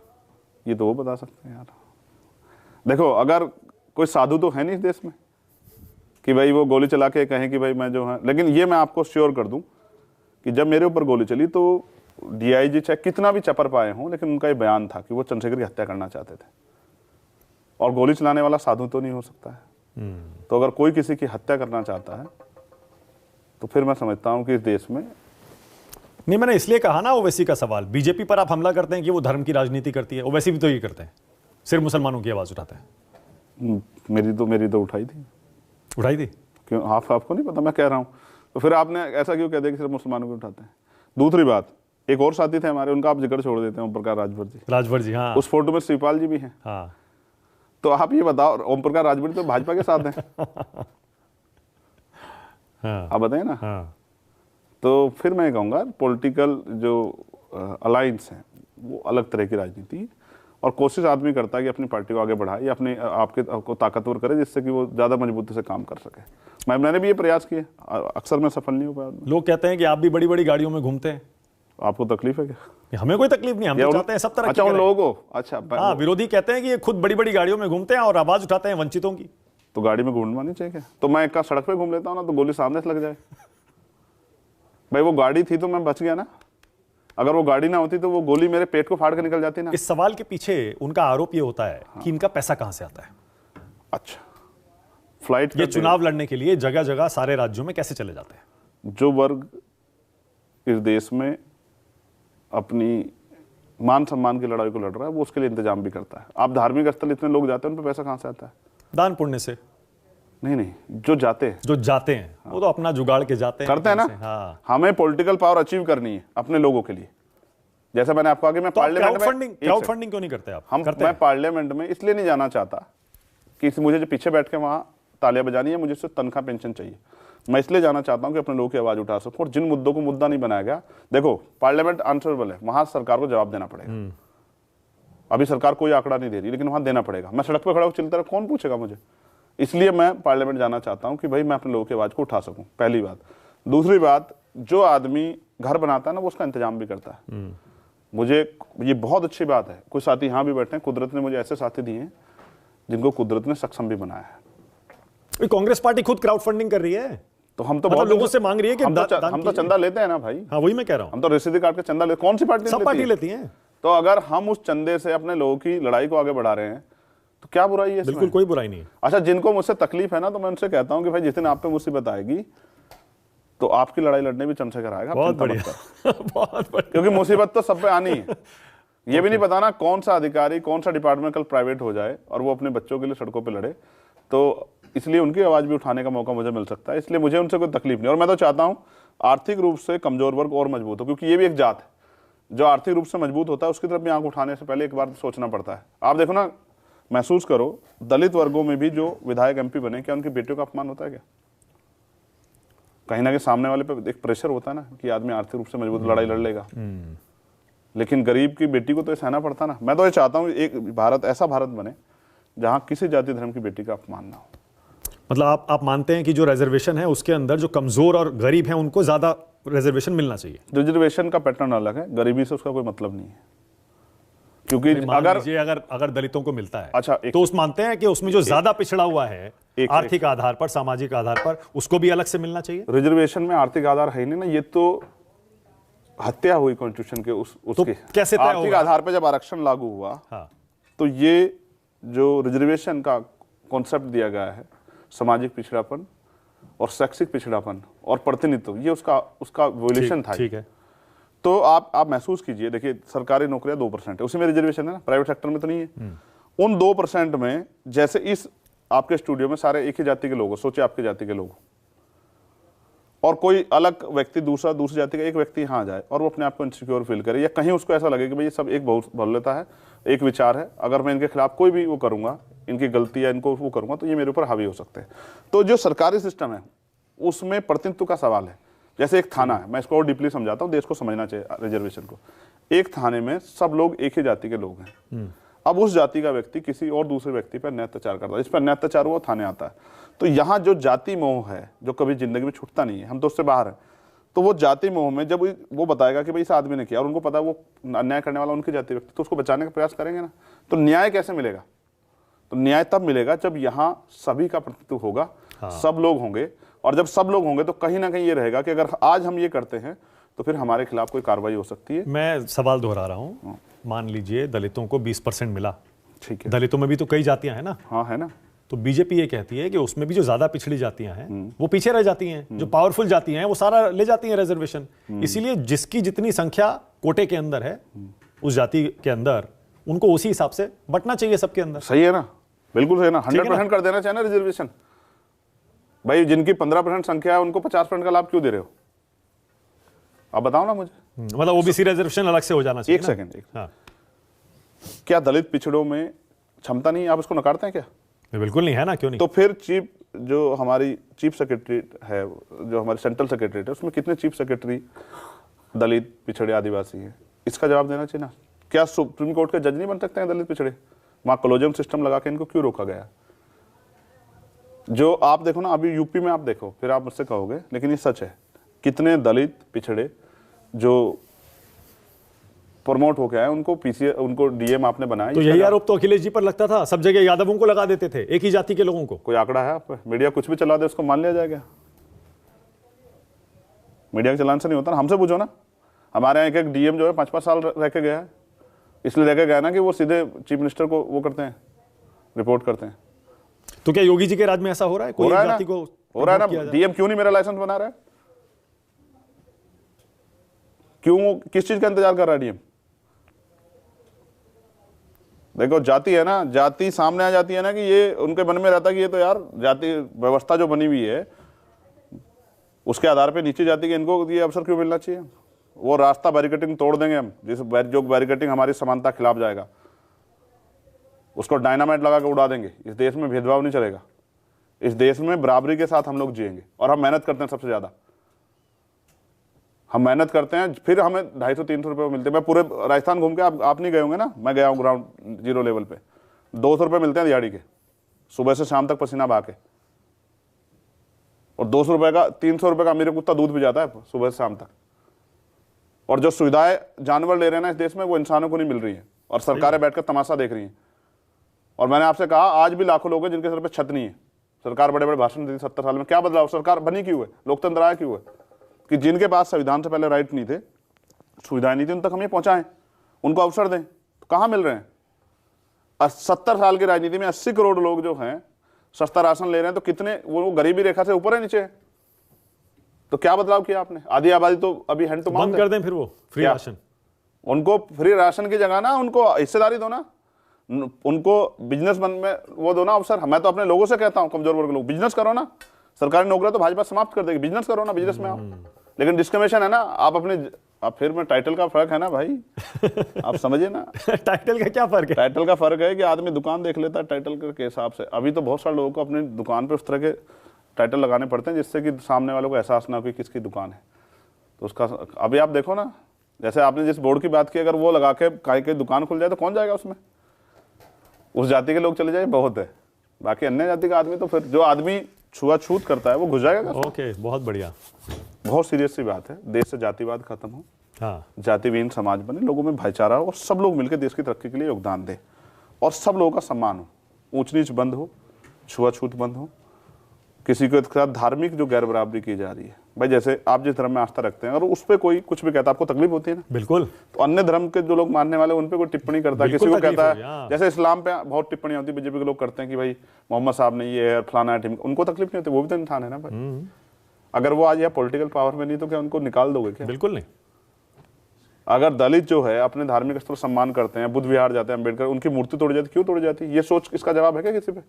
ये तो वो बता सकते हैं यार। देखो, अगर कोई साधु तो है नहीं इस देश में कि भाई वो गोली चला के कहें कि भाई मैं जो है, लेकिन ये मैं आपको श्योर कर दूं कि जब मेरे ऊपर गोली चली तो DIG चाहे कितना भी चपर पाए हों, लेकिन उनका ये बयान था कि वो चंद्रशेखर की हत्या करना चाहते थे, और गोली चलाने वाला साधु तो नहीं हो सकता है। तो अगर कोई किसी की हत्या करना चाहता है तो फिर मैं समझता हूं कि इस देश में नहीं, मैंने इसलिए कहा ना ओवैसी का सवाल। बीजेपी पर आप हमला करते हैं कि वो धर्म की राजनीति करती है, ओवैसी भी तो ये करते हैं, सिर्फ मुसलमानों की आवाज उठाते हैं। मेरी तो उठाई थी। उठाई थी क्यों? आपको नहीं पता? मैं कह रहा हूं, तो फिर आपने ऐसा क्यों कह दिया कि सिर्फ मुसलमानों को उठाते हैं? दूसरी बात, एक और साथी थे हमारे, उनका आप जिक्र छोड़ देते हैं, ओम प्रकाश राजभर जी। हाँ, उस फोटो में शिवपाल जी भी हैं। हाँ, तो आप ये बताओ, ओम प्रकाश राजभर तो भाजपा के साथ हैं। हाँ, आप बताइए ना। हाँ, तो फिर मैं कहूँगा पॉलिटिकल जो अलायंस है वो अलग तरह की राजनीति, और कोशिश आदमी करता है कि अपनी पार्टी को आगे बढ़ाए या अपने आपको ताकतवर करे, जिससे कि वो ज़्यादा मजबूती से काम कर सके। मैंने भी ये प्रयास किए, अक्सर मैं सफल नहीं हो पाया। लोग कहते हैं कि आप भी बड़ी बड़ी गाड़ियों में घूमते हैं, आपको तकलीफ है क्या? हमें कोई तकलीफ नहीं, हम तो चाहते हैं सब तरह। अच्छा, उन लोगों को, अच्छा हाँ, विरोधी कहते हैं कि ये खुद बड़ी बड़ी गाड़ियों में घूमते हैं और आवाज उठाते हैं वंचितों की। तो गाड़ी में घूमना नहीं चाहिए क्या? तो मैं एक सड़क पे घूम लेता हूँ ना, तो गोली सामने से लग जाए। भाई वो गाड़ी थी तो मैं बच गया ना, अगर वो गाड़ी ना होती तो वो गोली मेरे पेट को फाड़ के निकल जाती ना। इस सवाल के पीछे उनका आरोप ये होता है कि इनका पैसा कहां से आता है। अच्छा, फ्लाइट ये चुनाव लड़ने के लिए जगह जगह सारे राज्यों में कैसे चले जाते हैं? जो वर्ग इस देश में अपनी मान सम्मान की लड़ाई को लड़ रहा है, वो उसके लिए इंतजाम भी करता है। आप धार्मिक स्थल इतने लोग जाते हैं, उन पर पैसा कहां से आता है? दान पुण्य से। नहीं, जो जाते हैं वो तो अपना जुगाड़ के जाते हैं, करते हैं ना। हाँ। हमें पॉलिटिकल पावर अचीव करनी है अपने लोगों के लिए। जैसे मैंने आपको कहा कि मैं तो पार्लियामेंट में क्राउड फंडिंग क्यों नहीं करते आप? मैं पार्लियामेंट में इसलिए नहीं जाना चाहता कि मुझे जो पीछे बैठ के वहां तालियां बजानी है, मुझे उससे तनख्वाह पेंशन चाहिए। मैं इसलिए जाना चाहता हूं कि अपने लोगों की आवाज उठा सकूं, और जिन मुद्दों को मुद्दा नहीं बनाया गया, देखो पार्लियामेंट आंसरेबल है, वहां सरकार को जवाब देना पड़ेगा। अभी सरकार कोई आंकड़ा नहीं दे रही, लेकिन वहां देना पड़ेगा। मैं सड़क पर खड़ा होकर चलता रहा, कौन पूछेगा मुझे? इसलिए मैं पार्लियामेंट जाना चाहता हूं कि भाई मैं अपने लोगों की आवाज को उठा सकूं, पहली बात। दूसरी बात, जो आदमी घर बनाता है ना, वो उसका इंतजाम भी करता है। मुझे ये बहुत अच्छी बात है, कुछ साथी यहाँ भी बैठे हैं, कुदरत ने मुझे ऐसे साथी दिए हैं जिनको कुदरत ने सक्षम भी बनाया है। कांग्रेस पार्टी खुद क्राउड फंडिंग कर रही है, तो हम तो मतलब बहुत लोगों से मांग रही है कि हम दान तो चंदा लेते हैं ना भाई। हाँ वही मैं कह रहा हूँ, हम तो रसीदी काट के चंदा लेते, कौन सी पार्टी सब पार्टी लेती है। तो अगर हम उस चंदे से अपने लोगों की लड़ाई को आगे बढ़ा रहे हैं तो क्या बुराई है इसमें? बिल्कुल कोई बुराई नहीं है। अच्छा, जिनको मुझसे तकलीफ है ना, तो मैं उनसे कहता हूं कि भाई जिस दिन आप पे मुसीबत आएगी तो आपकी लड़ाई लड़ने भी चंद्रशेखर आएगा। बहुत बढ़िया बहुत बढ़िया, क्योंकि मुसीबत तो सब पे आनी है। ये भी नहीं पता ना कौन सा अधिकारी, कौन सा डिपार्टमेंट कल प्राइवेट हो जाए और वो अपने बच्चों के लिए सड़कों पे लड़े, तो इसलिए उनकी आवाज भी उठाने का मौका मुझे मिल सकता है। इसलिए मुझे उनसे कोई तकलीफ नहीं, और मैं तो चाहता हूं आर्थिक रूप से कमजोर वर्ग और मजबूत हो, क्योंकि ये भी एक जात है। जो आर्थिक रूप से मजबूत होता है उसकी तरफ भी आंख उठाने से पहले एक बार सोचना पड़ता है। आप देखो ना, महसूस करो, दलित वर्गों में भी जो विधायक एमपी बने, क्या उनकी बेटियों का अपमान होता है क्या? कहीं ना कहीं सामने वाले पे एक प्रेशर होता है ना कि आदमी आर्थिक रूप से मजबूत लड़ाई लड़ लेगा, लेकिन गरीब की बेटी को तो ये सहना पड़ता ना। मैं तो ये चाहता हूँ एक भारत, ऐसा भारत बने जहां किसी जाति धर्म की बेटी का अपमान ना हो। मतलब आप मानते हैं कि जो रिजर्वेशन है उसके अंदर जो कमजोर और गरीब हैं उनको ज्यादा रिजर्वेशन मिलना चाहिए? रिजर्वेशन का पैटर्न अलग है, गरीबी से उसका कोई मतलब नहीं है। क्योंकि अगर दलितों को मिलता है, अच्छा, तो उस मानते हैं कि उसमें जो ज्यादा पिछड़ा हुआ है आर्थिक आधार पर, सामाजिक आधार पर, उसको भी अलग से मिलना चाहिए? रिजर्वेशन में आर्थिक आधार है ही नहीं ना, ये तो हत्या हुई कॉन्स्टिट्यूशन के उसके। तो कैसे तय आर्थिक आधार पर जब आरक्षण लागू हुआ, हाँ, तो ये जो रिजर्वेशन का कॉन्सेप्ट दिया गया है, सामाजिक पिछड़ापन और शैक्षिक पिछड़ापन और प्रतिनिधित्व, ये उसका वोल्यूशन था। ठीक है। तो आप महसूस कीजिए, देखिए सरकारी नौकरियां 2% है, उसी में रिजर्वेशन है ना, प्राइवेट सेक्टर में तो नहीं है। उन 2% में जैसे इस आपके स्टूडियो में सारे एक ही जाति के लोग, सोचिए आपकी जाति के लोग, और कोई अलग व्यक्ति दूसरी जाति का एक व्यक्ति यहाँ जाए और वो अपने आप को इनसिक्योर फील करे, या कहीं उसको ऐसा लगे कि भाई ये सब एक बहुल्यता है, एक विचार है, अगर मैं इनके खिलाफ कोई भी वो करूंगा, इनकी गलती या इनको वो करूंगा, तो ये मेरे ऊपर हावी हो सकते हैं। तो जो सरकारी सिस्टम है उसमें प्रतिनिधित्व का सवाल है। जैसे एक थाना है, मैं इसको और डीपली समझाता हूँ, देश को समझना चाहिए रिजर्वेशन को। एक थाने में सब लोग एक ही जाति के लोग हैं, अब उस जाति का व्यक्ति किसी और दूसरे व्यक्ति पर अन्याय अत्याचार करता है, इस पर अन्याय अत्याचार हुआ, थाने आता है। तो यहाँ जो जाति मोह है, जो कभी जिंदगी में छूटता नहीं है, हम तो उससे बाहर हैं, तो वो जाति मोह में जब वो बताएगा कि भाई इस आदमी ने किया और उनको पता है वो अन्याय करने वाला उनकी जाति व्यक्ति, तो उसको बचाने का प्रयास करेंगे ना। तो न्याय कैसे मिलेगा? तो न्याय तब मिलेगा जब यहाँ सभी का प्रतिनिधित्व होगा, हाँ। सब लोग होंगे, और जब सब लोग होंगे तो कहीं ना कहीं ये रहेगा कि अगर आज हम ये करते हैं तो फिर हमारे खिलाफ कोई कार्रवाई हो सकती है। मैं सवाल दोहरा रहा हूँ, मान लीजिए दलितों को 20% मिला, ठीक है, दलितों में भी तो कई जातियां हैं ना, हाँ है ना, तो बीजेपी ये कहती है कि उसमें भी जो ज्यादा पिछड़ी जातियां हैं वो पीछे रह जाती हैं, जो पावरफुल जातियां हैं वो सारा ले जाती हैं रिजर्वेशन। इसीलिए जिसकी जितनी संख्या कोटे के अंदर है उस जाति के अंदर, उनको उसी हिसाब से बंटना चाहिए सबके अंदर। सही है ना, बिल्कुल सही है ना, 100% कर देना चाहिए ना रिजर्वेशन। भाई जिनकी 15% संख्या है उनको 50% का लाभ क्यों दे रहे हो? आप बताओ ना मुझे। मतलब ओबीसी रिजर्वेशन अलग से हो जाना चाहिए। एक सेकंड, हाँ। क्या दलित पिछड़ों में क्षमता नहीं है? आप इसको नकारते हैं क्या? बिल्कुल नहीं है ना, क्यों नहीं? तो फिर जो हमारी चीफ सेक्रेटरी है, जो हमारी सेंट्रल सेक्रेटरी है, उसमें कितने चीफ सेक्रेटरी दलित, पिछड़े, आदिवासी हैं? इसका जवाब देना चाहिए ना। क्या सुप्रीम कोर्ट के जज नहीं बन सकते हैं दलित, पिछड़े? वहां कॉलोजियम सिस्टम लगा के इनको क्यों रोका गया? जो आप देखो ना, अभी यूपी में आप देखो, फिर आप मुझसे कहोगे, लेकिन ये सच है, कितने दलित पिछड़े जो प्रमोट हो गया है, उनको पीसी, उनको डीएम आपने बनाया। तो यही आरोप तो अखिलेश जी पर लगता था, सब जगह यादवों को लगा देते थे, एक ही जाति के लोगों को। कोई आंकड़ा है आप पे? मीडिया कुछ भी चला दे उसको मान लिया जाएगा? मीडिया के चलान से नहीं होता ना, हमसे पूछो ना। हमारे यहाँ एक डीएम जो है 5-5 साल रह के गया है, इसलिए रह के गया ना कि वो सीधे चीफ मिनिस्टर को वो करते हैं, रिपोर्ट करते हैं। तो क्या योगी जी के राज में ऐसा हो रहा है? कोई जाति को हो रहा है ना। डीएम क्यों नहीं मेरा लाइसेंस बना रहा है? क्यों, किस चीज का इंतजार कर रहा है डीएम? देखो जाति है ना, जाति सामने आ जाती है ना, कि ये उनके मन में रहता है कि ये तो यार जाति व्यवस्था जो बनी हुई है उसके आधार पे नीचे जाति के इनको ये अवसर क्यों मिलना चाहिए? वो रास्ता बैरिकेटिंग तोड़ देंगे हम, जो बैरिकेटिंग हमारी समानता खिलाफ जाएगा उसको डायनामाइट लगा के उड़ा देंगे। इस देश में भेदभाव नहीं चलेगा, इस देश में बराबरी के साथ हम लोग जिएंगे। और हम मेहनत करते हैं, सबसे ज्यादा हम मेहनत करते हैं, फिर हमें 250-300 रुपये मिलते हैं। मैं पूरे राजस्थान घूम के, आप नहीं गए होंगे ना, मैं गया हूँ ग्राउंड जीरो लेवल पे, 200 रुपये मिलते हैं दिहाड़ी के, सुबह से शाम तक पसीना बहा के। और 200 रुपये का, 300 रुपये का मेरे कुत्ता दूध भी जाता है सुबह से शाम तक। और जो सुविधाएं जानवर ले रहे हैं ना इस देश में, वो इंसानों को नहीं मिल रही है, और सरकारें बैठकर तमाशा देख रही हैं। और मैंने आपसे कहा, आज भी लाखों लोग हैं जिनके सर पे छत नहीं है, सरकार बड़े बड़े भाषण देती 70 साल में, क्या बदलाव? सरकार बनी क्यों है? लोकतंत्र आया क्यों है? कि जिनके पास संविधान से पहले राइट नहीं थे, सुविधाएं नहीं थी, उन तक हम ये पहुंचाएं, उनको अवसर दें। तो कहाँ मिल रहे हैं? 70 साल की राजनीति में 80 करोड़ लोग जो हैं सस्ता राशन ले रहे हैं, तो कितने वो गरीबी रेखा से ऊपर है, नीचे है? तो क्या बदलाव किया आपने? आधी आबादी तो अभी हैंड टू माउथ बंद कर दें फिर वो फ्री राशन। उनको फ्री राशन की जगह ना उनको हिस्सेदारी दो ना, उनको बिजनेस में वो दो ना अवसर। मैं तो अपने लोगों से कहता हूं, कमजोर वर्ग लोग, बिजनेस करो ना। सरकारी नौकरी तो भाजपा समाप्त कर देगी, बिजनेस करो ना, बिजनेस में आओ। लेकिन डिस्क्रिमिनेशन है ना, आप फिर में टाइटल का फर्क है ना भाई, आप समझिए ना। टाइटल का क्या फर्क है? टाइटल का फर्क है कि आदमी दुकान देख लेता है टाइटल के हिसाब से। अभी तो बहुत सारे लोगों को अपनी दुकान पे उस तरह के टाइटल लगाने पड़ते हैं जिससे कि सामने वालों को एहसास ना हो कि किसकी दुकान है। तो उसका अभी आप देखो ना, जैसे आपने जिस बोर्ड की बात की, अगर वो लगा के कहीं की दुकान खुल जाए तो कौन जाएगा उसमें? उस जाति के लोग चले जाए बहुत है, बाकी अन्य जाति का आदमी तो फिर जो आदमी छुआछूत करता है वो घुस जाएगा। ओके, बहुत बढ़िया, बहुत सीरियस सी बात है। देश से जातिवाद खत्म हो, हाँ, जातिविहीन समाज बने, लोगों में भाईचारा हो और सब लोग मिलकर देश की तरक्की के लिए योगदान दें और सब लोगों का सम्मान हो, ऊंच नीच बंद हो, छुआछूत बंद हो, किसी के साथ धार्मिक जो गैर बराबरी की जा रही है। भाई जैसे आप जिस धर्म में आस्था रखते हैं, अगर उस पर कोई कुछ भी कहता है आपको तकलीफ होती है ना? बिल्कुल। तो अन्य धर्म के जो लोग मानने वाले उन पे कोई टिप्पणी करता है, किसी को कहता है, हाँ। जैसे इस्लाम पे बहुत टिप्पणियां होती है, बीजेपी के लोग करते हैं कि भाई मोहम्मद साहब ने ये है, फलाना है, उनको तकलीफ नहीं होती, वो भी तो इंसान है ना भाई। अगर वो आज यहाँ पॉलिटिकल पावर में नहीं तो क्या उनको निकाल दोगे क्या? बिल्कुल नहीं। अगर दलित जो है अपने धार्मिक स्थल सम्मान करते हैं, बुद्ध विहार जाते हैं, अम्बेडकर, उनकी मूर्ति तोड़ी जाती, क्यों तोड़ी जाती? ये सोच, इसका जवाब है क्या किसी पे?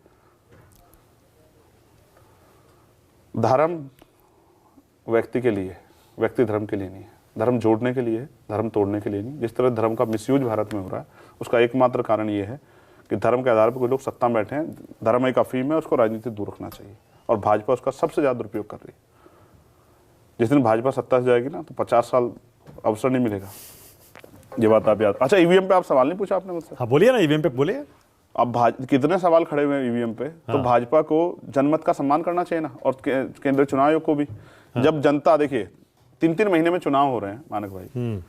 धर्म व्यक्ति के लिए, व्यक्ति धर्म के लिए नहीं है। धर्म जोड़ने के लिए है, धर्म तोड़ने के लिए नहीं। जिस तरह धर्म का मिसयूज भारत में हो रहा है, उसका एकमात्र कारण ये है कि धर्म के आधार पर कोई लोग सत्ता में बैठे हैं। धर्म एक अफीम है, उसको राजनीति दूर रखना चाहिए और भाजपा उसका सबसे ज्यादा दुरुपयोग कर रही है। जिस दिन भाजपा सत्ता से जाएगी ना, तो 50 साल अवसर नहीं मिलेगा। ये बात आप याद। अच्छा, ईवीएम पे आप सवाल नहीं पूछा आपने मुझसे? हाँ बोलिए ना, ईवीएम पे बोलिए। अब कितने सवाल खड़े हुए हैं ईवीएम पे। तो भाजपा को जनमत का सम्मान करना चाहिए ना, और केंद्रीय चुनाव आयोग को भी। जब जनता, देखिए 3-3 महीने में चुनाव हो रहे हैं मानक भाई,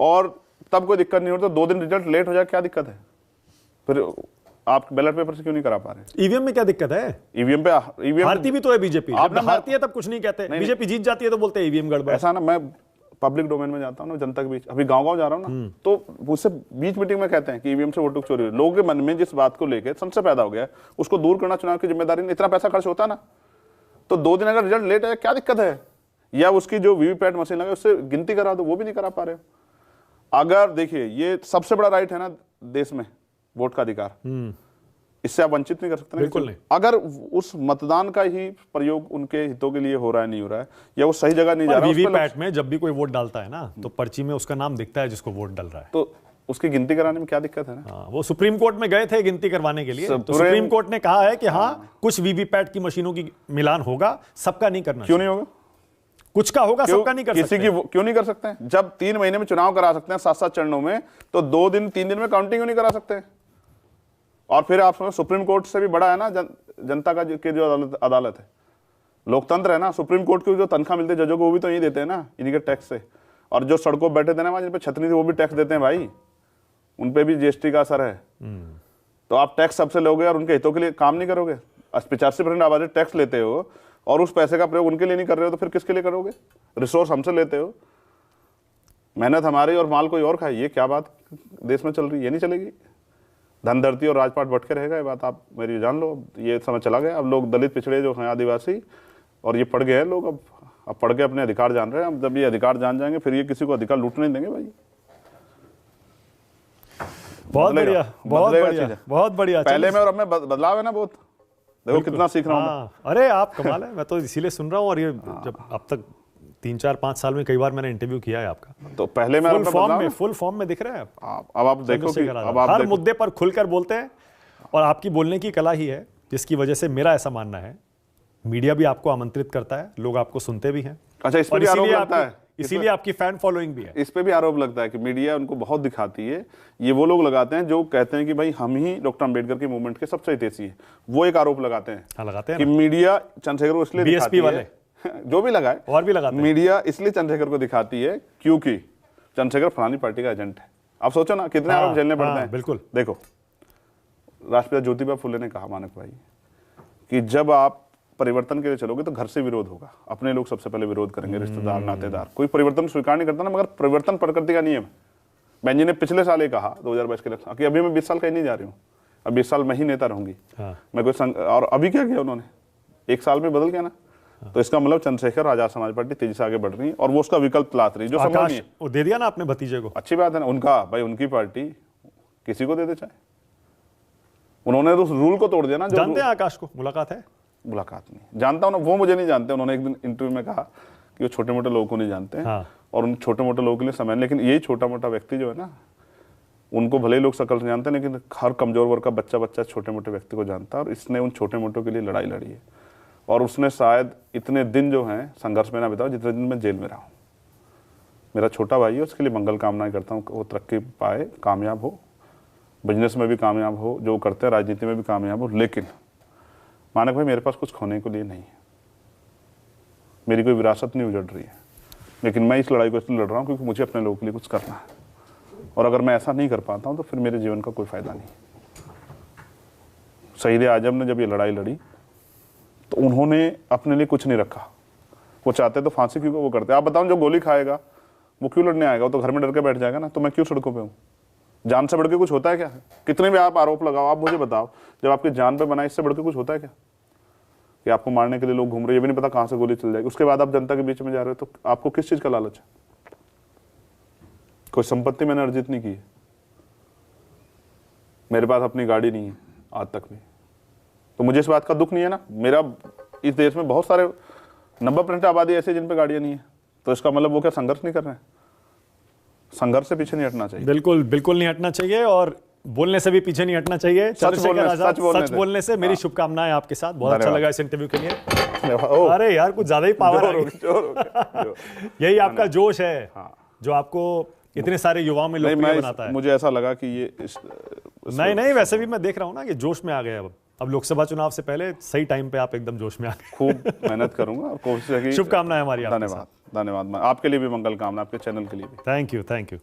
और तब कोई दिक्कत नहीं हो रही, तो 2 दिन रिजल्ट लेट हो जाए, क्या दिक्कत है? फिर आप बैलेट पेपर से क्यों नहीं करा पा रहे? ईवीएम में क्या दिक्कत है? ईवीएम पे हारती भी तो है बीजेपी। आपने हारती है तब कुछ नहीं कहते, बीजेपी जीत जाती है तो बोलते हैं ईवीएम गड़बड़। ऐसा ना, मैं पब्लिक डोमेन में जाता हूँ ना, जनता के बीच, अभी गांव-गांव जा रहा हूँ ना, तो मुझसे बीच मीटिंग में कहते हैं कि ईवीएम से वोट चोरी। लोगों के मन में जिस बात को लेकर संशय पैदा हो गया है, उसको दूर करना चुनाव की जिम्मेदारी नहीं। इतना पैसा खर्च होता ना, तो 2 दिन अगर रिजल्ट लेट है, क्या दिक्कत है? या उसकी जो वीवीपैट मशीन लगा उससे गिनती करा दो, वो भी नहीं करा पा रहे हो। अगर देखिए, ये सबसे बड़ा राइट है ना देश में, वोट का अधिकार, इससे आप वंचित नहीं कर सकते। बिल्कुल नहीं। अगर उस मतदान का ही प्रयोग उनके हितों के लिए हो रहा है, नहीं हो रहा है, या वो सही जगह नहीं जा रहा है, वीवीपैट में जब भी कोई वोट डालता है ना, तो पर्ची में उसका नाम दिखता है जिसको वोट डाल रहा है, तो उसकी गिनती कराने में क्या दिक्कत है ना? वो सुप्रीम कोर्ट में गए थे गिनती करवाने के लिए, तो सुप्रीम कोर्ट ने कहा है कि हाँ, कुछ वीवीपैट की मशीनों की मिलान होगा, सबका नहीं करना। क्यों नहीं होगा? कुछ का होगा, सबका नहीं कर सकते। किसी की क्यों नहीं कर सकते हैं? जब 3 महीने में चुनाव करा सकते हैं 7-7 चरणों में, तो 2 दिन 3 दिन में काउंटिंग क्यों नहीं करा सकते? और फिर आप समझो, सुप्रीम कोर्ट से भी बड़ा है ना जनता का के जो अदालत है, लोकतंत्र है ना। सुप्रीम कोर्ट की जो तनख्वाह मिलती है जजों को, वो भी तो यही देते हैं ना, इन्हीं के टैक्स से। और जो सड़कों पर बैठे थे ना वहां, जिन पे छत नहीं थी, वो भी टैक्स देते हैं भाई, उन पे भी जीएसटी का असर है। तो आप टैक्स सबसे लोगे और उनके हितों के लिए काम नहीं करोगे। 85% आबादी टैक्स लेते हो और उस पैसे का प्रयोग उनके लिए नहीं कर रहे हो, तो फिर किसके लिए करोगे? रिसोर्स हमसे लेते हो, मेहनत हमारी और माल कोई और खाए। ये क्या बात देश में चल रही है? ये नहीं चलेगी। धन धरती और राजपाट बट के रहेगा, ये बात आप मेरी जान लो। ये समय चला गया। अब लोग दलित पिछड़े जो हैं, आदिवासी, और ये पढ़ गए हैं लोग, अब पढ़ के अपने अधिकार जान रहे हैं। अब जब ये अधिकार जान जाएंगे, फिर ये किसी को अधिकार लूटने नहीं देंगे भाई। बहुत बढ़िया, बहुत बढ़िया, बहुत बढ़िया। पहले में और अब में बदलाव है ना बहुत। देखो कितना सीख रहा हूँ। अरे आप कमाल है, मैं तो इसीलिए सुन रहा हूँ। और ये जब अब तक 3-4-5 साल में कई बार मैंने इंटरव्यू किया है आपका, तो पहले में फुल फॉर्म में दिख रहा है आप। अब आप देखो कि अब आप हर मुद्दे पर खुलकर बोलते हैं, और आपकी बोलने की कला ही है जिसकी वजह से मेरा ऐसा मानना है, मीडिया भी आपको आमंत्रित करता है, लोग आपको सुनते भी हैं। अच्छा, इस पे भी आरोप लगता है, इसीलिए आपकी फैन फॉलोइंग भी है। इस पे भी आरोप लगता है कि मीडिया उनको बहुत दिखाती है। ये वो लोग लगाते हैं जो कहते हैं कि भाई हम ही डॉक्टर अंबेडकर की मूवमेंट के सबसे हितैषी है। वो एक आरोप लगाते हैं। हाँ, लगाते हैं कि मीडिया चंद्रशेखर को इसलिए दिखाती है, जो भी लगाए, और भी लगाते हैं, मीडिया इसलिए चंद्रशेखर को दिखाती है क्योंकि चंद्रशेखर फलानी पार्टी का एजेंट है। आप सोचो ना कितने आरोप झेलने पड़ते हैं। बिल्कुल। देखो, राष्ट्रपिता ज्योतिबा फुले ने कहा मानक भाई कि जब आप परिवर्तन के लिए चलोगे तो घर से विरोध होगा, अपने लोग सबसे पहले विरोध करेंगे, रिश्तेदार नातेदार, कोई परिवर्तन स्वीकार नहीं करता ना, मगर परिवर्तन प्रकृति का नियम है। बहन जी ने पिछले साल ही कहा 2022 के इलेक्शन कि अभी मैं 20 साल कहीं नहीं जा रही हूँ, अब 20 साल मैं ही नेता रहूंगी। मैं कोई और अभी क्या किया उन्होंने, 1 साल में बदल गया ना। तो इसका मतलब चंद्रशेखर आजाद समाज पार्टी तेजी से आगे बढ़ रही है और वो उसका विकल्प तलाश रही है, जो संभव नहीं है। वो दे दिया ना अपने भतीजे को, अच्छी बात है ना, उनका भाई, उनकी पार्टी किसी को दे दे चाहे, उन्होंने तो उस रूल को तोड़ दिया ना। जानते हैं आकाश को, मुलाकात है? मुलाकात नहीं जानता हूं ना, वो मुझे नहीं जानते। उन्होंने एक दिन इंटरव्यू में कहा कि वो छोटे मोटे लोगों को नहीं जानते हैं और उन छोटे मोटे लोगों के लिए समय, लेकिन यही छोटा मोटा व्यक्ति जो है ना, उनको भले ही लोग शकल से जानते हैं, लेकिन हर कमजोर वर्ग का बच्चा छोटे मोटे व्यक्ति को जानता है और इसने उन छोटे मोटों के लिए लड़ाई लड़ी है। और उसने शायद इतने दिन जो हैं संघर्ष में ना बिताओ जितने दिन मैं जेल में रहा हूँ। मेरा छोटा भाई है, उसके लिए मंगल कामनाएं करता हूँ, वो तरक्की पाए, कामयाब हो, बिजनेस में भी कामयाब हो, जो करते हैं राजनीति में भी कामयाब हो। लेकिन मानक भाई, मेरे पास कुछ खोने के लिए नहीं है, मेरी कोई विरासत नहीं उजड़ रही है, लेकिन मैं इस लड़ाई को इसलिए लड़ रहा हूँ क्योंकि मुझे अपने लोगों के लिए कुछ करना है। और अगर मैं ऐसा नहीं कर पाता हूँ तो फिर मेरे जीवन का कोई फायदा नहीं। शहीद आजम ने जब ये लड़ाई लड़ी तो उन्होंने अपने लिए कुछ नहीं रखा। वो चाहते तो फांसी क्यों वो करते। आप बताओ, जो गोली खाएगा वो क्यों लड़ने आएगा? वो तो घर में डर के बैठ जाएगा ना। तो मैं क्यों सड़कों पे हूँ? जान से बढ़ के कुछ होता है क्या? कितने भी आप आरोप लगाओ, आप मुझे बताओ, जब आपकी जान पे बना, इससे बढ़ के कुछ होता है क्या? कि आपको मारने के लिए लोग घूम रहे हैं, ये भी नहीं पता कहाँ से गोली चल जाएगी, उसके बाद आप जनता के बीच में जा रहे हो, तो आपको किस चीज का लालच है? कोई संपत्ति मैंने अर्जित नहीं की है, मेरे पास अपनी गाड़ी नहीं है आज तक भी, तो मुझे इस बात का दुख नहीं है ना। मेरा इस देश में बहुत सारे 90% आबादी ऐसे जिन पे गाड़ियां नहीं है, तो इसका मतलब वो क्या संघर्ष नहीं कर रहे हैं? संघर्ष से पीछे नहीं हटना चाहिए। बिल्कुल बिल्कुल नहीं हटना चाहिए और बोलने से भी पीछे नहीं हटना चाहिए। चंद्रशेखर आजाद, सच बोलने से मेरी शुभकामनाएं आपके साथ। बहुत अच्छा लगा इस इंटरव्यू के लिए। अरे यार, कुछ ज्यादा ही पावर है। यही आपका जोश है जो आपको इतने सारे युवाओं में लोकप्रिय बनाता है। मुझे ऐसा लगा कि ये नहीं, वैसे भी मैं देख रहा हूँ ना कि जोश में आ गए। अब लोकसभा चुनाव से पहले सही टाइम पे आप एकदम जोश में आ गए। खूब मेहनत करूंगा और कोशिश है कि शुभकामनाएं हमारी। धन्यवाद। आपके लिए भी मंगल कामना, आपके चैनल के लिए भी। Thank you.